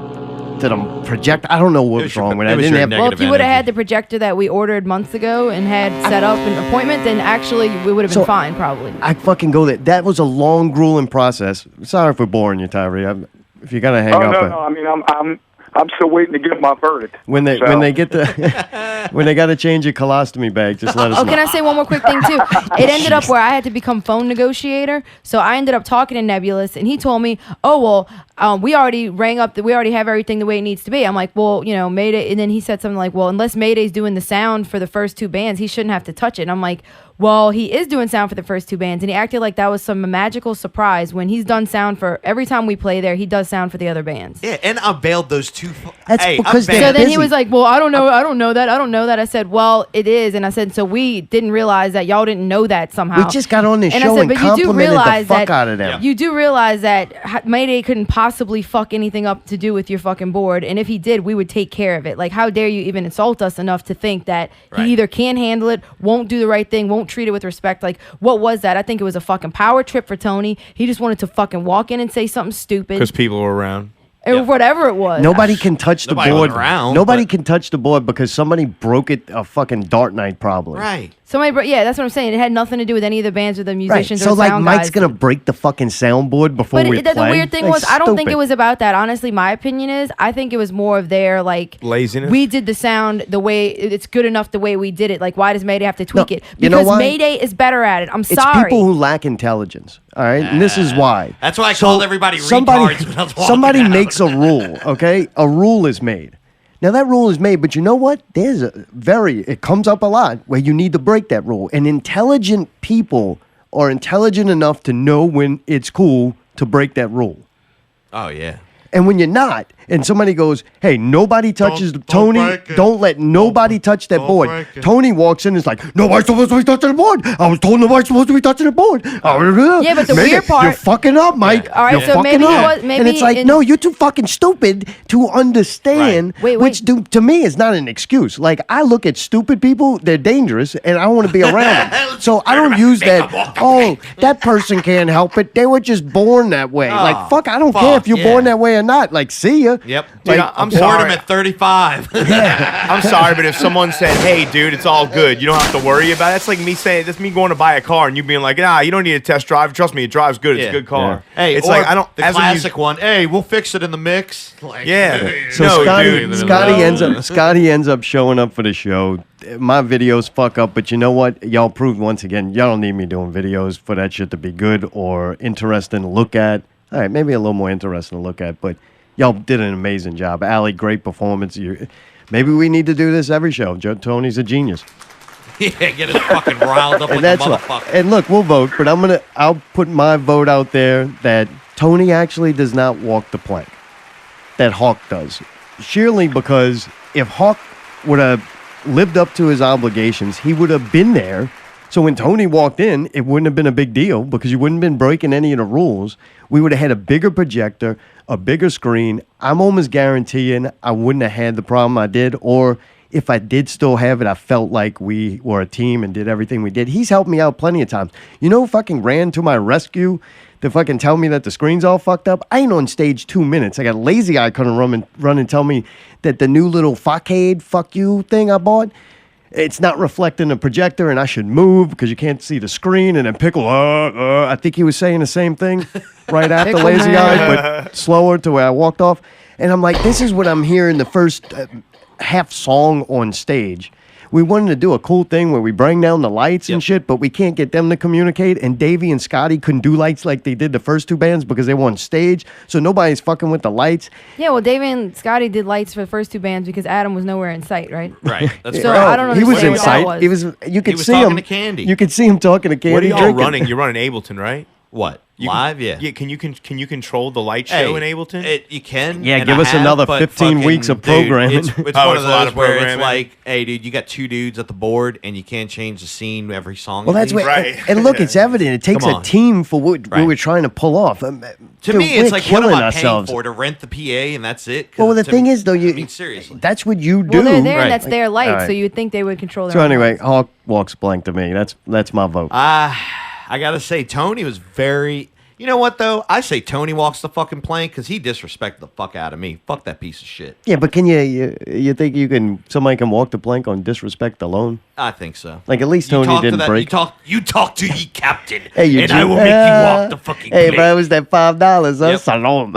projector. I don't know what was wrong with it. I didn't have Well, if you would have had the projector that we ordered months ago and had set up an appointment, then actually we would have been So, fine, probably. I fucking go there. That was a long, grueling process. Sorry for boring you, Tyree. If you're gonna hang up. No. I mean, I'm still waiting to get my verdict. When they get the when they got to change your colostomy bag, just let us know. Can I say one more quick thing too? It ended up where I had to become phone negotiator. So I ended up talking to Nebulous, and he told me, "Oh well, we already rang up. We already have everything the way it needs to be." I'm like, "Well, you know, Mayday." And then he said something like, "Well, unless Mayday's doing the sound for the first two bands, he shouldn't have to touch it." And I'm like, "Well, he is doing sound for the first two bands," and he acted like that was some magical surprise when he's done sound for every time we play there. He does sound for the other bands. Yeah, and I bailed those two. That's because so then he was like, "Well, I don't know that." I said, "Well, it is," and I said, "So we didn't realize that y'all didn't know that somehow." We just got on this and show I said, and but you do complimented realize the fuck that out of them. You do realize that Mayday couldn't possibly fuck anything up to do with your fucking board, and if he did, we would take care of it. Like, how dare you even insult us enough to think that he either can't handle it, won't do the right thing, won't treat it with respect? Like, what was that? I think it was a fucking power trip for Tony. He just wanted to fucking walk in and say something stupid. Because people were around. Or whatever it was. Nobody can touch the Nobody board. was around, Nobody can touch the board because somebody broke it a fucking Dart Night probably. Right. Yeah, that's what I'm saying. It had nothing to do with any of the bands or the Right. musicians So or the like sound Mike's guys. gonna break the fucking soundboard before we play. The weird thing Like, was, I don't think stupid. it was about that. Honestly, my opinion is, I think it was more of their like laziness. We did the sound the way it's good enough the way we did it. Like, why does Mayday have to tweak it? you know Because why? Mayday is better at it. I'm It's sorry. people who lack intelligence. All right, and this is why. That's why I called everybody retards when I was walking somebody out. makes a rule. Okay, a rule is made. Now that rule is made, but you know what? It comes up a lot where you need to break that rule. And intelligent people are intelligent enough to know when it's cool to break that rule. Oh yeah. And when you're not, and somebody goes, "Hey, nobody touches Tony. break it. Don't let nobody touch that board." break it. Tony walks in and is like, "Nobody's supposed to be touching the board. I was told nobody's supposed to be touching the board." Yeah, but the weird part- you're fucking up, Mike. All right, you're so fucking maybe he up. was- and maybe it's like, in- no, you're too fucking stupid to understand. Right. Wait. Which to me is not an excuse. Like, I look at stupid people; they're dangerous, and I want to be around them. So I don't use that. Oh, that person can't help it. They were just born that way. Like, fuck, I don't care if you're born that way or not. Like, see ya. Yep. Dude, Like, I'm bored sorry. him at 35. I'm sorry, but if someone said, "Hey, dude, it's all good. You don't have to worry about it," it's like me saying, "That's me going to buy a car," and you being like, "Nah, you don't need a test drive. Trust me, it drives good. It's a good car." Hey, it's or like I don't. the as a classic one. Hey, we'll fix it in the mix. Like, Yeah. So No, Scotty, dude. Scotty ends up showing up for the show. My videos fuck up, but you know what? Y'all proved once again, y'all don't need me doing videos for that shit to be good or interesting to look at. All right, maybe a little more interesting to look at, but y'all did an amazing job. Allie, great performance. Maybe we need to do this every show. Tony's a genius. Yeah, get us fucking riled up like a motherfucker. And look, we'll vote, but I'll put my vote out there that Tony actually does not walk the plank. That Hawk does. Surely because if Hawk would have lived up to his obligations, he would have been there. So when Tony walked in, it wouldn't have been a big deal because you wouldn't have been breaking any of the rules. We would have had a bigger projector, a bigger screen. I'm almost guaranteeing I wouldn't have had the problem I did, or if I did still have it, I felt like we were a team and did everything we did. He's helped me out plenty of times. You know who fucking ran to my rescue to fucking tell me that the screen's all fucked up? I ain't on stage 2 minutes. I got lazy eye couldn't run and tell me that the new little fuckade, fuck you thing I bought, it's not reflecting the projector and I should move because you can't see the screen. And then Pickle, I think he was saying the same thing right after Pickle Lazy Man. Eye, but slower to where I walked off. And I'm like, this is what I'm hearing the first half song on stage. We wanted to do a cool thing where we bring down the lights and shit, but we can't get them to communicate. And Davey and Scotty couldn't do lights like they did the first two bands because they were on stage. So nobody's fucking with the lights. Yeah, well, David and Scotty did lights for the first two bands because Adam was nowhere in sight, right? Right. That's So right. I don't He was understand in what that sight. was. He was. You could was see talking him. to Candy. You could see him talking to Candy. What are y'all drinking. running? You're running Ableton, right? What? You Live? can, Yeah. Yeah. Can you control the light show in Ableton? You can. Yeah, and give I us have, another but 15 fucking, weeks of dude, programming. It's Oh, one it's of a lot those of where it's programming. like, hey, dude, you got two dudes at the board, and you can't change the scene every song. Well, that's you what. leave. And look, it's evident. It takes Come a on. team for what we Right. were trying to pull off. To dude, me, it's we're like, what am killing I ourselves. paying for? To rent the PA, and that's it? 'Cause Well, the to thing me- is, though, I mean, seriously. that's what you do. Well, they're there, Right. and that's their light, All right. so you'd think they would control their So own anyway, lights. Hawk walks blank to me. That's my vote. I gotta say, Tony was very. You know what, though? I say Tony walks the fucking plank because he disrespected the fuck out of me. Fuck that piece of shit. Yeah, but can you think somebody can walk the plank on disrespect alone? I think so. Like, at least Tony didn't break. You talk to ye captain, hey, and I will make you walk the fucking plank. Hey, but it was that $5, huh? Salome.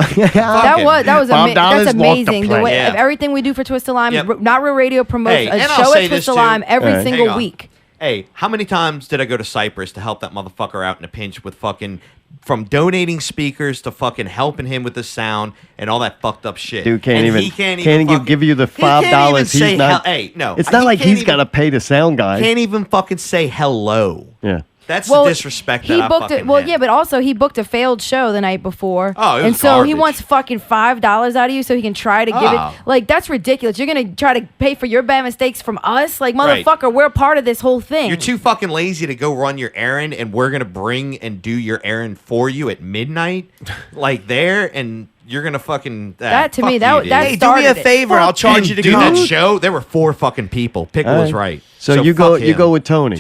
That's amazing. The way of everything we do for Twist of Lime, Not Real Radio promotes a show at Twist of Lime every single week. Hey, how many times did I go to Cyprus to help that motherfucker out in a pinch with fucking... From donating speakers to fucking helping him with the sound and all that fucked up shit. Dude can't even give you the $5. He's not. It's not like he's got to pay the sound guy. Can't even fucking say hello. Yeah. That's the disrespect that I fucking had. Yeah, but also he booked a failed show the night before. Oh, it was and so garbage. He wants fucking $5 out of you so he can try to give it. Like, that's ridiculous. You're going to try to pay for your bad mistakes from us? Like, motherfucker, we're a part of this whole thing. You're too fucking lazy to go run your errand, and we're going to bring and do your errand for you at midnight? Like, there, and... You're gonna fucking that to me that hey, do me a favor. I'll charge you to do come. that show. There were 4 fucking people. Pickle was right. So you go with Tony.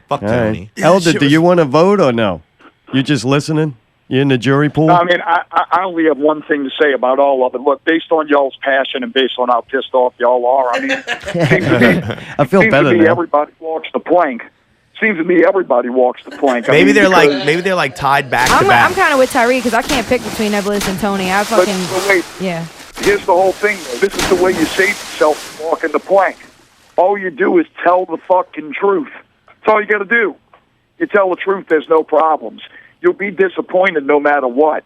Fuck Tony. Elder, do you want to vote or no? You just listening? You in the jury pool? I mean, I only have one thing to say about all of it. Look, based on y'all's passion and based on how pissed off y'all are, I mean, I feel better now. Everybody walks the plank. Seems to me everybody walks the plank. Maybe they're like tied back to back. I'm kind of with Tyree because I can't pick between Nebulous and Tony. I fucking yeah. Here's the whole thing, though. This is the way you save yourself from walking the plank. All you do is tell the fucking truth. That's all you got to do. You tell the truth, there's no problems. You'll be disappointed no matter what.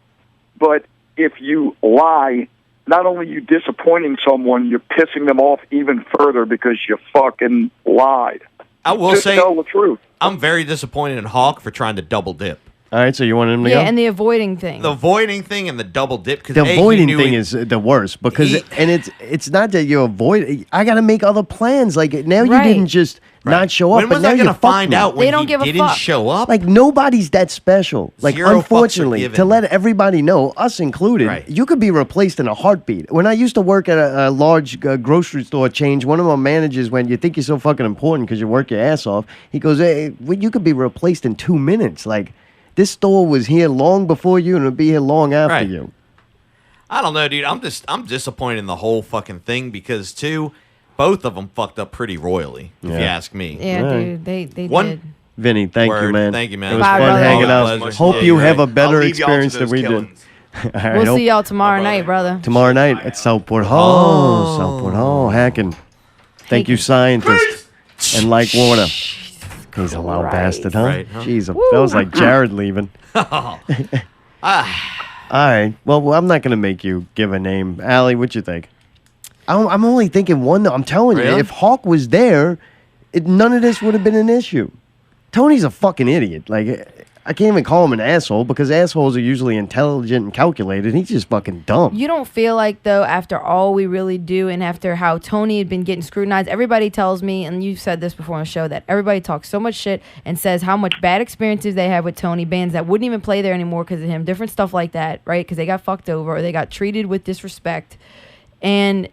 But if you lie, not only are you disappointing someone, you're pissing them off even further because you fucking lied. I will Just say, tell the truth. I'm very disappointed in Hawk for trying to double dip. All right, so you want him to go? Yeah, and the avoiding thing. The avoiding thing and the double dip. The avoiding thing is the worst because it's not that you avoid. I got to make other plans. Like now you didn't just not show up. When was but now I going to find out when they don't give a didn't fuck. show up? Like nobody's that special. Like Zero unfortunately, fucks are given. to let everybody know, us included, you could be replaced in a heartbeat. When I used to work at a large grocery store chain, one of my managers, when you think you're so fucking important because you work your ass off, he goes, "Hey, you could be replaced in 2 minutes." Like this store was here long before you, and it'll be here long after you. I don't know, dude. I'm disappointed in the whole fucking thing because both of them fucked up pretty royally, if you ask me. Yeah, dude, they did. Vinny, thank you, man. Thank you, man. It was Bye, fun brother. hanging out. Pleasure. Hope Yeah, you you're have right. a better I'll leave y'all to experience than those we did. killings. All right, We'll see y'all tomorrow night, brother. Tomorrow night at Southport. Southport. HAKEN. Thank you, scientist. And like water. He's a loud bastard, huh? Right, huh? Jeez, that was like Jared leaving. All right. Well, I'm not going to make you give a name. Allie, what you think? I'm only thinking one. I'm telling you, if Hawk was there, none of this would have been an issue. Tony's a fucking idiot. Like, I can't even call him an asshole because assholes are usually intelligent and calculated. He's just fucking dumb. You don't feel like, though, after all we really do and after how Tony had been getting scrutinized, everybody tells me, and you've said this before on the show, that everybody talks so much shit and says how much bad experiences they have with Tony, bands that wouldn't even play there anymore because of him, different stuff like that, right? Because they got fucked over or they got treated with disrespect. And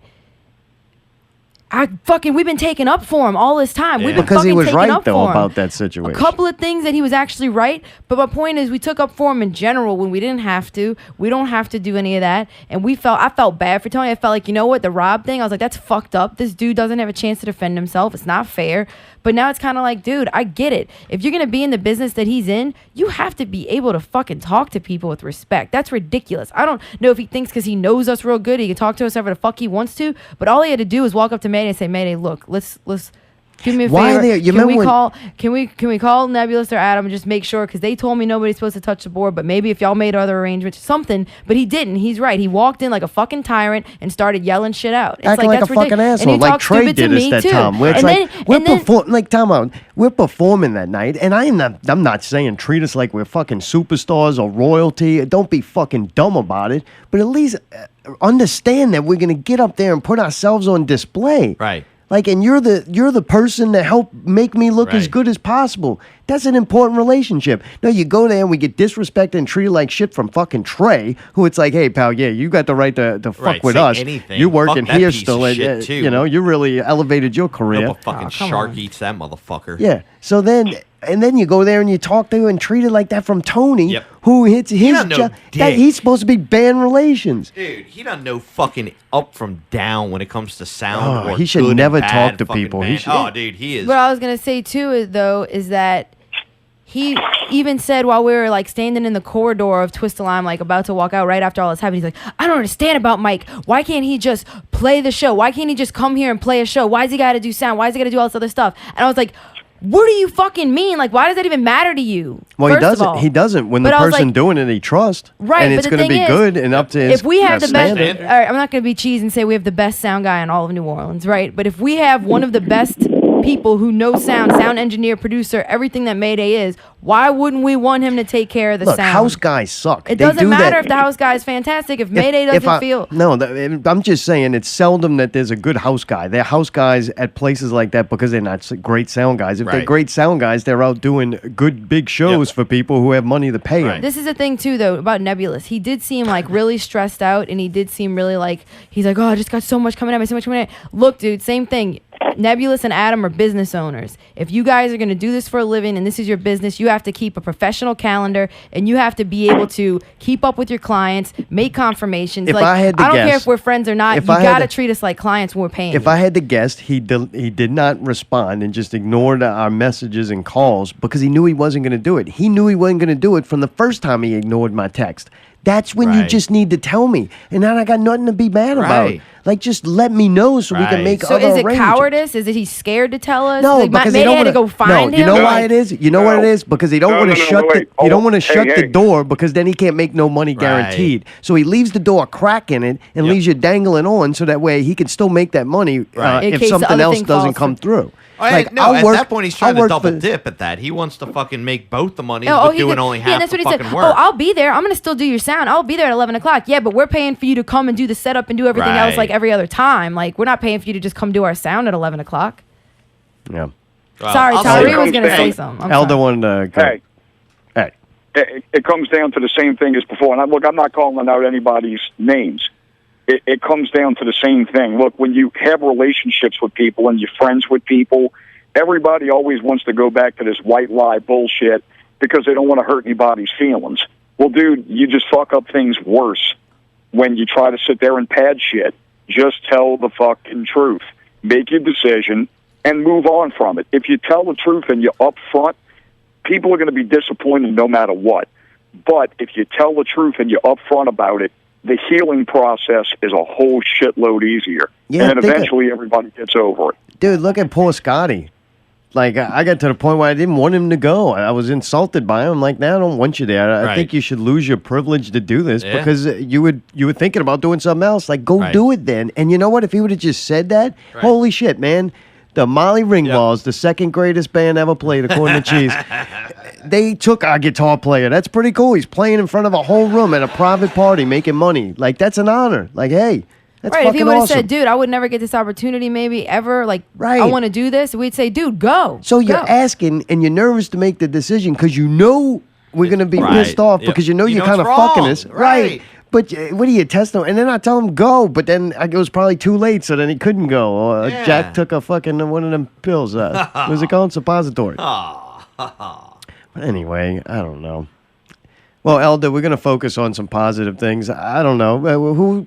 we've been taking up for him all this time. Yeah. We've been Because fucking he was taking right, up though, for him. about that situation. A couple of things that he was actually right, but my point is we took up for him in general when we didn't have to. We don't have to do any of that. And I felt bad for Tony. I felt like, you know what, the Rob thing, I was like, that's fucked up. This dude doesn't have a chance to defend himself. It's not fair. But now it's kind of like, dude, I get it. If you're going to be in the business that he's in, you have to be able to fucking talk to people with respect. That's ridiculous. I don't know if he thinks because he knows us real good, he can talk to us however the fuck he wants to. But all he had to do was walk up to Mayday and say, Mayday, look, let's do me a favor. Can we call Nebulous or Adam and just make sure? Because they told me nobody's supposed to touch the board, but maybe if y'all made other arrangements, something. But he didn't. He's right. He walked in like a fucking tyrant and started yelling shit out. It's Acting like a fucking asshole, like Trey did us that time. Where it's we're performing that night, and I'm not saying treat us like we're fucking superstars or royalty. Don't be fucking dumb about it, but at least understand that we're gonna get up there and put ourselves on display. Right. Like, and you're the person that helped make me look as good as possible. That's an important relationship. No, you go there and we get disrespected and treated like shit from fucking Trey, who it's like, hey, pal, yeah, you got the right to fuck with us. Anything. You're working Fuck that here piece still. of shit, too. You know, you really elevated your career. Hope a fucking shark eats that motherfucker. Yeah. So then And then you go there and you talk to and treat it like that from Tony, who hits his job. He's supposed to be band relations. Dude, he doesn't know fucking up from down when it comes to sound. Or he should good never and bad talk to fucking people. band. He should. Oh, dude, he is. What I was gonna say too is that he even said while we were like standing in the corridor of Twist a Lime, like about to walk out right after all this happened, he's like, I don't understand about Mike. Why can't he just play the show? Why can't he just come here and play a show? Why's he got to do sound? Why's he got to do all this other stuff? And I was like, what do you fucking mean? Like, why does that even matter to you? Well, First he doesn't. of all. He doesn't. When But the I was person like, doing it, he trusts. Right, and but it's the going to thing be is, good and up to his if we have the best, standard. all right, I'm not going to be cheesy and say we have the best sound guy in all of New Orleans, right? But if we have one of the best people who know sound engineer, producer, everything that Mayday is, why wouldn't we want him to take care of the Look, sound? house guys suck. It They doesn't do matter that. if the house guy is fantastic. If Mayday doesn't feel. No, I'm just saying it's seldom that there's a good house guy. They're house guys at places like that because they're not great sound guys. If they're Right. great sound guys, they're out doing good big shows for people who have money to pay them. This is the thing too, though, about Nebulous. He did seem like really stressed out, and he did seem really like he's like, oh, I just got so much coming at me, so much coming at me. Look, dude, same thing. Nebulous and Adam are business owners. If you guys are going to do this for a living and this is your business, you have to keep a professional calendar and you have to be able to keep up with your clients, make confirmations. If like, I had to don't care guess- if we're friends or not. You if I had got to to- treat us like clients when we're paying. If you. I had to guess, he did not respond and just ignored our messages and calls because he knew he wasn't going to do it. He knew he wasn't going to do it from the first time he ignored my text. That's when you Right. just need to tell me, and then I got nothing to be mad about. Right. Like, just let me know so we can Right. make So other is it arrangements. cowardice? Is it he's scared to tell us? No, like, because maybe they don't had to want go find No, him. you know Like, why it is? You know what it is? Because he don't want to shut wait. the. He don't want to Hey, shut the hey. door because then he can't make no money guaranteed. So he leaves the door a crack in it and leaves you dangling on, so that way he can still make that money Right. In if case the something other else thing doesn't falls come through. Oh, hey, Like, no, I'll at work- that point he's I'll trying to work double for- dip at that. He wants to fucking make both the money, Oh, but he doing could- only yeah, half that's the what he said. fucking work. Oh, I'll be there. I'm gonna still do your sound. I'll be there at 11 o'clock. Yeah, but we're paying for you to come and do the setup and do everything else Right. like every other time. Like we're not paying for you to just come do our sound at 11 o'clock. Yeah. Well, Sorry, I'll Tyree say- was gonna Hey, say something. I'm Elder sorry. wanted to go. Hey. Hey. It comes down to the same thing as before. And look, I'm not calling out anybody's names. It comes down to the same thing. Look, when you have relationships with people and you're friends with people, everybody always wants to go back to this white lie bullshit because they don't want to hurt anybody's feelings. Well, dude, you just fuck up things worse when you try to sit there and pad shit. Just tell the fucking truth. Make your decision and move on from it. If you tell the truth and you're upfront, people are going to be disappointed no matter what. But if you tell the truth and you're upfront about it, the healing process is a whole shitload easier. Yeah, and then think of- eventually everybody gets over it. Dude, look at poor Scotty. Like, I got to the point where I didn't want him to go. I was insulted by him. I'm like, nah, I don't want you there. I Right. think you should lose your privilege to do this Yeah. because you were thinking about doing something else. Like, go Right. do it then. And you know what? If he would have just said that, Right. holy shit, man. The Molly Ringwalds, the second greatest band ever played, according to Cheese. They took our guitar player. That's pretty cool. He's playing in front of a whole room at a private party, making money. Like, that's an honor. Like, hey, that's Right, if he fucking would have awesome. said, dude, I would never get this opportunity maybe ever, like, Right. I want to do this, we'd say, dude, go. So you're go. asking and you're nervous to make the decision because you know we're going to be Right. pissed off Yep. because you know You you're know kind of it's fucking wrong. us. Right. But what do you test them? And then I tell him go, but then it was probably too late, so then he couldn't go. Or Yeah. Jack took a fucking one of them pills. What was it called? Suppository. But anyway, I don't know. Well, Elder, we're going to focus on some positive things. I don't know. Who?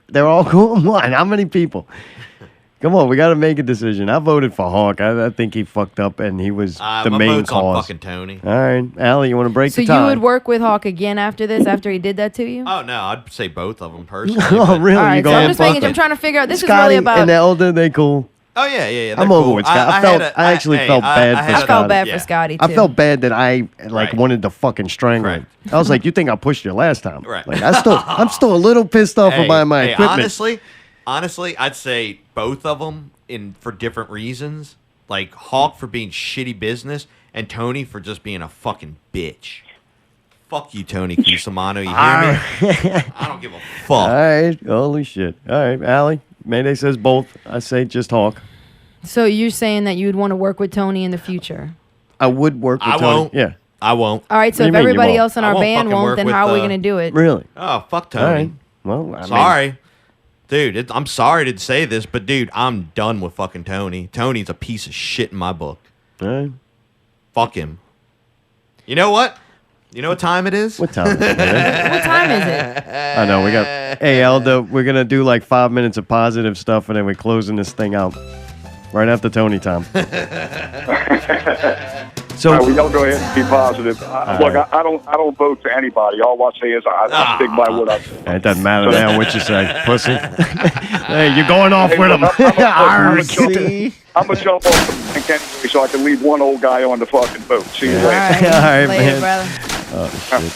They're all cool. What? How many people? Come on, we got to make a decision. I voted for Hawk. I think he fucked up, and he was the my main vote's on cause. fucking Tony. All right, Allie, you want to break So the tie? you would work with Hawk again after this, after he did that to you? Oh no, I'd say both of them personally. Oh, but- really? All You right, so going I'm just making, fuck I'm trying to figure out, this is Scotty really about... and the Elder, they cool. Oh yeah, yeah. I'm over with Scott. I actually felt bad for Scotty. I felt bad for Scotty, too. I felt bad that I Right. wanted to fucking strangle him. I was like, you think I pushed you last time? Right. Like, I'm still a little pissed off about my equipment. Honestly, I'd say both of them for different reasons. Like Hawk for being shitty business, and Tony for just being a fucking bitch. Fuck you, Tony Cusimano. You hear me? I don't give a fuck. All right, holy shit. All right, Allie, Mayday says both. I say just Hawk. So you're saying that you'd want to work with Tony in the future? I would work with I Tony. won't. Yeah. I won't. All right, so What if do you mean you everybody won't? else in I our won't band fucking won't, work then with, how are we going to do it? Really? Oh, fuck Tony. All right. Well, I mean, Sorry. Dude, I'm sorry to say this, but dude, I'm done with fucking Tony. Tony's a piece of shit in my book. All right. Fuck him. You know what? You know what time it is? What time is it, man? What time is it? I know, we got... Hey, Elda, we're going to do like 5 minutes of positive stuff, and then we're closing this thing out. Right after Tony time. So all right, well, y'all go ahead and be positive. Look, I don't vote for anybody. All I say is I stick by what I say. It doesn't matter now what you say, pussy. Hey, you're going off with him. I'm going to jump off the bank anyway so I can leave one old guy on the fucking boat. See you later. All right, later, man. brother. Oh, shit.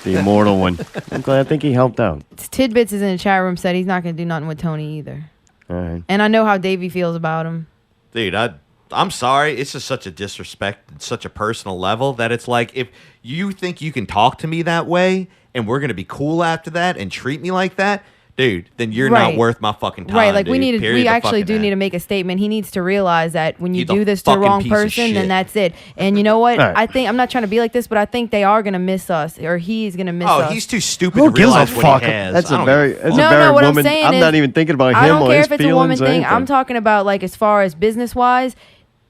The immortal one. I'm glad. I think he helped out. Tidbits is in the chat room said he's not going to do nothing with Tony either. All right. And I know how Davey feels about him. Dude, I'm sorry. It's just such a disrespect at such a personal level that it's like, if you think you can talk to me that way and we're going to be cool after that and treat me like that, dude, then you're not worth my fucking time. Right, like dude. we actually do need to make a statement. He needs to realize that when you do this to the fucking wrong piece of person, then shit. that's it. And you know what? Right. I think, I'm not trying to be like this, but I think they are going to miss us, or he's going to miss us. Oh, he's too stupid Who to gives a realize what fuck? he has. That's I a don't very, give a that's fuck. a very what I'm woman. saying I'm is, not even thinking about him I don't or care his if it's a feelings woman or thing. anything. I'm talking about, like, as far as business-wise,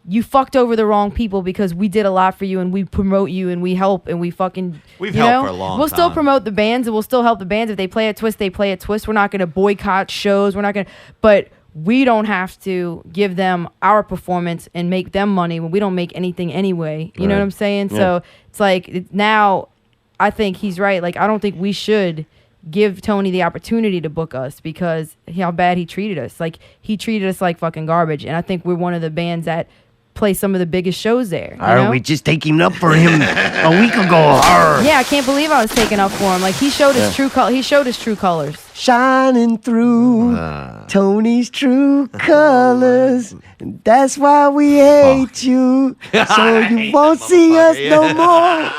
you fucked over the wrong people because we did a lot for you and we promote you and we help and we fucking... We've you helped know? for a long We'll still time. promote the bands and we'll still help the bands. If they play at Twist, they play at Twist. We're not going to boycott shows. We're not going to... But we don't have to give them our performance and make them money when we don't make anything anyway. You know what I'm saying? Yeah. So it's like now I think he's right. Like, I don't think we should give Tony the opportunity to book us because how bad he treated us. Like, he treated us like fucking garbage. And I think we're one of the bands that play some of the biggest shows there. You know? We just taking up for him a week ago. Arrrrh. Yeah, I can't believe I was taking up for him. Like, he showed his true color. He showed his true colors. Shining through Tony's true colors. That's why we hate you. So you won't see us no more.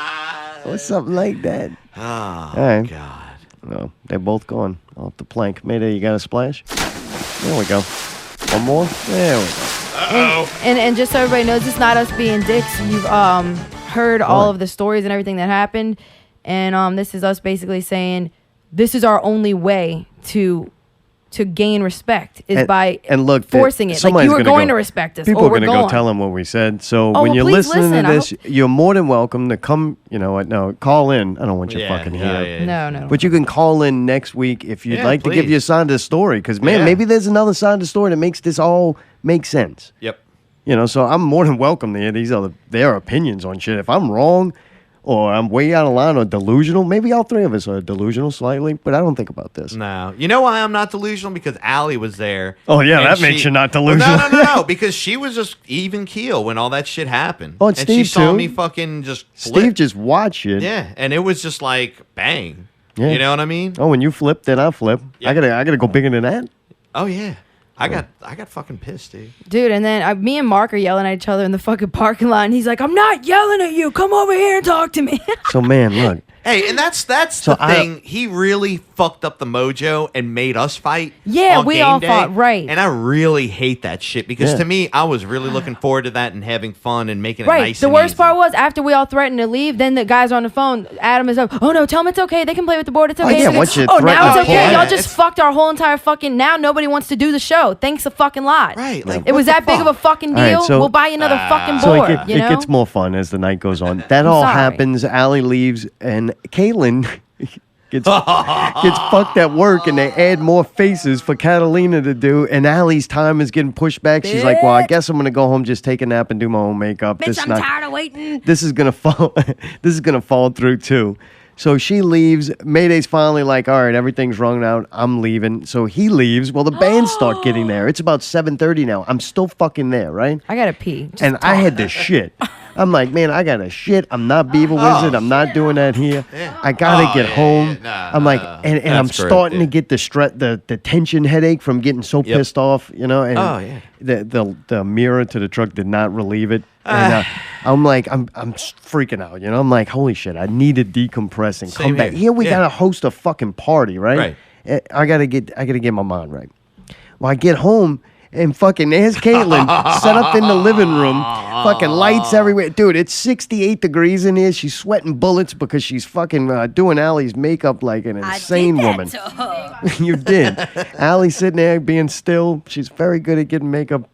Or something like that. Oh, All right. God. No, they're both gone off the plank. Mayday, you got a splash? There we go. One more? There we go. And just so everybody knows, it's not us being dicks. You've heard all of the stories and everything that happened, and this is us basically saying this is our only way to gain respect is by look, forcing it. Like, you are going to respect us. People or are we're going to going. go tell them what we said. So Oh, when well, you're please listening to listen. this, you're more than welcome to come. You know what? No, call in. I don't want you fucking here. No. But you can call in next week if you'd Yeah, like to give please. your side of the story. Because, man, maybe there's another side of the story that makes this all make sense. Yep. You know, so I'm more than welcome to hear these other their opinions on shit. If I'm wrong or I'm way out of line or delusional, maybe all three of us are delusional slightly, but I don't think about this. No. You know why I'm not delusional? Because Allie was there. Oh, yeah, and that makes you not delusional. Well, no. Because she was just even keel when all that shit happened. Oh, and she Steve, saw too. me fucking just Steve flip. just watched it. Yeah, and it was just like, bang. Yeah. You know what I mean? Oh, when you flip, then I flip. Yeah. I gotta go bigger than that. Oh, yeah. I got fucking pissed, dude. Dude, and then me and Mark are yelling at each other in the fucking parking lot, and he's like, I'm not yelling at you. Come over here and talk to me. So, man, look. Hey, and that's So the thing. He really fucked up the mojo and made us fight. Yeah, on we game all day. fought, right. And I really hate that shit because Yeah. to me, I was really looking forward to that and having fun and making it Right. nice. The and worst easy. part was after we all threatened to leave, then the guys are on the phone. Adam is up. Oh no, tell them it's okay. They can play with the board. It's okay. yeah, It's once okay." you Oh, threaten now to it's okay. pull Y'all it. just fucked our whole entire fucking. Now nobody wants to do the show. Thanks a fucking lot. Right. Like, It was what the that big of a fuck? fucking All right, deal. so- We'll buy you another fucking So board. it you know. gets more fun as the night goes on. That all sorry. happens. Allie leaves, and Caitlin gets fucked at work, and they add more faces for Catalina to do. And Allie's time is getting pushed back. She's like, "Well, I guess I'm gonna go home, just take a nap, and do my own makeup. Bitch, I'm tired of waiting. This is gonna fall. This is gonna fall through too." So she leaves. Mayday's finally like, "All right, everything's wrung out. I'm leaving." So he leaves. Well, the bands start getting there. It's about 7:30 now. I'm still fucking there, right? I gotta pee. Just And I had to shit. I'm like, man, I gotta shit. I'm not Beaver Wizard. I'm not doing that here. I gotta get home. I'm like, and I'm That's great, starting to get the tension headache from getting so pissed off, you know. And Oh, yeah. the mirror to the truck did not relieve it. And I'm like, I'm freaking out, you know. I'm like, holy shit, I need to decompress and Same come back. here. Here we Yeah. gotta host a fucking party, right? Right. I gotta get my mind right. Well, I get home. And fucking there's Caitlin set up in the living room, fucking lights everywhere. Dude, it's 68 degrees in here. She's sweating bullets because she's fucking doing Allie's makeup like an insane woman. You did. Allie's sitting there being still. She's very good at getting makeup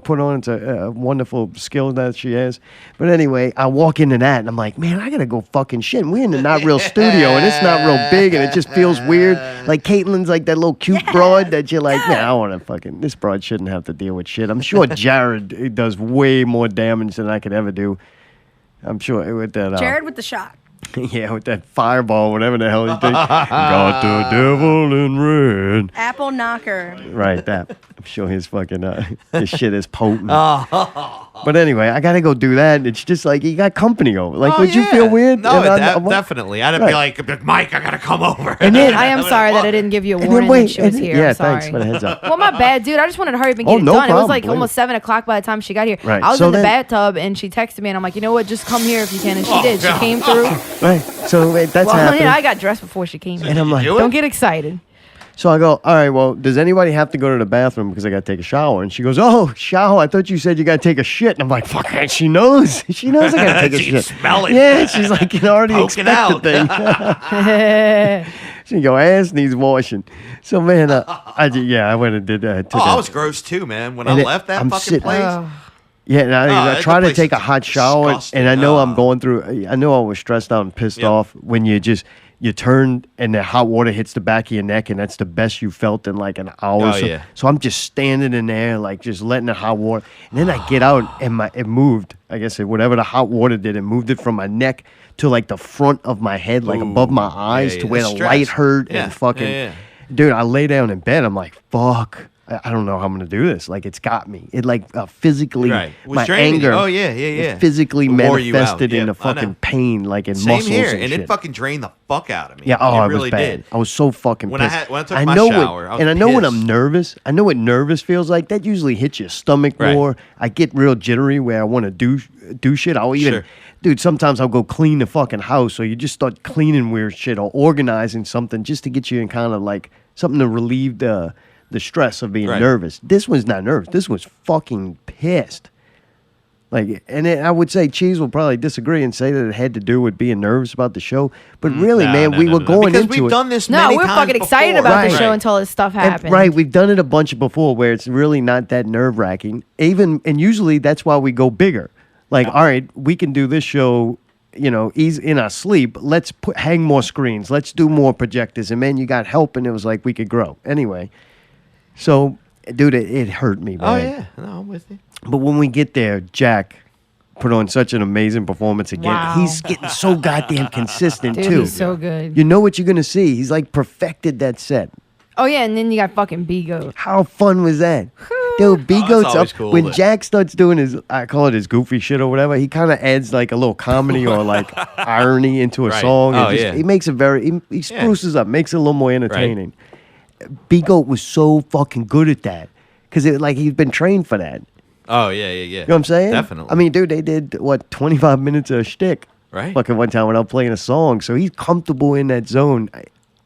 put on. It's a wonderful skill that she has. But anyway, I walk into that and I'm like, man, I gotta go fucking shit. And we're in the not real studio and it's not real big and it just feels weird. Like Caitlin's like that little cute broad that you're like, man, I want to fucking. This broad shouldn't have to deal with shit. I'm sure Jared does way more damage than I could ever do. I'm sure with that. Jared with the shot. Yeah, with that fireball, whatever the hell he thinks. Got the devil in red. Apple knocker. Right, that. I'm sure his fucking his shit is potent. But anyway, I gotta go do that. It's just like you got company over. Like, would you feel weird? No, definitely. I'd be like, Mike, I gotta come over. And then I am sorry that I didn't give you a warning when she was here. Yeah, I'm sorry. thanks for the heads up. Well, my bad, dude. I just wanted to hurry up and get it no done. problem. It was like almost 7 o'clock by the time she got here. Right. I was So in the then- bathtub and she texted me and I'm like, you know what? Just come here if you can. And she did. She came through. Right. So that's Well, happened. I got dressed before she came. And I'm like, don't get excited. So I go, all right, well, does anybody have to go to the bathroom because I got to take a shower? And she goes, oh, shower. I thought you said you got to take a shit. And I'm like, fuck it. She knows. She knows I got to take a She shit. can smell it. Yeah, she's like, you already Poking expected thing. She go, ass needs washing. So, man, I went and did that. I was gross too, man. When I left that fucking place. Yeah, and I that try to place take a is hot shower, disgusting. and I know I'm going through. I know I was stressed out and pissed off when you turn and the hot water hits the back of your neck, and that's the best you felt in like an hour. Oh, or so. yeah. So I'm just standing in there, like just letting the hot water, and then I get out and it moved. I guess whatever the hot water did, it moved it from my neck to like the front of my head, like above my eyes, to where the light hurt and fucking. Dude, I lay down in bed. I'm like, fuck. I don't know how I'm gonna do this. Like, it's got me. It like physically, my anger. Oh yeah. It physically manifested in the fucking pain, like in Same muscles here, and shit. it fucking drained the fuck out of me. Yeah, it it really was bad. did. I was so fucking When I pissed. took my shower, I was I know when pissed. I'm nervous. I know what nervous feels like. That usually hits your stomach more. I get real jittery where I want to do shit. I'll even, dude. Sometimes I'll go clean the fucking house, or you just start cleaning weird shit or organizing something just to get you in kind of like something to relieve the stress of being nervous. This was not nervous. This was fucking pissed. Like, and I would say Cheese will probably disagree and say that it had to do with being nervous about the show. But really, man, we were going because into it. we've done this No, many we're times fucking excited before. about the show until this stuff happened. Right, we've done it a bunch before where it's really not that nerve wracking. And usually that's why we go bigger. Like, all right, we can do this show, ease in our sleep. Let's hang more screens. Let's do more projectors. And man, you got help, and it was like we could grow. Anyway, so dude, it hurt me, man. Oh yeah, no, I'm with you. But when we get there, Jack put on such an amazing performance again. Wow. He's getting so goddamn consistent Dude, too. he's so good. You know what you're gonna see. He's like perfected that set. Oh yeah, and then you got fucking B-Goat. How fun was that? Dude, B-Goat's up. always cool, When though. Jack starts doing his, I call it his goofy shit or whatever, he kind of adds like a little comedy or like irony into a Right. song. Oh, and yeah. He makes it he spruces up, makes it a little more entertaining. B-Goat was so fucking good at that because he's been trained for that. Oh yeah. You know what I'm saying? Definitely. I mean, dude, they did 25 minutes of shtick. Right. Fucking one time when I was playing a song, so he's comfortable in that zone.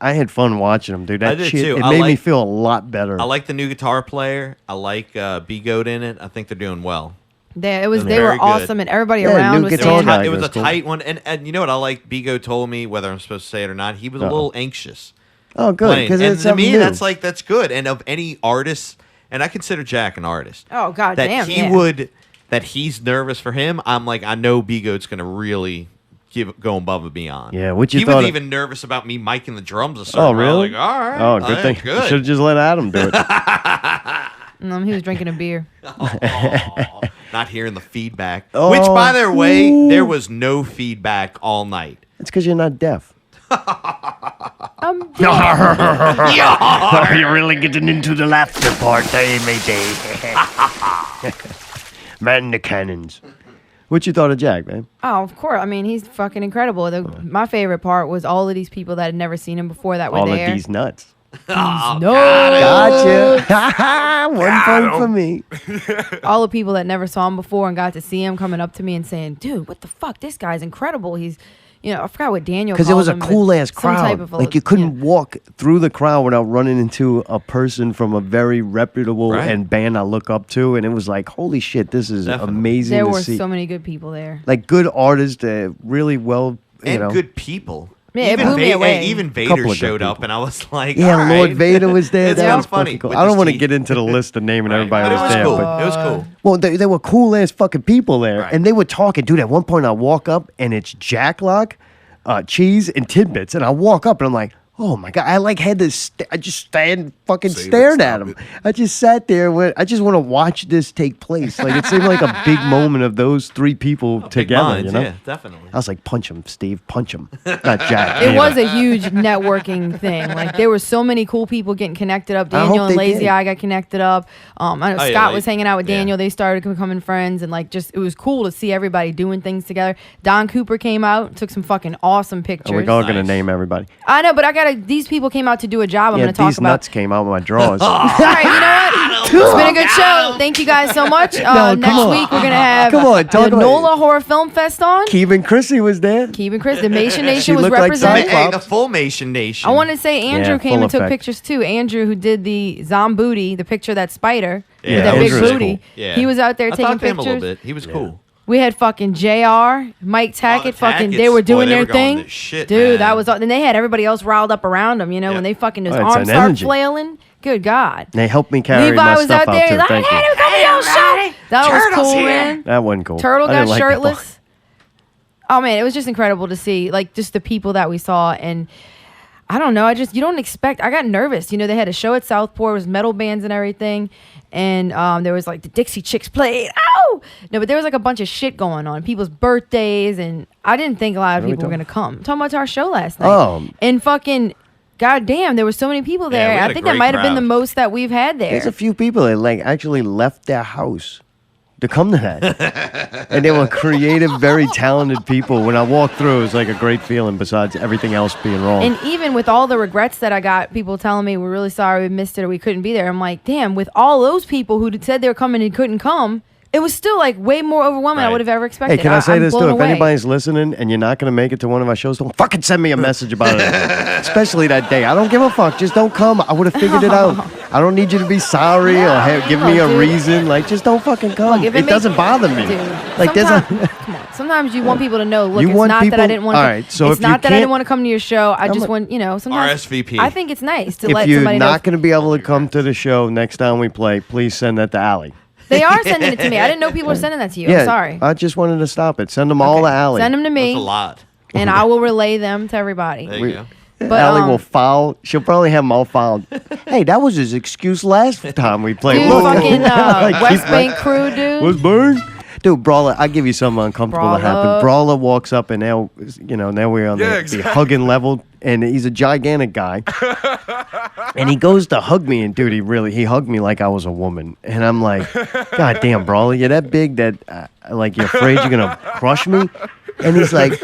I had fun watching him, dude. That I did shit, too. it I made me like- feel a lot better. I like the new guitar player. I like B-Goat in it. I think they're doing well. They were Very good. awesome, and everybody Yeah, around new was guitar saying, guy. It was a That's cool. tight one, and you know what I like? B-Goat told me, whether I'm supposed to say it or not, he was a little anxious. Oh, good, playing. because And it's to something me, new. that's good. And of any artist, and I consider Jack an artist. "Oh god that damn, he yeah." would, that he's nervous for him. I'm like, I know B-Goat's gonna really go above and beyond. Yeah, what you he thought was of- even nervous about me miking the drums a certain Oh, way. really? I was like, all right. Oh, good thing. You should have just let Adam do it. He was drinking a beer. Not hearing the feedback. Oh, Which, by the way, ooh. there was no feedback all night. It's because you're not deaf. You're really getting into the laughter part, matey. Man, the cannons. What you thought of Jack, man? Oh, of course. I mean, he's fucking incredible. My favorite part was all of these people that had never seen him before that were All there. of these nuts. No. Gotcha. One point for me. All the people that never saw him before and got to see him coming up to me and saying, "Dude, what the fuck? This guy's incredible. He's, I forgot what Daniel Because it was a calls him, but cool ass some crowd. type of Like you couldn't walk through the crowd without running into a person from a very reputable and band I look up to, and it was like, holy shit, this is amazing There to were see. so many good people there. Like good artists, really well, And good people. Yeah, it blew me away. Even Vader showed up, and I was like, yeah, all Lord right. Vader was there. That was funny. cool. I don't want to get into the list of naming everybody But who was there. cool. But It was cool. Well, they were cool ass fucking people there, and they were talking. Dude, at one point I walk up and it's Jack Lock, cheese and tidbits, and I walk up and I'm like, oh my god! I like had this. I just stared at him. I just sat there. I just want to watch this take place. Like it seemed like a big moment of those three people together. minds, you know? yeah, definitely. I was like, punch him, Steve, punch him, not Jack. It was a huge networking thing. Like there were so many cool people getting connected up. I hope Daniel and they Lazy did. Eye got connected up. I know Oh, yeah, Scott like- was hanging out with Daniel. They started becoming friends, and like just it was cool to see everybody doing things together. Don Cooper came out, took some fucking awesome pictures. Are we all gonna name everybody? I know, but these people came out to do a job. I'm Yeah, going to talk these about. nuts came out of my drawers. All right, you know what? It's been a good show. Thank you guys so much. come Next on. week we're gonna have Come on, the talk about NOLA Horror Film Fest on. Keevan Chrissy was there. Keevan Chris, the Mation Nation She was looked like represented. Hey, the full Mation Nation. I want to say Andrew Yeah, came full and took effect. pictures too. Andrew, who did the Zombooty, the picture of that spider Yeah, with that big Andrew was booty. cool. Yeah. He was out there I taking talked to him pictures. a little bit. He was cool. We had fucking JR, Mike Tackett, fucking, they were Tackett's- doing boy, they their were going thing. to shit, Dude, man. that was, and they had everybody else riled up around them, you know, when they fucking, his Oh, it's arms an start energy. flailing. Good God. They helped me carry Levi my was stuff out there. out too. He's like, Thank hey, you. come to your show. That was Turtle's cool, here. man. That wasn't cool. Turtle I got didn't like that part. shirtless. Oh man, it was just incredible to see, like, just the people that we saw. And I don't know, you don't expect. I got nervous. You know, they had a show at Southport, it was metal bands and everything, and there was like the Dixie Chicks played. Ow! No, but there was like a bunch of shit going on, people's birthdays, and I didn't think a lot of What are we people were gonna talking- come. I'm talking about our show last night. Oh. And fucking, goddamn, there were so many people Yeah, there. we had I a think that great might have been the crowd. most that we've had there. There's a few people that like actually left their house to come to that, and they were creative, very talented people. When I walked through, it was like a great feeling. Besides everything else being wrong. And even with all the regrets that I got, people telling me we're really sorry we missed it or we couldn't be there. I'm like, damn, with all those people who said they were coming and couldn't come, it was still like way more overwhelming than I Right. would have ever expected. Hey, can I say I'm this too? blown If away. anybody's listening and you're not going to make it to one of our shows, don't fucking send me a message about it. Especially that day. I don't give a fuck. Just don't come. I would have figured it out. I don't need you to be sorry or give me a dude. reason. Like, just don't fucking come. Look, if it doesn't bother me. Dude, Like, there's sometimes, come on. Sometimes you want people to know. Look, You it's want not that I people- didn't want. all right, so it's if you not that I didn't can't- want to come to your show. I just a- want, sometimes RSVP. I think it's nice to if let you're somebody know. not going to be able to come to the show next time we play, please send that to Allie. They are sending it to me. I didn't know people were sending that to you. I'm sorry. I just wanted to stop it. Send them all to Allie. Send them to me. That's a lot. And I will relay them to everybody. There you go. But, Allie will file. She'll probably have them all filed. Hey, that was his excuse last time we played. Dude, Look. fucking Like, West keep Bank crew, dude. Was burned. Dude, Brawler, I'll give you something uncomfortable that happened. Brawler. Brawler walks up and now, now we're on the hugging level, and he's a gigantic guy. And he goes to hug me, and dude, he hugged me like I was a woman. And I'm like, God damn, Brawler, you're that big that, like, you're afraid you're going to crush me? And he's like,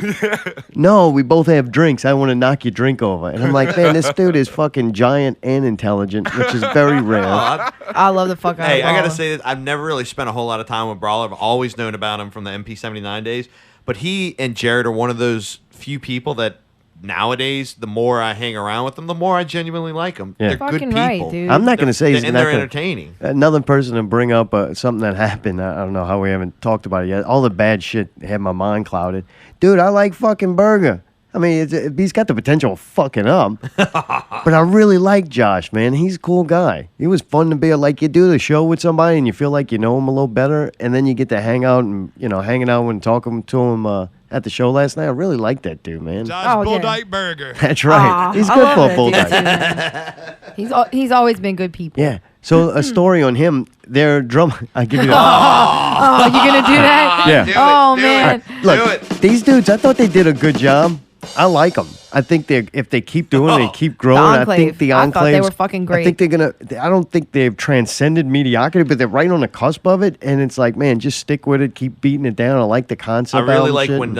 no, we both have drinks. I want to knock your drink over. And I'm like, man, this dude is fucking giant and intelligent, which is very rare. I love the fuck out Hey, of I gotta Brawler. say this. I've never really spent a whole lot of time with Brawler. I've always known about him from the MP79 days. But he and Jared are one of those few people that nowadays, the more I hang around with them, the more I genuinely like them. Yeah. They're good Fucking people. right, dude. I'm not going to say he's and not they're gonna- entertaining. Another person to bring up something that happened. I don't know how we haven't talked about it yet. All the bad shit had my mind clouded. Dude, I like fucking Burger. I mean, he's got the potential of fucking up. But I really like Josh, man. He's a cool guy. He was fun to be like, you do the show with somebody and you feel like you know him a little better, and then you get to hang out and, hanging out and talking to him at the show last night. I really like that dude, man. Josh Bull Dyke Burger. That's right. Aw, He's I good love for a that bull dude, dyke. too, man. He's always been good people. Yeah. So a story on him. Their drum. I give you. Oh, you gonna do that? Yeah. Oh man. Look, these dudes. I thought they did a good job. I like them. I think if they keep doing it, they keep growing. I think the I thought they Enclaves. were fucking great. I think they're gonna. I don't think they've transcended mediocrity, but they're right on the cusp of it. And it's like, man, just stick with it. Keep beating it down. I like the concept. I really album like shit. when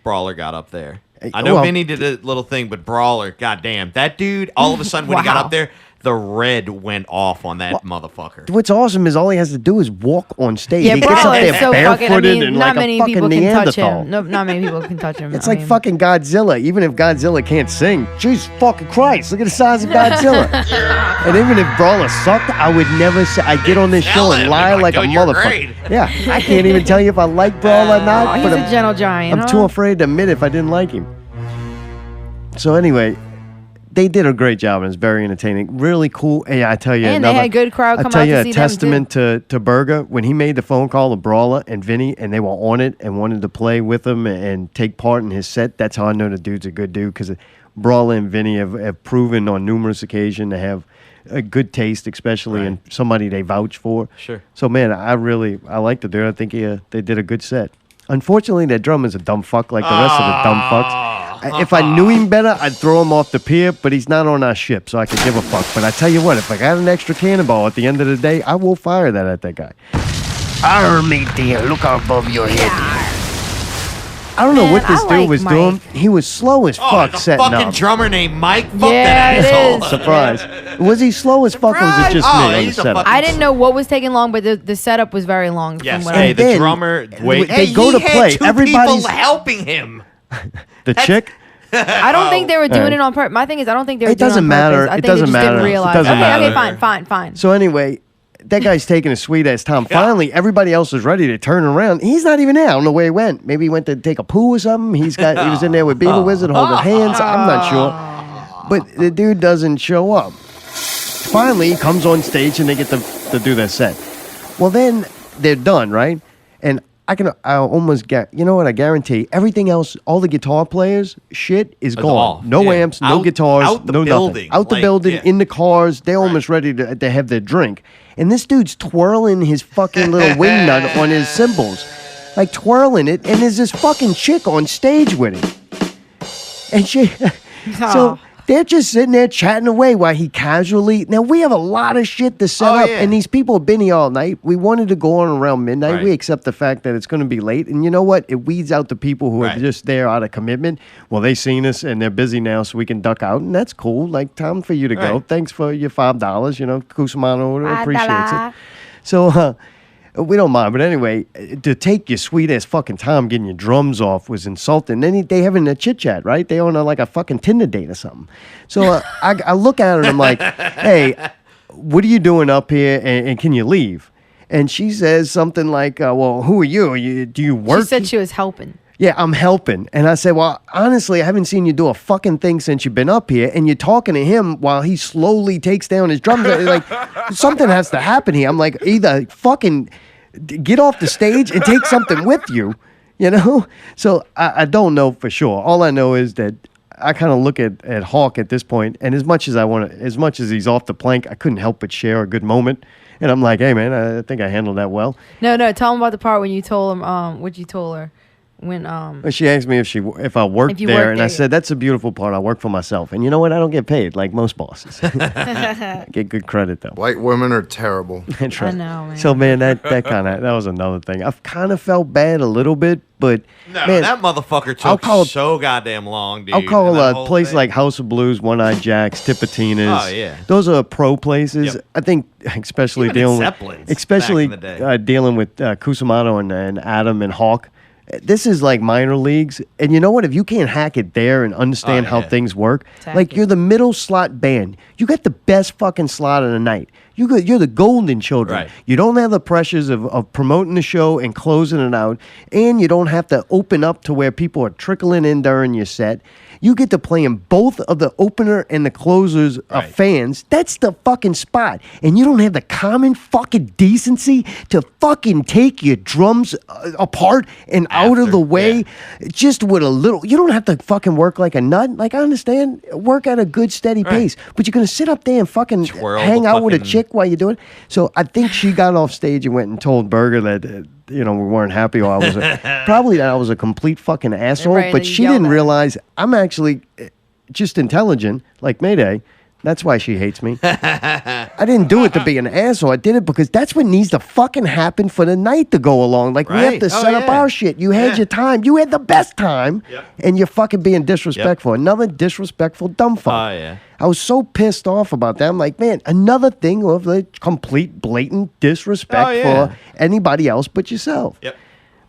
Brawler got up there. I know well- Vinny did a little thing, but Brawler, goddamn, that dude, all of a sudden when he got Wow. up there, the red went off on that motherfucker. What's awesome is all he has to do is walk on stage. Yeah, he gets up Brawler there is so fucking. I barefooted mean, and not like many a fucking people can touch Neanderthal. him. No, not many people can touch him. It's I like mean, fucking Godzilla. Even if Godzilla can't sing, Jesus fucking Christ, look at the size of Godzilla. And even if Brawler sucked, I would never say, I get on this show and lie like a motherfucker. Yeah, I can't even tell you if I like Brawler or not. Oh, he's but a gentle giant. I'm huh? too afraid to admit if I didn't like him. So anyway, they did a great job, and it's very entertaining. Really cool. Hey, I tell you, And they had a good crowd come out to see them, I tell you, a testament to Berger when he made the phone call to Brawler and Vinny, and they were on it and wanted to play with him and take part in his set. That's how I know the dude's a good dude, because Brawler and Vinny have proven on numerous occasions to have a good taste, especially in somebody they vouch for. Sure. So man, I like the dude. I think they did a good set. Unfortunately, that drummer's a dumb fuck like the rest of the dumb fucks. If I knew him better, I'd throw him off the pier, but he's not on our ship, so I could give a fuck. But I tell you what, if I got an extra cannonball at the end of the day, I will fire that at that guy. Arrrrh, mate dear, look above your head. I don't know what this dude was doing. He was slow as fuck the setting fucking up. drummer named Mike. Fuck that asshole. Surprise. Was he slow as fuck, or was it just me on the setup? I didn't know what was taking long, but the setup was very long. Yes. From what Hey, I the drummer. Wait. They go to play. Two Everybody's people helping him. the chick. I don't think they were doing it on purpose. My thing is, I don't think they were It doing it doesn't on matter. purpose. I It think doesn't they just matter. didn't It realize. doesn't matter. Okay, fine. So anyway, that guy's taking a sweet ass time. Finally, everybody else is ready to turn around. He's not even there. I don't know where he went. Maybe he went to take a poo or something. He was in there with Beaver Wizard holding hands. I'm not sure. But the dude doesn't show up. Finally, he comes on stage and they get to do their set. Well, then they're done, right? And I almost you know what? I guarantee everything else, all the guitar players, shit is gone. off. No amps, no guitars, out the no building. nothing. Out the building, in the cars. They're almost ready to have their drink. And this dude's twirling his fucking little wing nut on his cymbals. Like twirling it. And there's this fucking chick on stage with him. And she... So... They're just sitting there chatting away while he casually... Now, we have a lot of shit to set up, and these people have been here all night. We wanted to go on around midnight. Right. We accept the fact that it's going to be late. And you know what? It weeds out the people who are just there out of commitment. Well, they seen us, and they're busy now, so we can duck out, and that's cool. Like, time for you to go. Right. Thanks for your $5. You know, Cusimano appreciates $5. it. So, we don't mind. But anyway, to take your sweet-ass fucking time getting your drums off was insulting. Then they having a chit-chat, right? They on like a fucking Tinder date or something. So I look at her and I'm like, hey, what are you doing up here and can you leave? And she says something like, well, who are you? Do you work? She said she was helping. Yeah, I'm helping. And I said, well, honestly, I haven't seen you do a fucking thing since you've been up here. And you're talking to him while he slowly takes down his drums. Like, something has to happen here. I'm like, either fucking get off the stage and take something with you, you know? So I don't know for sure. All I know is that I kind of look at Hawk at this point, and as much as he's off the plank, I couldn't help but share a good moment. And I'm like, hey, man, I think I handled that well. No, tell him about the part when you told him, what you told her. When she asked me if I worked there, and I said that's a beautiful part. I work for myself, and you know what? I don't get paid like most bosses. I get good credit though. White women are terrible. That's right. I know, man. So man, that was another thing. I've kind of felt bad a little bit, but No, man, that motherfucker took so goddamn long, dude. I'll call And that a whole place thing. like House of Blues, One Eye Jack's, Tipitina's. Oh, yeah. Those are pro places. Yep. I think, especially Even dealing Zeppelin's with, especially back in the day. dealing with Cusimano and Adam and Hawk. This is like minor leagues, and you know what? If you can't hack it there and understand how things work, like you're the middle slot band, you got the best fucking slot of the night. You're the golden children. Right. You don't have the pressures of promoting the show and closing it out, and you don't have to open up to where people are trickling in during your set. You get to play in both of the opener and the closers of fans. That's the fucking spot. And you don't have the common fucking decency to fucking take your drums apart and out of the way just with a little. You don't have to fucking work like a nut. Like, I understand, work at a good steady pace. But you're going to sit up there and fucking hang out with a chick while you're doing it. So I think she got off stage and went and told Berger that, we weren't happy, or I was probably that I was a complete fucking asshole. Right, but she didn't realize I'm actually just intelligent, like Mayday. That's why she hates me. I didn't do it to be an asshole. I did it because that's what needs to fucking happen for the night to go along. Like, we have to set up our shit. You had your time. You had the best time, and you're fucking being disrespectful. Another disrespectful dumb fuck. Oh, yeah. I was so pissed off about that. I'm like, man, another thing of the complete blatant disrespect for anybody else but yourself. Yep.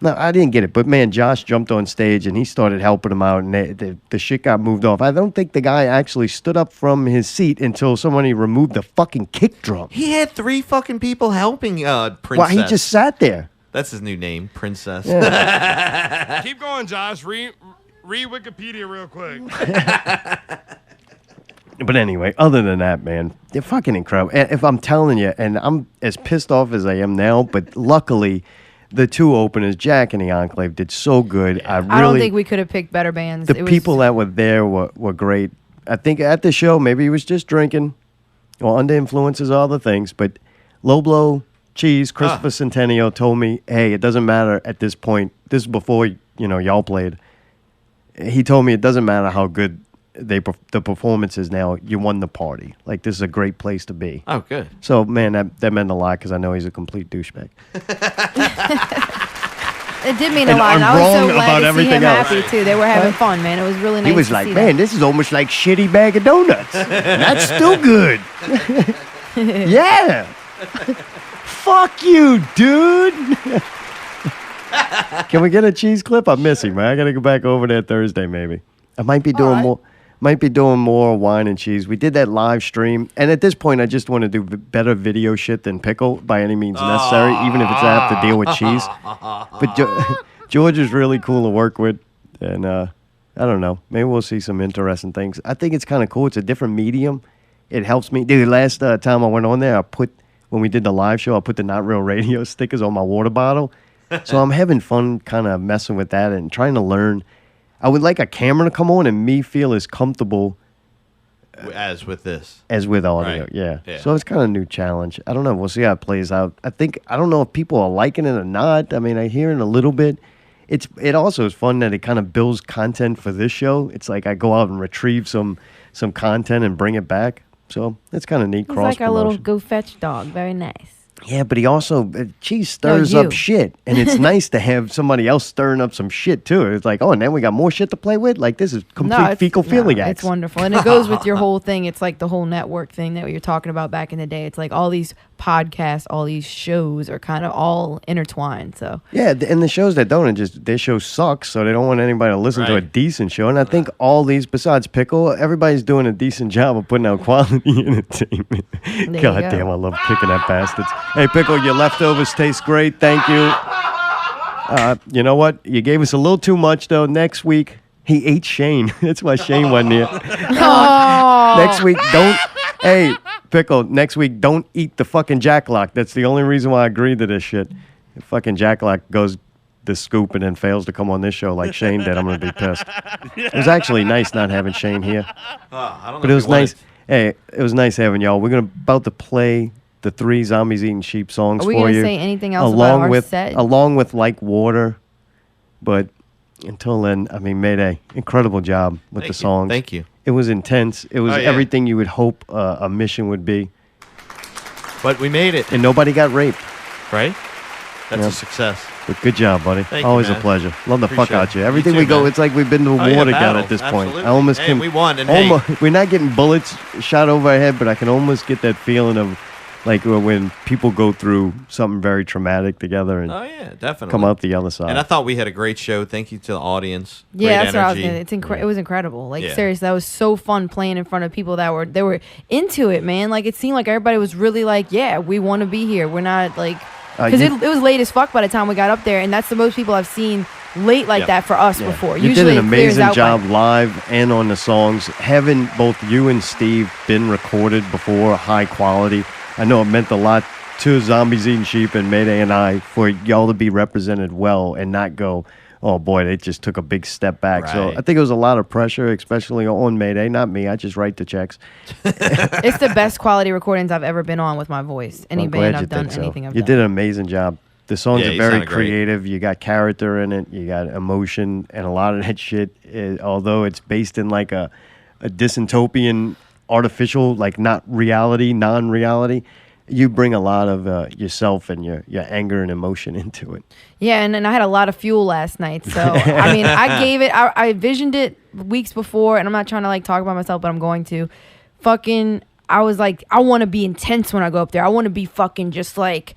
No, I didn't get it. But, man, Josh jumped on stage, and he started helping him out, and the shit got moved off. I don't think the guy actually stood up from his seat until somebody removed the fucking kick drum. He had 3 fucking people helping Princess. Well, he just sat there. That's his new name, Princess. Keep going, Josh. Read Wikipedia real quick. But anyway, other than that, man, they're fucking incredible. And if I'm telling you, and I'm as pissed off as I am now, but luckily, the two openers, Jack and the Enclave, did so good. I don't think we could have picked better bands. The people that were there were great. I think at the show, maybe he was just drinking or under influences, all the things. But Low Blow, Cheese, Christopher Centennial told me, hey, it doesn't matter at this point. This is before, y'all played. He told me it doesn't matter how good the performance is now. You won the party. Like, this is a great place to be. Oh, good. So, man, that meant a lot because I know he's a complete douchebag. It did mean a lot. And I was so glad to see him happy, too. They were having fun, man. It was really nice He was to like, see man, that. this is almost like shitty bag of donuts. That's still good. Yeah. Fuck you, dude. Can we get a cheese clip? I'm missing, man. I got to go back over there Thursday, maybe. I might be doing more. Might be doing more wine and cheese. We did that live stream, and at this point, I just want to do better video shit than Pickle by any means necessary, even if it's I have to deal with cheese. But George is really cool to work with, and I don't know. Maybe we'll see some interesting things. I think it's kind of cool. It's a different medium. It helps me. Dude, last time I went on there, when we did the live show, I put the Not Real Radio stickers on my water bottle. So I'm having fun kind of messing with that and trying to learn. I would like a camera to come on and me feel as comfortable as with this. As with audio, right. Yeah. So it's kind of a new challenge. I don't know. We'll see how it plays out. I don't know if people are liking it or not. I mean, I hear it a little bit. It also is fun that it kind of builds content for this show. It's like I go out and retrieve some content and bring it back. So it's kind of neat. He's like our little go fetch dog. Very nice. Yeah, but he also, Cheese stirs up shit. And it's nice to have somebody else stirring up some shit, too. It's like, oh, and then we got more shit to play with? Like, this is complete fecal-philiacs. It's wonderful. And it goes with your whole thing. It's like the whole network thing that you're talking about back in the day. It's like all these podcasts, all these shows are kind of all intertwined. So yeah, and the shows that don't, their show sucks, so they don't want anybody to listen to a decent show. And I think all these, besides Pickle, everybody's doing a decent job of putting out quality entertainment. God damn, I love kicking that bastards. Hey, Pickle, your leftovers taste great. Thank you. You know what? You gave us a little too much, though. Next week, he ate Shane. That's why Shane wasn't here. Next week, don't... Hey, Pickle, next week, don't eat the fucking jacklock. That's the only reason why I agreed to this shit. If fucking jacklock goes the scoop and then fails to come on this show like Shane did, I'm going to be pissed. It was actually nice not having Shane here. I don't know but it was nice. Hey, it was nice having y'all. We're about to play the 3 Zombies Eating Sheep songs for you. Are we going to say anything else about our set? Along with Like Water. But until then, I mean, Mayday, incredible job with the songs. Thank you. It was intense. It was everything you would hope a mission would be. But we made it. And nobody got raped. Right? That's a success. But good job, buddy. Always a pleasure. Love the fuck out you. You Everything too, we go, man. it's like we've been to war together at this point. Absolutely. I almost can. We won. And we're not getting bullets shot over our head, but I can almost get that feeling of like when people go through something very traumatic together and definitely come out the other side. And I thought we had a great show. Thank you to the audience. Yeah, Great that's what I was energy. gonna. It was incredible. Like seriously, that was so fun playing in front of people that were into it, man. Like it seemed like everybody was really like, yeah, we want to be here. We're not like because it was late as fuck by the time we got up there, and that's the most people I've seen late like that for us before. You Usually did an amazing job by live and on the songs. Having both you and Steve been recorded before, high quality. I know it meant a lot to Zombies Eating Sheep and Mayday and I for y'all to be represented well and not go, oh boy, they just took a big step back. So I think it was a lot of pressure, especially on Mayday. Not me. I just write the checks. It's the best quality recordings I've ever been on with my voice. Any band I've done, anything I've done. You did an amazing job. The songs are very sounded great. creative. You got character in it. You got emotion. And a lot of that shit, although it's based in like a dystopian, artificial, like not reality, non-reality, you bring a lot of yourself and your anger and emotion into it. Yeah, and I had a lot of fuel last night. So, I mean, I gave it, I visioned it weeks before, and I'm not trying to, like, talk about myself, but I'm going to. I was like, I want to be intense when I go up there. I want to be fucking just, like,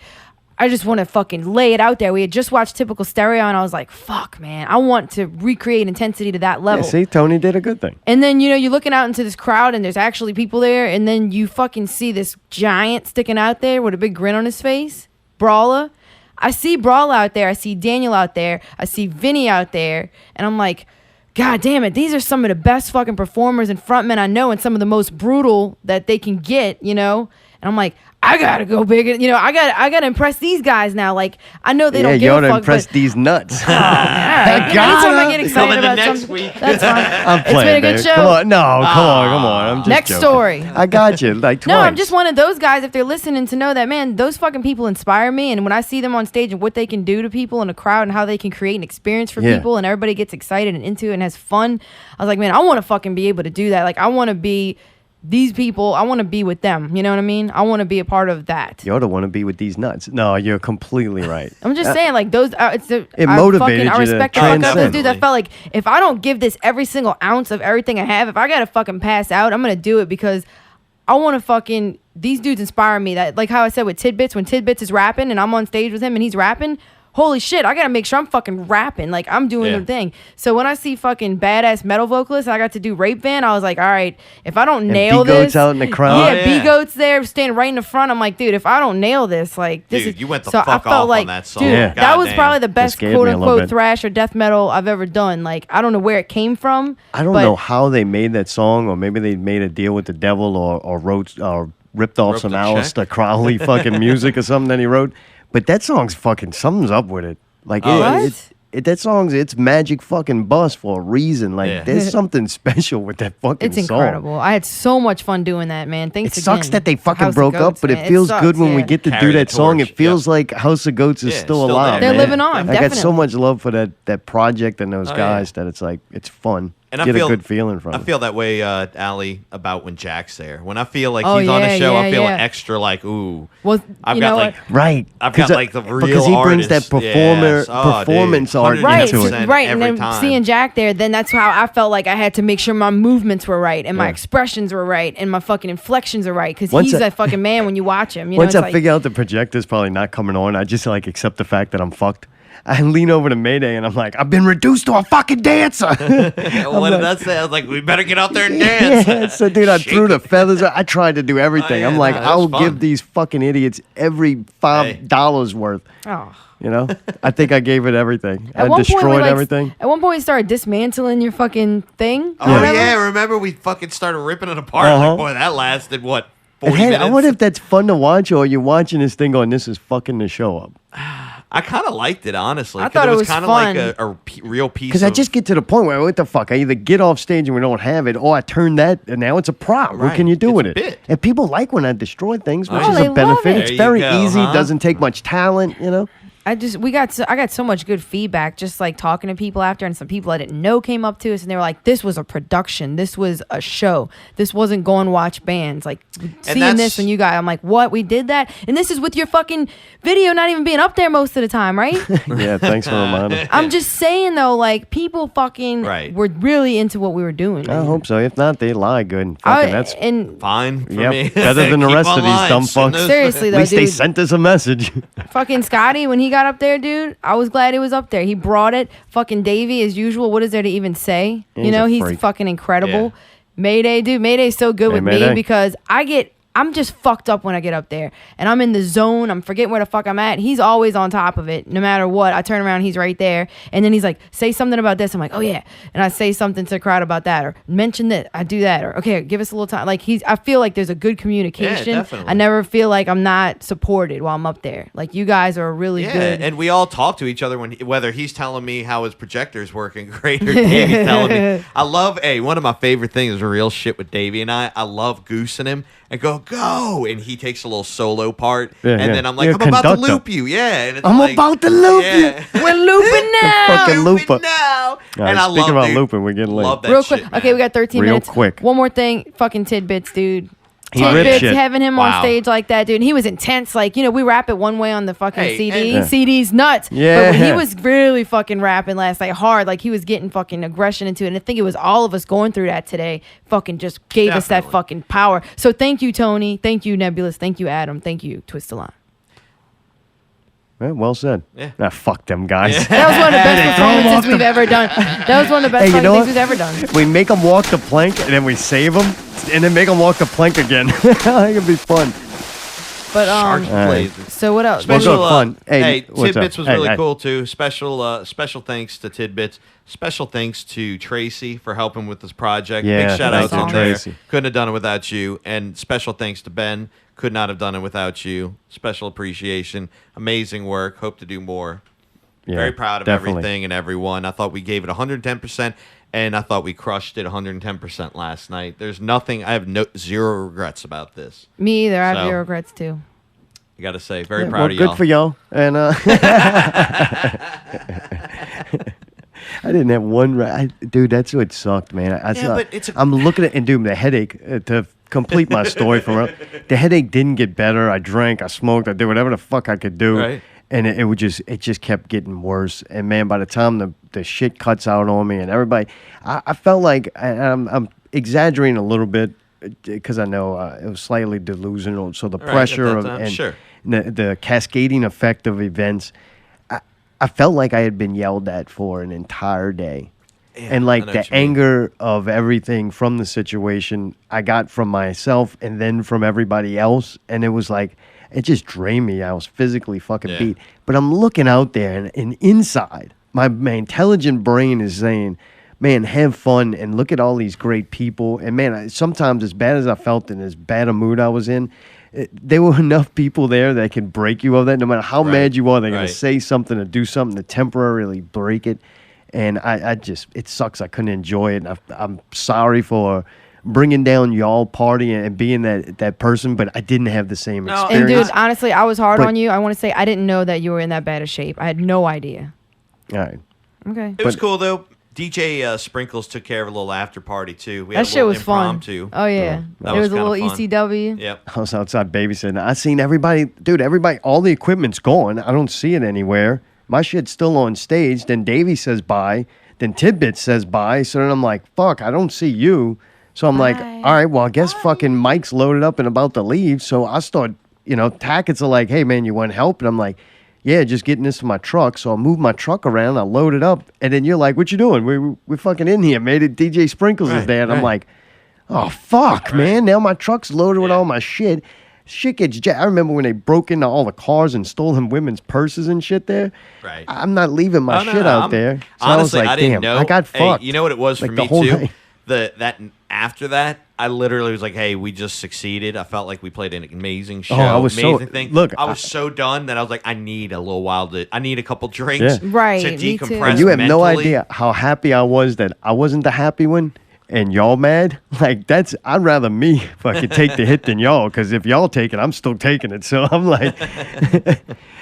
I just want to fucking lay it out there. We had just watched Typical Stereo, and I was like, fuck, man. I want to recreate intensity to that level. Yeah, see, Tony did a good thing. And then, you know, you're looking out into this crowd, and there's actually people there, and then you fucking see this giant sticking out there with a big grin on his face. Brawler. I see Brawler out there. I see Daniel out there. I see Vinny out there. And I'm like, God damn it, these are some of the best fucking performers and frontmen I know, and some of the most brutal that they can get, you know? And I'm like, I gotta go bigger. You know, I gotta impress these guys now. Like, I know they don't give a fuck. You gotta impress these nuts. All right. Anytime I get excited about something, that's fine. I'm playing, it's been a good show. Come on, come on. I'm just Next joking. story. I got you. Like twice. No, I'm just one of those guys. If they're listening, to know that, man, those fucking people inspire me. And when I see them on stage and what they can do to people in a crowd and how they can create an experience for people, and everybody gets excited and into it and has fun, I was like, man, I want to fucking be able to do that. Like, I want to be these people. I want to be with them. You know what I mean? I want to be a part of that. You ought to want to be with these nuts. No, you're completely right. I'm just saying, like, those. It motivated I respect you the to fuck out of those transcend. dudes. I felt like if I don't give this every single ounce of everything I have, if I gotta fucking pass out, I'm gonna do it because I want to fucking. These dudes inspire me. That, like how I said with Tidbits, when Tidbits is rapping and I'm on stage with him and he's rapping. Holy shit, I gotta make sure I'm fucking rapping. Like, I'm doing the thing. So when I see fucking badass metal vocalists, I got to do Rape Van, I was like, all right, if I don't nail this. B-Goat's out in the crowd. Yeah, B-Goat's there, standing right in the front. I'm like, dude, if I don't nail this, like, this Dude, is. you went the so fuck I felt off like, on that song. dude, Yeah. that was Goddamn. probably the best scared me a quote little unquote bit. thrash or death metal I've ever done. Like, I don't know where it came from. I don't but know how they made that song, or maybe they made a deal with the devil, or wrote, or ripped off Wrote some the Aleister Crowley fucking music or something that he wrote. But that song's fucking something's up with it. Like that song's it's magic fucking bust for a reason. Like there's something special with that fucking It's song. incredible. I had so much fun doing that, man. Thanks It again. sucks that they to fucking House of broke up, Goats, but man. it feels sucks, good when we yeah. get to Carry do the that song. torch, It feels like House of Goats is Yeah, still still alive. there, They're man. living on. I got Definitely. so much love for that project and those guys that it's like it's fun. And Get I feel a good feeling from I it. feel that way, Allie, about when Jack's there. When I feel like Oh, he's on yeah, a show, I yeah, feel yeah. extra like, ooh. Well, I've you got know like Right. I've got like the real because he brings that artist. performance Yes. Oh, art dude. Right, into it. 100% right, and every then time. seeing Jack there, then that's how I felt like I had to make sure my movements were right and my expressions were right and my fucking inflections are right because Once he's I- that fucking man when you watch him. You know, Once it's I like, figure out the projector's probably not coming on, I just like accept the fact that I'm fucked. I lean over to Mayday and I'm like, I've been reduced to a fucking dancer. What did that say? I was like, we better get out there and dance. Yeah, so dude, I threw the feathers. I tried to do everything. Oh, yeah, I'm like, no, that I will was fun. give these fucking idiots every $5 worth. oh. You know, I think I gave it everything. I At one point, destroyed we, like, everything. At one point, we started dismantling your fucking thing. Oh, or whatever. yeah. Remember we fucking started ripping it apart? Uh-huh. Like, boy, that lasted, what, And 40 hey, minutes? I wonder if that's fun to watch, or you're watching this thing going, "This is fucking the show up." I kind of liked it, honestly. I 'cause thought it was was kind of fun. like a real piece Because I just get to the point where, what the fuck? I either get off stage and we don't have it, or I turn that, and now it's a prop. What Right. can you do It's with a it? bit. And people like when I destroy things, which Oh, is they a love benefit. it. It's There you very go, easy. huh? Doesn't take much talent, you know. I got so much good feedback just like talking to people after, and some people I didn't know came up to us and they were like, this was a production, this was a show, this wasn't go and watch bands. Like seeing that's- this when you guys, I'm like, what, we did that? And this is with your fucking video not even being up there most of the time, right? Yeah, thanks for reminding. I'm just saying though, like people fucking Right. were really into what we were doing. I hope so. If not, they lie good. Fucking, that's and fine for yep, me. better than the Keep rest on of these lying, dumb shouldn't fucks. have. seriously At though, least they dude, sent us a message. fucking Scotty, when he got up there, dude, I was glad he was up there. He brought it. Fucking Davey, as usual. What is there to even say? He's You know, a he's freak. fucking incredible. Yeah. Mayday, dude. Mayday's so good Hey, with me Mayday. because I'm just fucked up when I get up there and I'm in the zone. I'm forgetting where the fuck I'm at. He's always on top of it. No matter what, I turn around, he's right there. And then he's like, say something about this. I'm like, oh yeah. And I say something to the crowd about that or mention that. I do that or okay, give us a little time. Like I feel like there's a good communication. definitely. I never feel like I'm not supported while I'm up there. Like you guys are really Yeah, good. and we all talk to each other whether he's telling me how his projector's working great or Davey's telling me. I love, one of my favorite things is real shit with Davey and I love goosing him and go, and he takes a little solo part. Yeah, and yeah. then I'm like, You're I'm a about to conductor. loop you. Yeah. And it's I'm like, about to loop yeah. We're looping now. Fucking looper. now. All right, And I speaking love, about dude, looping, we're getting late. love that Real shit, quick. man. Okay, we got 13 Real minutes. quick. One more thing. Fucking Tidbits, dude. He ripped Tidbits, shit. having him Wow. on stage like that, dude. And he was intense. Like, we rap it one way on the fucking Hey, CD. and- CD's nuts. Yeah. But when he was really fucking rapping last night hard, like he was getting fucking aggression into it. And I think it was all of us going through that today. Fucking just gave us that Definitely. fucking power. So thank you, Tony. Thank you, Nebulous. Thank you, Adam. Thank you, Twist the Line. Well said. Yeah. Ah, fuck them guys. That was one of the best performances we've ever done. That was one of the best Hey, you fucking know things what? we've ever done. We make them walk the plank, and then we save them, and then make them walk the plank again. It could be fun. But Shark blazes. So what else? Special fun. Hey, what's Tidbits up? was Hey, really hey. cool too. Special thanks to Tidbits. Special thanks to Tracy for helping with this project. Yeah, Big shout thank out you, to there. Tracy. Couldn't have done it without you. And special thanks to Ben. Could not have done it without you. Special appreciation. Amazing work. Hope to do more. Yeah, Very proud of definitely. everything and everyone. I thought we gave it 110%, and I thought we crushed it 110% last night. There's nothing. I have zero regrets about this. Me either. I have So, zero regrets too. I got to say, very Yeah, proud well, of y'all. good for y'all. And I didn't have one. Dude, that's what sucked, man. I'm looking at and dude, the headache to complete my story from the headache didn't get better. I drank, I smoked, I did whatever the fuck I could do, Right. and it just kept getting worse. And man, by the time the shit cuts out on me and everybody, I felt like I'm exaggerating a little bit because I know it was slightly delusional. So the Right, at pressure that of time, and sure. the cascading effect of events. I felt like I had been yelled at for an entire day. Yeah, and I like know the what you mean. anger of everything from the situation I got from myself and then from everybody else. And it was like, it just drained me. I was physically fucking beat. But I'm looking out there and inside, my intelligent brain is saying, man, have fun and look at all these great people. And man, sometimes as bad as I felt and as bad a mood I was in, there were enough people there that can break you of that. No matter how mad you are, they're going to say something or do something to temporarily break it. And I just, it sucks. I couldn't enjoy it. And I'm sorry for bringing down y'all party and being that person, but I didn't have the same experience. And dude, honestly, I was hard But- on you. I want to say I didn't know that you were in that bad of shape. I had no idea. All right. Okay. It was cool though. DJ Sprinkles took care of a little after party too. We had That a shit little was fun. impromptu. Oh yeah, That it was a kinda little fun. ECW. Yep. I was outside babysitting. I seen everybody, dude, all the equipment's gone. I don't see it anywhere. My shit's still on stage. Then Davey says bye. Then Tidbits says bye. So then I'm like, fuck, I don't see you. So I'm like, all right, well, I guess fucking Mike's loaded up and about to leave. So I start, Tackett's are like, hey, man, you want help? And I'm like, yeah, just getting this to my truck. So I move my truck around. I load it up. And then you're like, what you doing? We're fucking in here. Made it. DJ Sprinkles is there. And I'm like, oh, fuck, man. Now my truck's loaded with all my shit. Shit gets I remember when they broke into all the cars and stole them women's purses and shit there. Right. I'm not leaving my shit out there. So Honestly, I was like, didn't damn, know. I got Hey, fucked. you know what it was Like for the me whole too? night. After that, I literally was like, "Hey, we just succeeded." I felt like we played an amazing show. Oh, I was so- amazing thing. look, I was so done that I was like, "I need a little while I need a couple drinks, Yeah. Right, to me too. decompress." And you have no mentally. idea how happy I was that I wasn't the happy one and y'all mad. Like, I'd rather me fucking take the hit than y'all, because if y'all take it, I'm still taking it. So I'm like,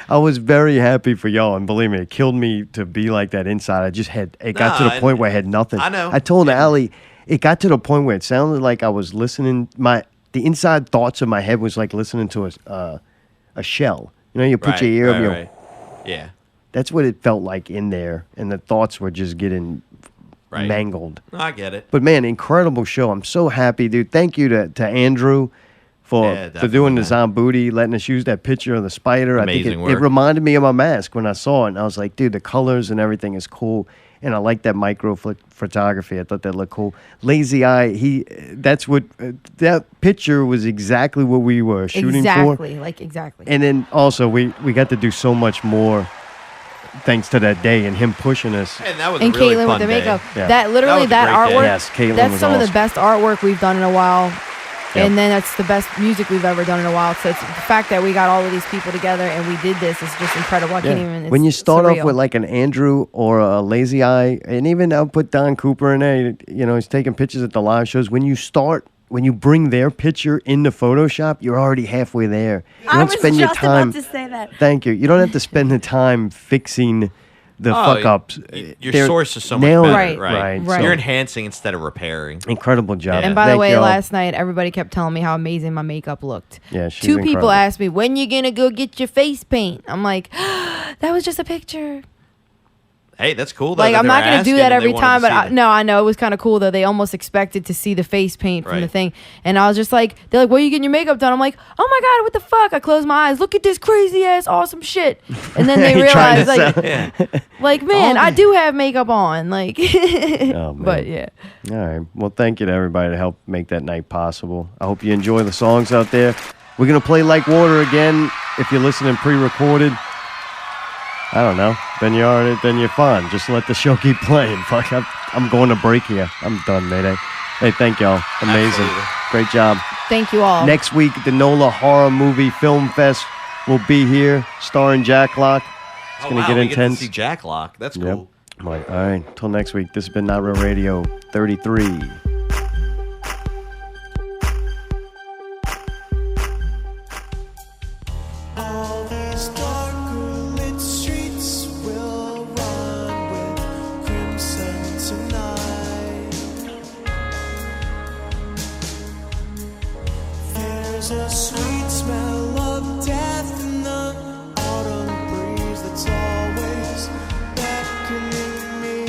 I was very happy for y'all. And believe me, it killed me to be like that inside. It got to the point where I had nothing. I know. I told Allie, it got to the point where it sounded like I was listening. The inside thoughts of my head was like listening to a shell. You put your ear up, you go, Yeah. that's what it felt like in there, and the thoughts were just getting mangled. No, I get it. But man, incredible show. I'm so happy, dude. Thank you to Andrew for doing the Zombuti, letting us use that picture of the spider. I Amazing think work. it reminded me of my mask when I saw it, and I was like, dude, the colors and everything is cool. And I like that micro photography. I thought that looked cool. Lazy Eye, that picture was exactly what we were shooting for. Exactly. And then also we got to do so much more thanks to that day and him pushing us. And that was And a really Caitlin fun with the day. makeup. Yeah. That literally, That was a that great day. artwork. Yes, Caitlin that's was some of awesome. the best artwork we've done in a while. Yep. And then that's the best music we've ever done in a while. So it's the fact that we got all of these people together and we did this is just incredible. I can't even. When you it's start surreal. off with like an Andrew or a Lazy Eye, and even I'll put Don Cooper in there, he's taking pictures at the live shows. When you bring their picture into Photoshop, you're already halfway there. You don't spend your time. about to say that. Thank you. You don't have to spend the time fixing the fuck ups. Your They're source is so much nailed better, it. right? So- You're enhancing instead of repairing. Incredible job. And by the Thank way, y'all. last night everybody kept telling me how amazing my makeup looked. Yeah, she's Two people incredible. asked me, "When you gonna go get your face paint?" I'm like, "That was just a picture." Hey, that's cool. Though, Like that I'm they were not gonna do asking that and they every wanted time, to but see I know it was kind of cool though. They almost expected to see the face paint from the Right. thing, and I was just like, "They're like, where you getting your makeup done?" I'm like, "Oh my god, what the fuck?" I closed my eyes. Look at this crazy ass awesome shit, and then they He tried realized to like, like man, I do have makeup on, like, Oh, man. but yeah. All right. Well, thank you to everybody to help make that night possible. I hope you enjoy the songs out there. We're going to play Like Water again. If you're listening pre-recorded, I don't know. Then you're fine. Just let the show keep playing. Fuck, I'm going to break here. I'm done, Mayday. Hey, thank y'all. Amazing. Absolutely. Great job. Thank you all. Next week, the NOLA Horror Movie Film Fest will be here, starring Jack Locke. It's going to get intense. Get to see Jack Locke. That's cool. All right. Till next week. This has been Not Real Radio 33. There's a sweet smell of death in the autumn breeze that's always beckoning me.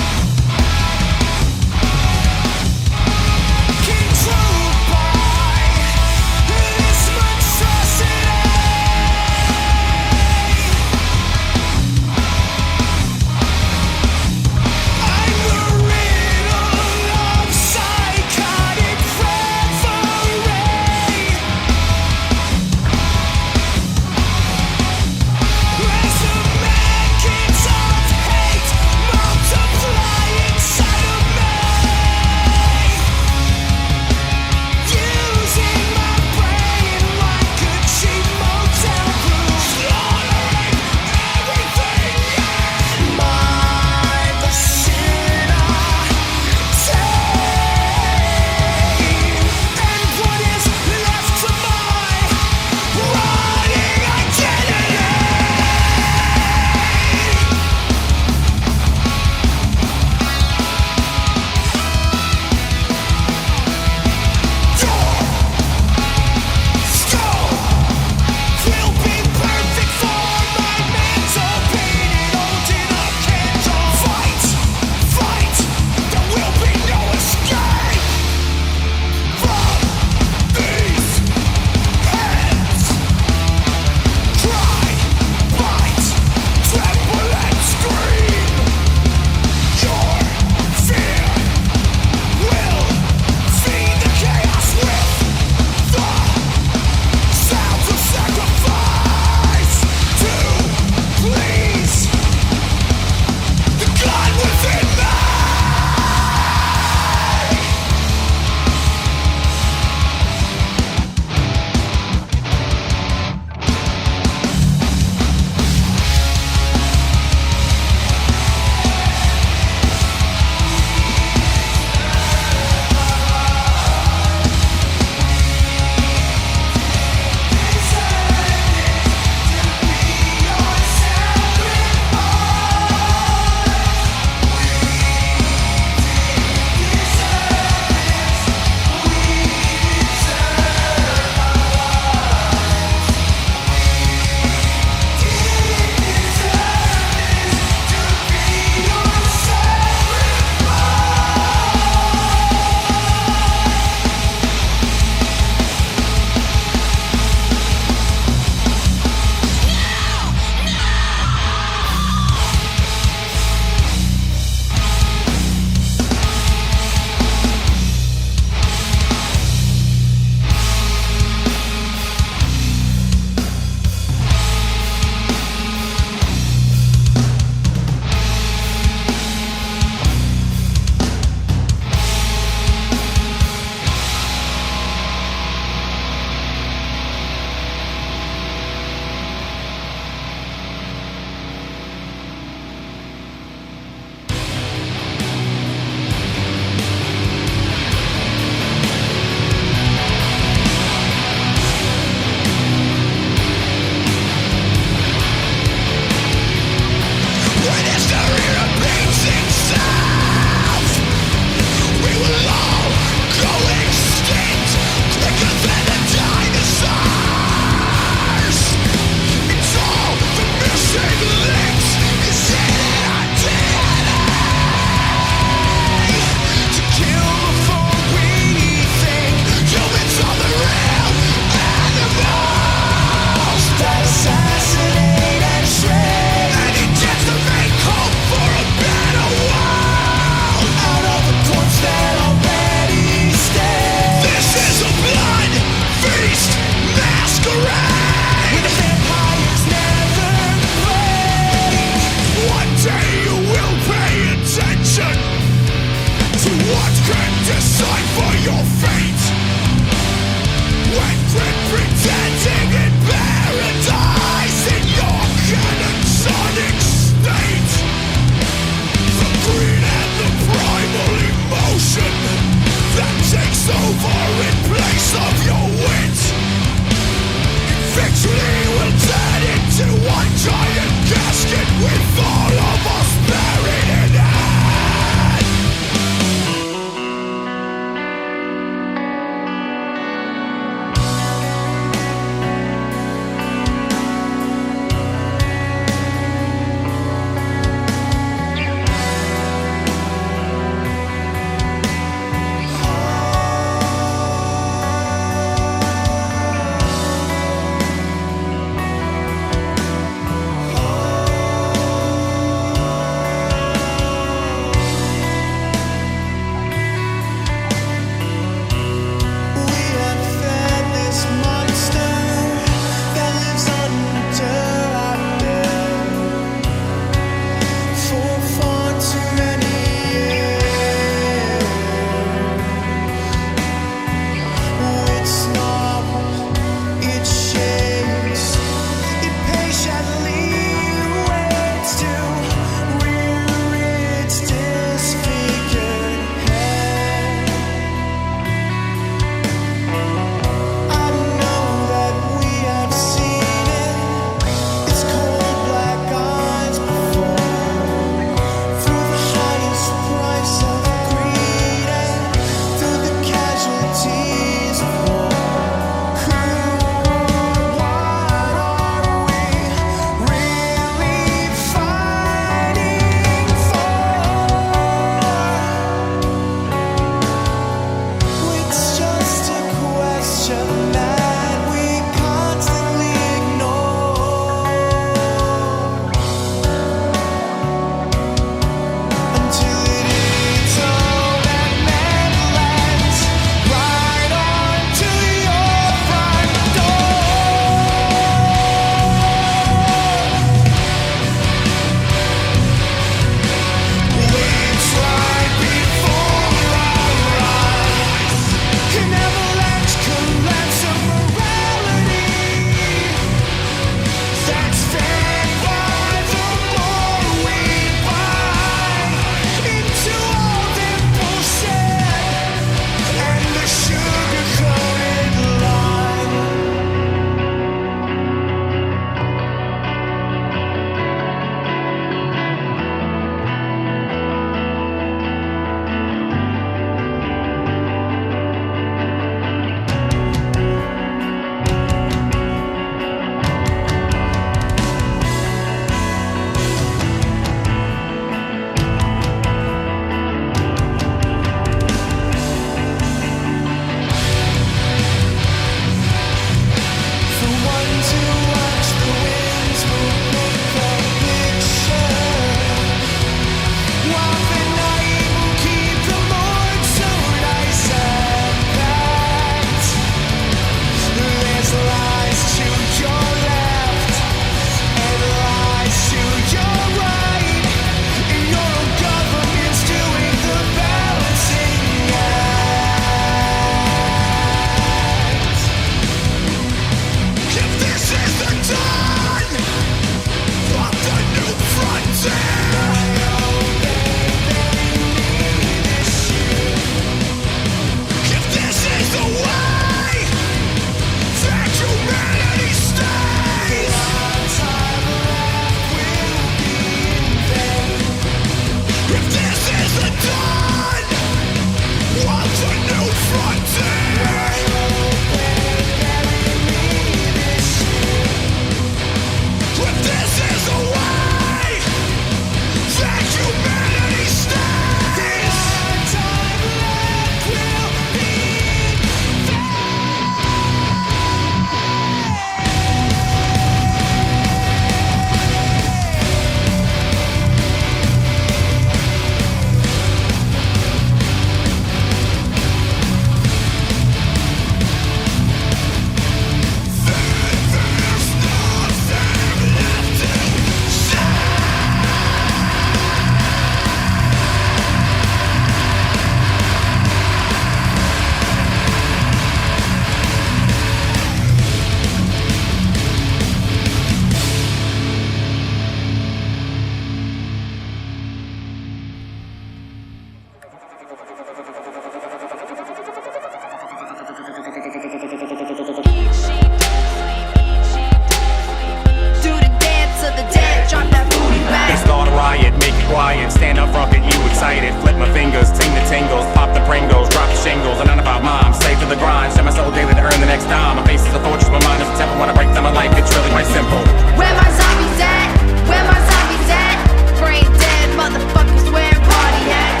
quiet, stand up front, get you excited. Flip my fingers, ting the tingles, pop the Pringles, drop the shingles. I'm not about mom, slave to the grind, share my soul daily to earn the next dime. My face is a fortress, my mind is a temple. When I break down my life, it's really quite simple. Where my zombies at? Where my zombies at? Brain dead motherfuckers, where party at?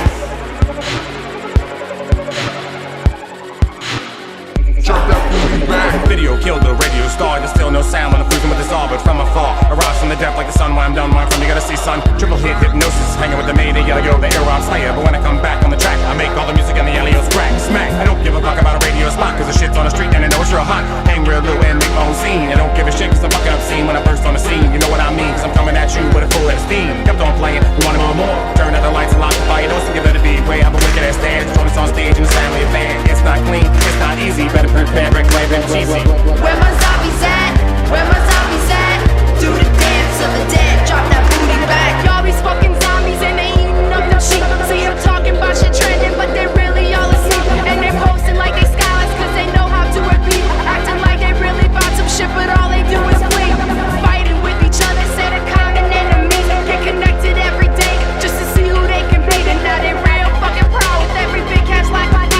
Video killed the radio star. There's still no sound when I'm cruising with this all, but from afar, I rise from the depth like the sun. When I'm done, where I'm from, you gotta see, son. Triple hit hypnosis, hanging with the maid, yo, the air slayer. But when I come back on the track, I make all the music and the alios crack, smack. I don't give a fuck about a radio spot, cause the shit's on the street and I know it's real hot. Hang real low and make my own scene. I don't give a shit cause I'm fucking obscene when I burst on the scene. You know what I mean, cause I'm coming at you with a full head of steam. Kept on playing, you wanna know more? Turn out the lights and lock the fire. Don't give it a beat, way I have a wicked ass dance. Join us on stage in the family band. It's not clean, it's not easy. Better prepare, break away, than cheesy. Where my zombies at? Where my zombies at? Do the dance of the dead, drop that booty back. Y'all these fucking zombies and they eating up them sheep. See them talking about shit trending, but they really all asleep. And they posting like they scholars cause they know how to repeat. Acting like they really bought some shit, but all they do is bleed. Fighting with each other, say they're common enemies. Get connected every day just to see who they can beat. And now they real fucking proud with every big cash like my D.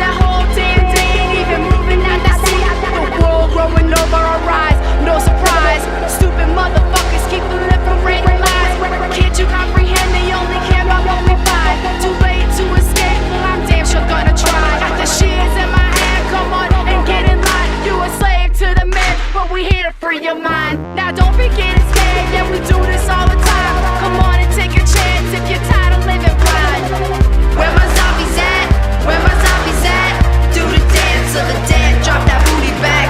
That whole damn day ain't even moving out the seat. The world rolling over our eyes, no surprise. Stupid motherfuckers keep proliferating lies. Can't you comprehend they only care about what we buy? Too late to escape, well I'm damn sure gonna try. Got the shears in my hand, come on and get in line. You a slave to the men, but we here to free your mind. Now don't be getting scared, yeah we do this all the time. Come on and take a chance if you're tired of living blind. Where my zombies at? Where my zombies at? Do the dance of the dead, drop that booty back.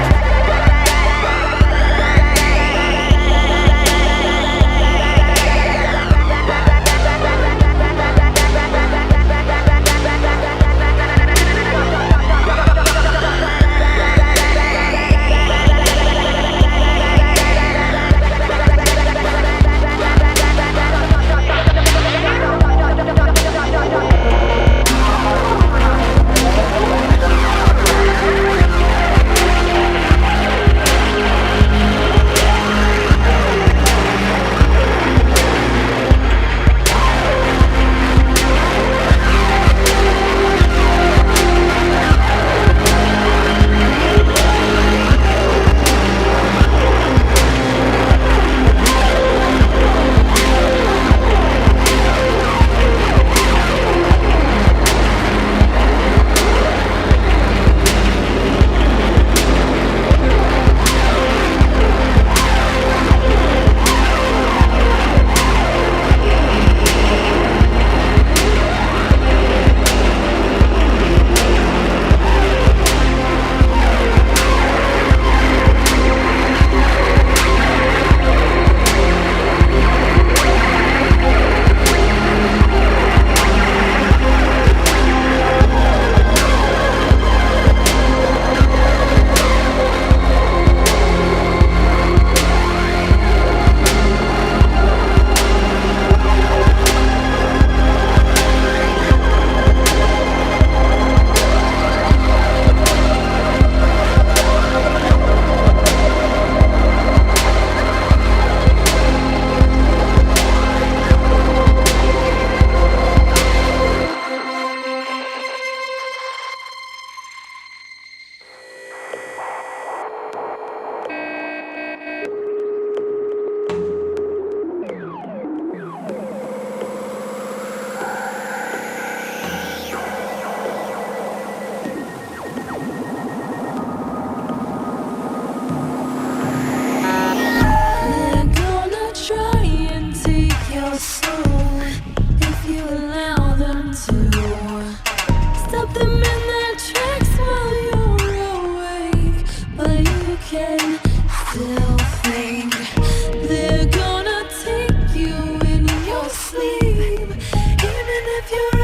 They're gonna take you in your sleep, even if you're